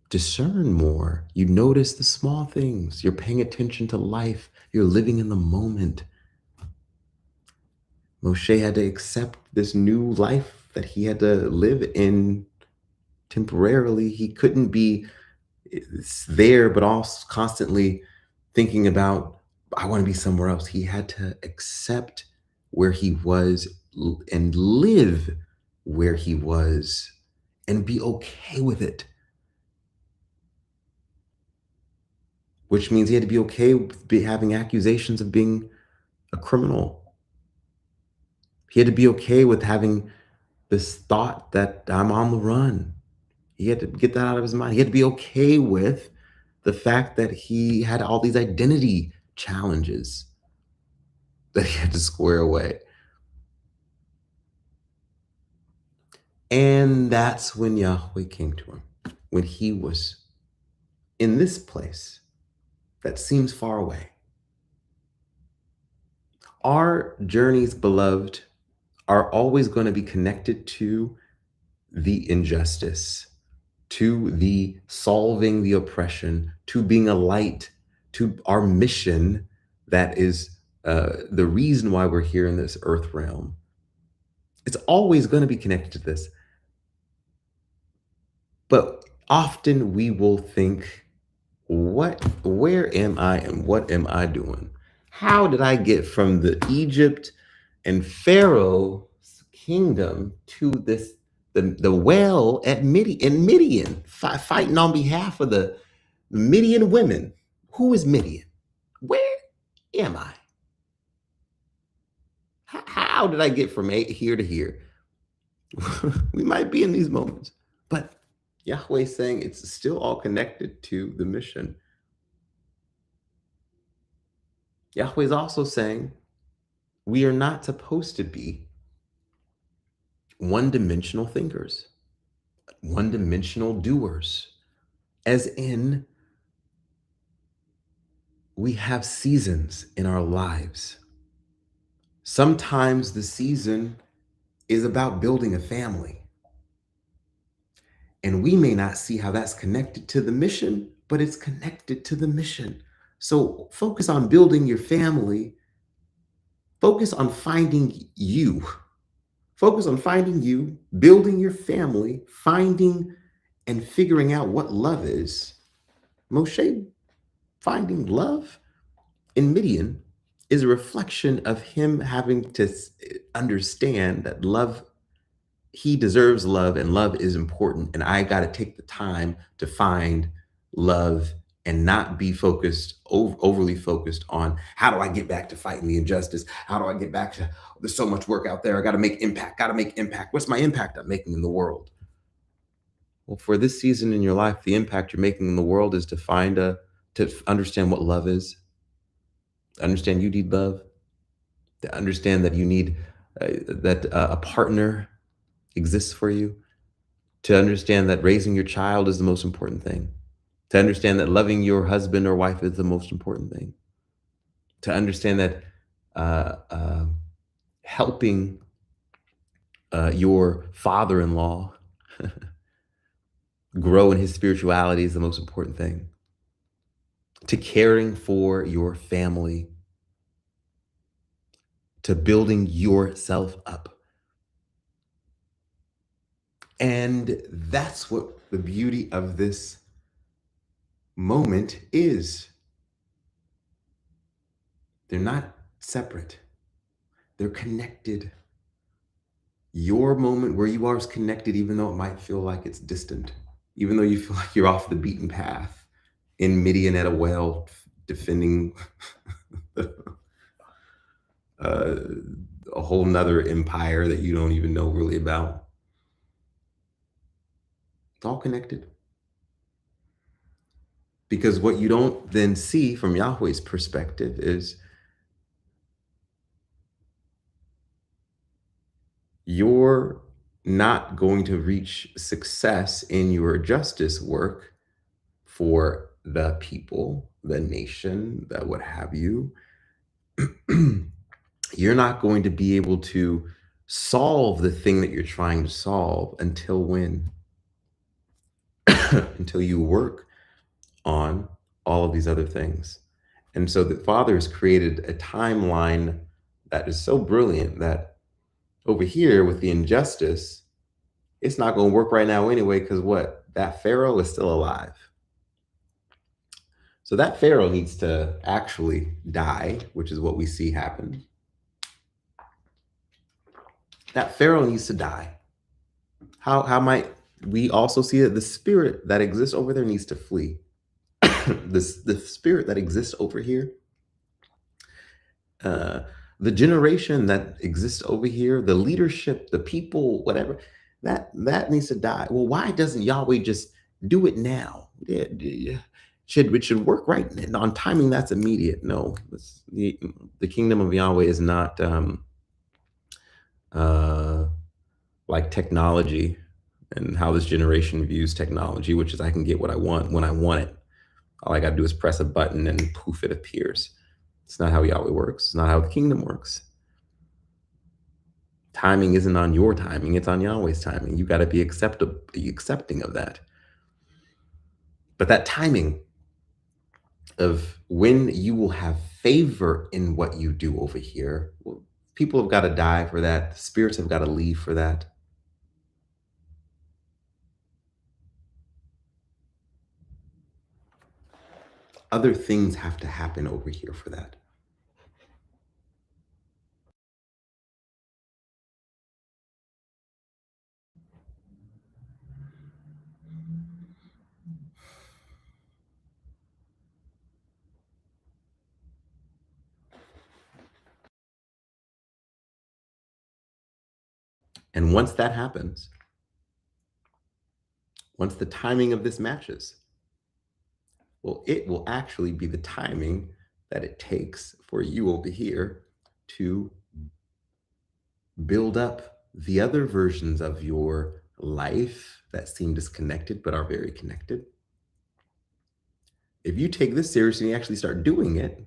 [SPEAKER 4] discern more. You notice the small things. You're paying attention to life. You're living in the moment. Moshe had to accept this new life that he had to live in temporarily. He couldn't be there, but also constantly thinking about, I want to be somewhere else. He had to accept where he was and live where he was and be okay with it. Which means he had to be okay with having accusations of being a criminal. He had to be okay with having this thought that I'm on the run. He had to get that out of his mind. He had to be okay with the fact that he had all these identity challenges that he had to square away. And that's when Yahweh came to him, when he was in this place that seems far away. Our journeys, beloved, are always going to be connected to the injustice, to the solving the oppression, to being a light, to our mission that is the reason why we're here in this earth realm. It's always going to be connected to this. But often we will think, where am I and what am I doing? How did I get from the Egypt and Pharaoh's kingdom to the well at Midian, fighting on behalf of the Midian women? Who is Midian? Where am I? How did I get from here to here? We might be in these moments, but Yahweh is saying it's still all connected to the mission. Yahweh is also saying we are not supposed to be one-dimensional thinkers, one-dimensional doers, as in we have seasons in our lives. Sometimes the season is about building a family. And we may not see how that's connected to the mission, but it's connected to the mission. So focus on building your family. Focus on finding you. Focus on finding you, building your family, finding and figuring out what love is. Moshe finding love in Midian is a reflection of him having to understand that love, he deserves love and love is important. And I got to take the time to find love and not be overly focused on how do I get back to fighting the injustice? How do I get back to, there's so much work out there. I got to make impact. What's my impact I'm making in the world? Well, for this season in your life, the impact you're making in the world is to understand what love is, understand you need love, to understand that you need that a partner exists for you, to understand that raising your child is the most important thing, to understand that loving your husband or wife is the most important thing, to understand that helping your father-in-law grow in his spirituality is the most important thing, to caring for your family, to building yourself up. And that's what the beauty of this moment is. They're not separate. They're connected. Your moment where you are is connected, even though it might feel like it's distant, even though you feel like you're off the beaten path in Midian at a well, defending uh, a whole nother empire that you don't even know really about. It's all connected. Because what you don't then see from Yahweh's perspective is you're not going to reach success in your justice work for the people, the nation, the what have you. You're not going to be able to solve the thing that you're trying to solve until when? Until you work on all of these other things. And so the Father has created a timeline that is so brilliant that over here with the injustice, it's not going to work right now anyway, because what? That Pharaoh is still alive. So that Pharaoh needs to actually die, which is what we see happen. That Pharaoh needs to die. How might we also see that the spirit that exists over there needs to flee? The spirit that exists over here, the generation that exists over here, the leadership, the people, whatever, that needs to die. Well, why doesn't Yahweh just do it now? Yeah. It should work right on timing. That's immediate. No, the kingdom of Yahweh is not like technology and how this generation views technology, which is I can get what I want when I want it. All I got to do is press a button and poof, it appears. It's not how Yahweh works. It's not how the kingdom works. Timing isn't on your timing. It's on Yahweh's timing. You got to be accepting of that. But that timing of when you will have favor in what you do over here, well, people have got to die for that. Spirits have got to leave for that. Other things have to happen over here for that. And once that happens, once the timing of this matches, well, it will actually be the timing that it takes for you over here to build up the other versions of your life that seem disconnected but are very connected. If you take this seriously and you actually start doing it,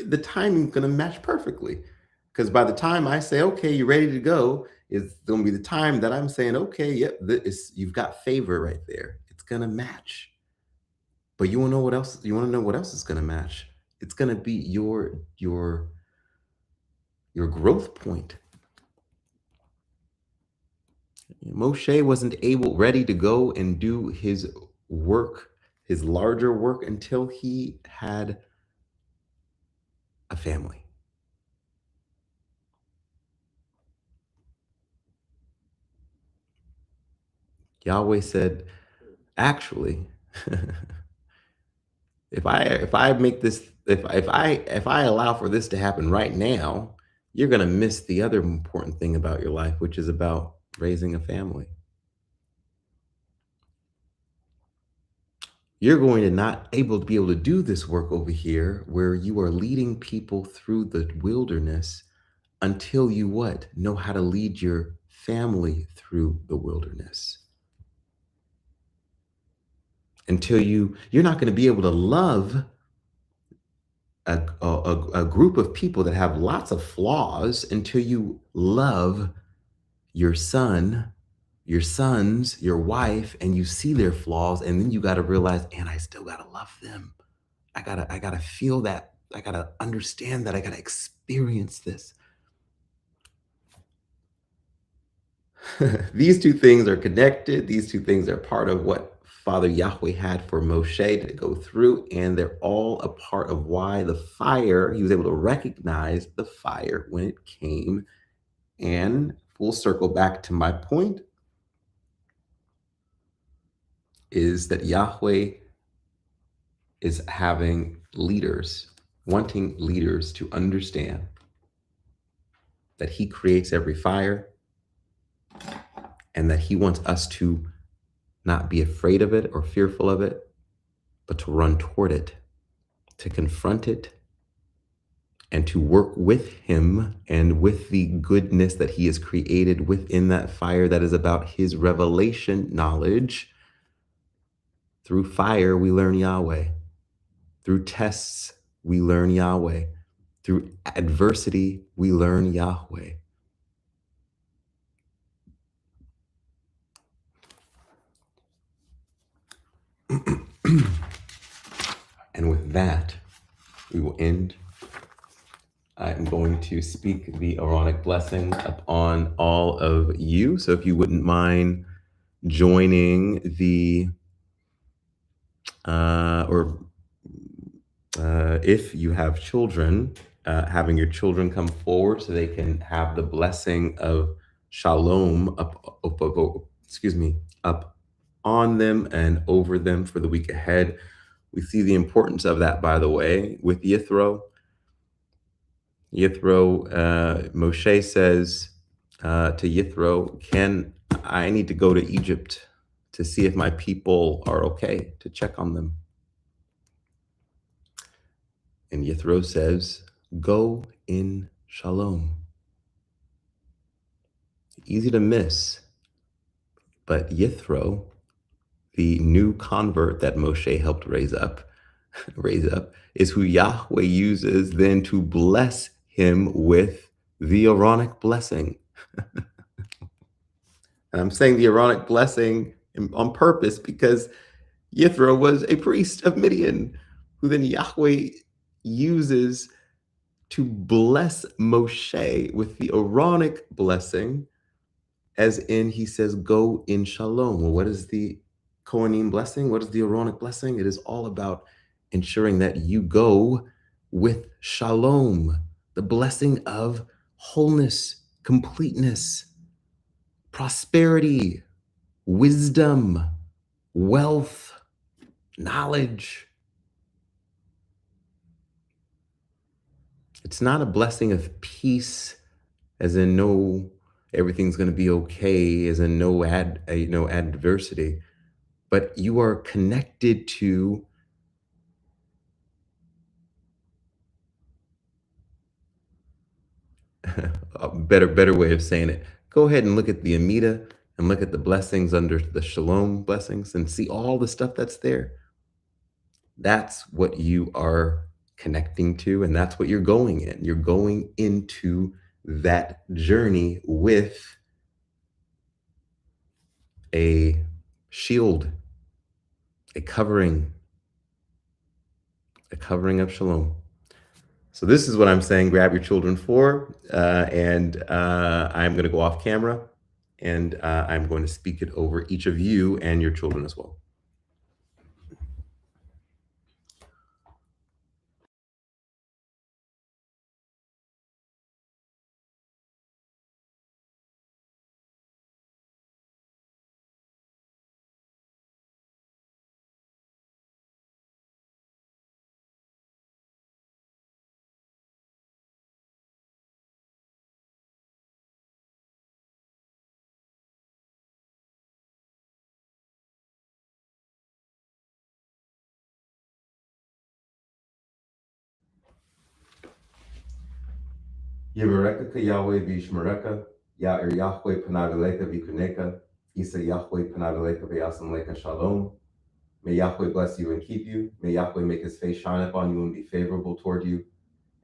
[SPEAKER 4] the timing's going to match perfectly. Because by the time I say, okay, you're ready to go, it's going to be the time that I'm saying, okay, yep, you've got favor right there. It's going to match. But you want to know what else? You want to know what else is going to match? It's going to be your growth point. Moshe wasn't ready to go and do his work, his larger work, until he had a family. Yahweh said, actually, if I make this, if I allow for this to happen right now, you're going to miss the other important thing about your life, which is about raising a family. You're going to not be able to do this work over here where you are leading people through the wilderness until you what? Know how to lead your family through the wilderness. Until you're not going to be able to love a group of people that have lots of flaws until you love your son, your sons, your wife, and you see their flaws, and then you got to realize, and I still got to love them. I gotta feel that. I gotta understand that. I gotta experience this. These two things are connected. These two things are part of what Father Yahweh had for Moshe to go through, and they're all a part of why the fire, he was able to recognize the fire when it came. And full circle back to my point is that Yahweh is having leaders, wanting leaders to understand that he creates every fire and that he wants us to not be afraid of it or fearful of it, but to run toward it, to confront it, and to work with him and with the goodness that he has created within that fire that is about his revelation knowledge. Through fire, we learn Yahweh. Through tests, we learn Yahweh. Through adversity, we learn Yahweh. And with that, we will end. I'm going to speak the Aaronic blessing upon all of you. So if you wouldn't mind joining the, if you have children, having your children come forward so they can have the blessing of shalom up on them and over them for the week ahead. We see the importance of that, by the way, with Yithro. Moshe says to Yithro, I need to go to Egypt to see if my people are okay, to check on them. And Yithro says, go in shalom. Easy to miss, but Yithro, the new convert that Moshe helped raise up, is who Yahweh uses then to bless him with the Aaronic blessing. And I'm saying the Aaronic blessing on purpose because Yithro was a priest of Midian, who then Yahweh uses to bless Moshe with the Aaronic blessing, as in he says, go in shalom. Well, what is the Kohanim blessing? What is the Aaronic blessing? It is all about ensuring that you go with shalom, the blessing of wholeness, completeness, prosperity, wisdom, wealth, knowledge. It's not a blessing of peace, as in no, everything's going to be okay, as in no adversity, but you are connected to a better way of saying it. Go ahead and look at the Amida and look at the blessings under the Shalom blessings and see all the stuff that's there. That's what you are connecting to, and that's what you're going in. You're going into that journey with a shield, a covering of shalom. So this is what I'm saying, grab your children for, and I'm going to go off camera, and I'm going to speak it over each of you and your children as well. Yevareka Yahweh v'yishmereka, Ya'ir Yahweh panavileka v'kuneka, Isa Yahweh panavileka v'yasamleka shalom. May Yahweh bless you and keep you. May Yahweh make his face shine upon you and be favorable toward you.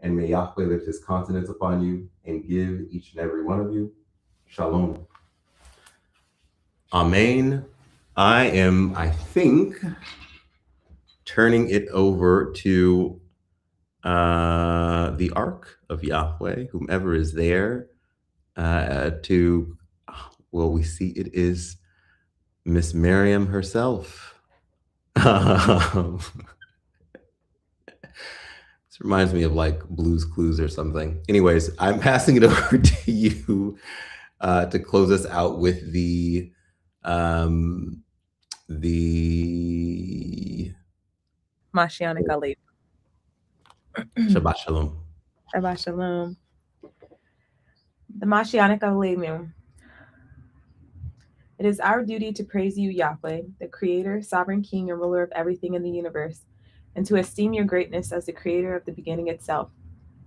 [SPEAKER 4] And may Yahweh lift his countenance upon you and give each and every one of you shalom. Amen. I think, turning it over to the Ark of Yahweh, whomever is there, we see it is Miss Miriam herself. This reminds me of like Blue's Clues or something. Anyways, I'm passing it over to you to close us out with the
[SPEAKER 2] Mashiach Aleinu.
[SPEAKER 4] Shabbat Shalom.
[SPEAKER 2] Shabbat Shalom. The Mashiach Aleinu. It is our duty to praise you, Yahweh, the Creator, Sovereign King, and Ruler of everything in the universe, and to esteem your greatness as the Creator of the beginning itself.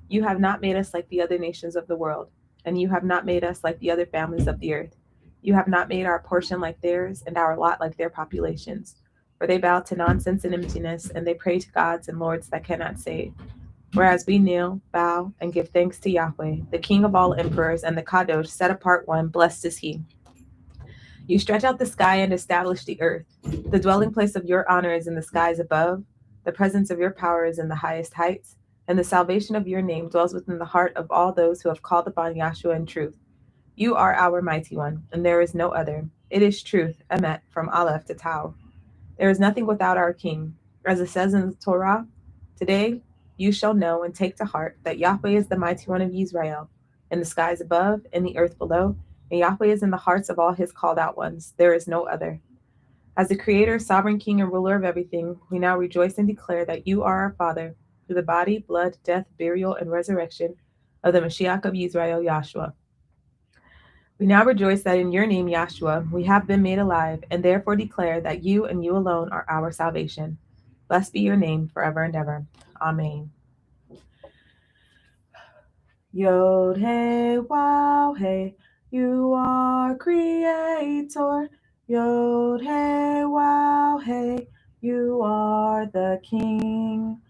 [SPEAKER 2] You have not made us like the other nations of the world, and you have not made us like the other families of the earth. You have not made our portion like theirs, and our lot like their populations. For they bow to nonsense and emptiness, and they pray to gods and lords that cannot save. Whereas we kneel, bow, and give thanks to Yahweh, the King of all emperors, and the Kadosh, set apart one, blessed is he. You stretch out the sky and establish the earth. The dwelling place of your honor is in the skies above. The presence of your power is in the highest heights. And the salvation of your name dwells within the heart of all those who have called upon Yahshua in truth. You are our mighty one, and there is no other. It is truth, Emet, from Aleph to Tau. There is nothing without our King. As it says in the Torah, today you shall know and take to heart that Yahweh is the mighty one of Israel, in the skies above, in the earth below, and Yahweh is in the hearts of all his called out ones. There is no other. As the Creator, Sovereign King, and Ruler of everything, we now rejoice and declare that you are our Father, through the body, blood, death, burial, and resurrection of the Mashiach of Israel, Yahshua. We now rejoice that in your name, Yahshua, we have been made alive, and therefore declare that you and you alone are our salvation. Blessed be your name forever and ever. Amen. Yod Hey Wow Hey, you are Creator. Yod Hey Wow Hey, you are the King.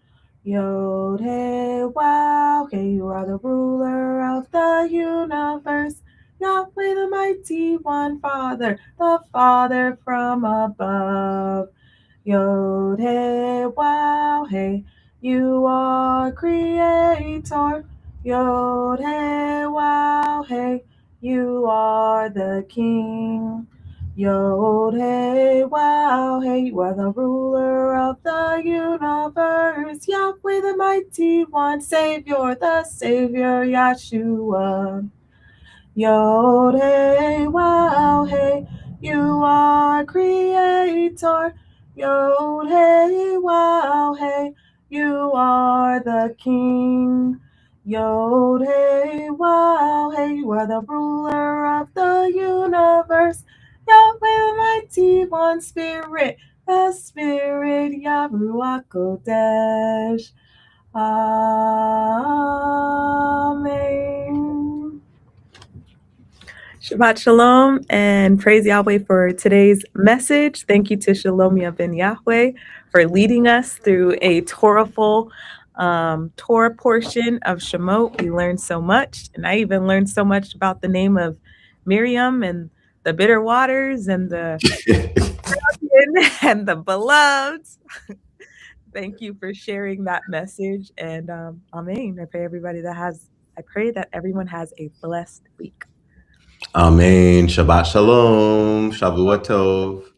[SPEAKER 2] Yod Hey Wow Hey, you are the ruler of the universe. Yahweh the mighty one, Father, the Father from above. Yod Hey Wow Hey, you are Creator. Yod Hey Wow Hey, you are the King. Yod Hey Wow Hey, you are the ruler of the universe. Yahweh the mighty one, Savior, the Savior, Yahshua. Yod Hey Wow Hey, you are Creator. Yod Hey Wow Hey, you are the King. Yod Hey Wow Hey, you are the ruler of the universe. Yahweh the mighty one, Spirit, the Spirit, Yahuwah Kodesh. Amen. Shabbat Shalom, and praise Yahweh for today's message. Thank you to Shalomia ben Yahweh for leading us through a Torahful Torah portion of Shemot. We learned so much, and I even learned so much about the name of Miriam and the bitter waters and the and the beloved. Thank you for sharing that message, and Amen. I pray that everyone has a blessed week.
[SPEAKER 4] Amen. Shabbat Shalom. Shavua Tov.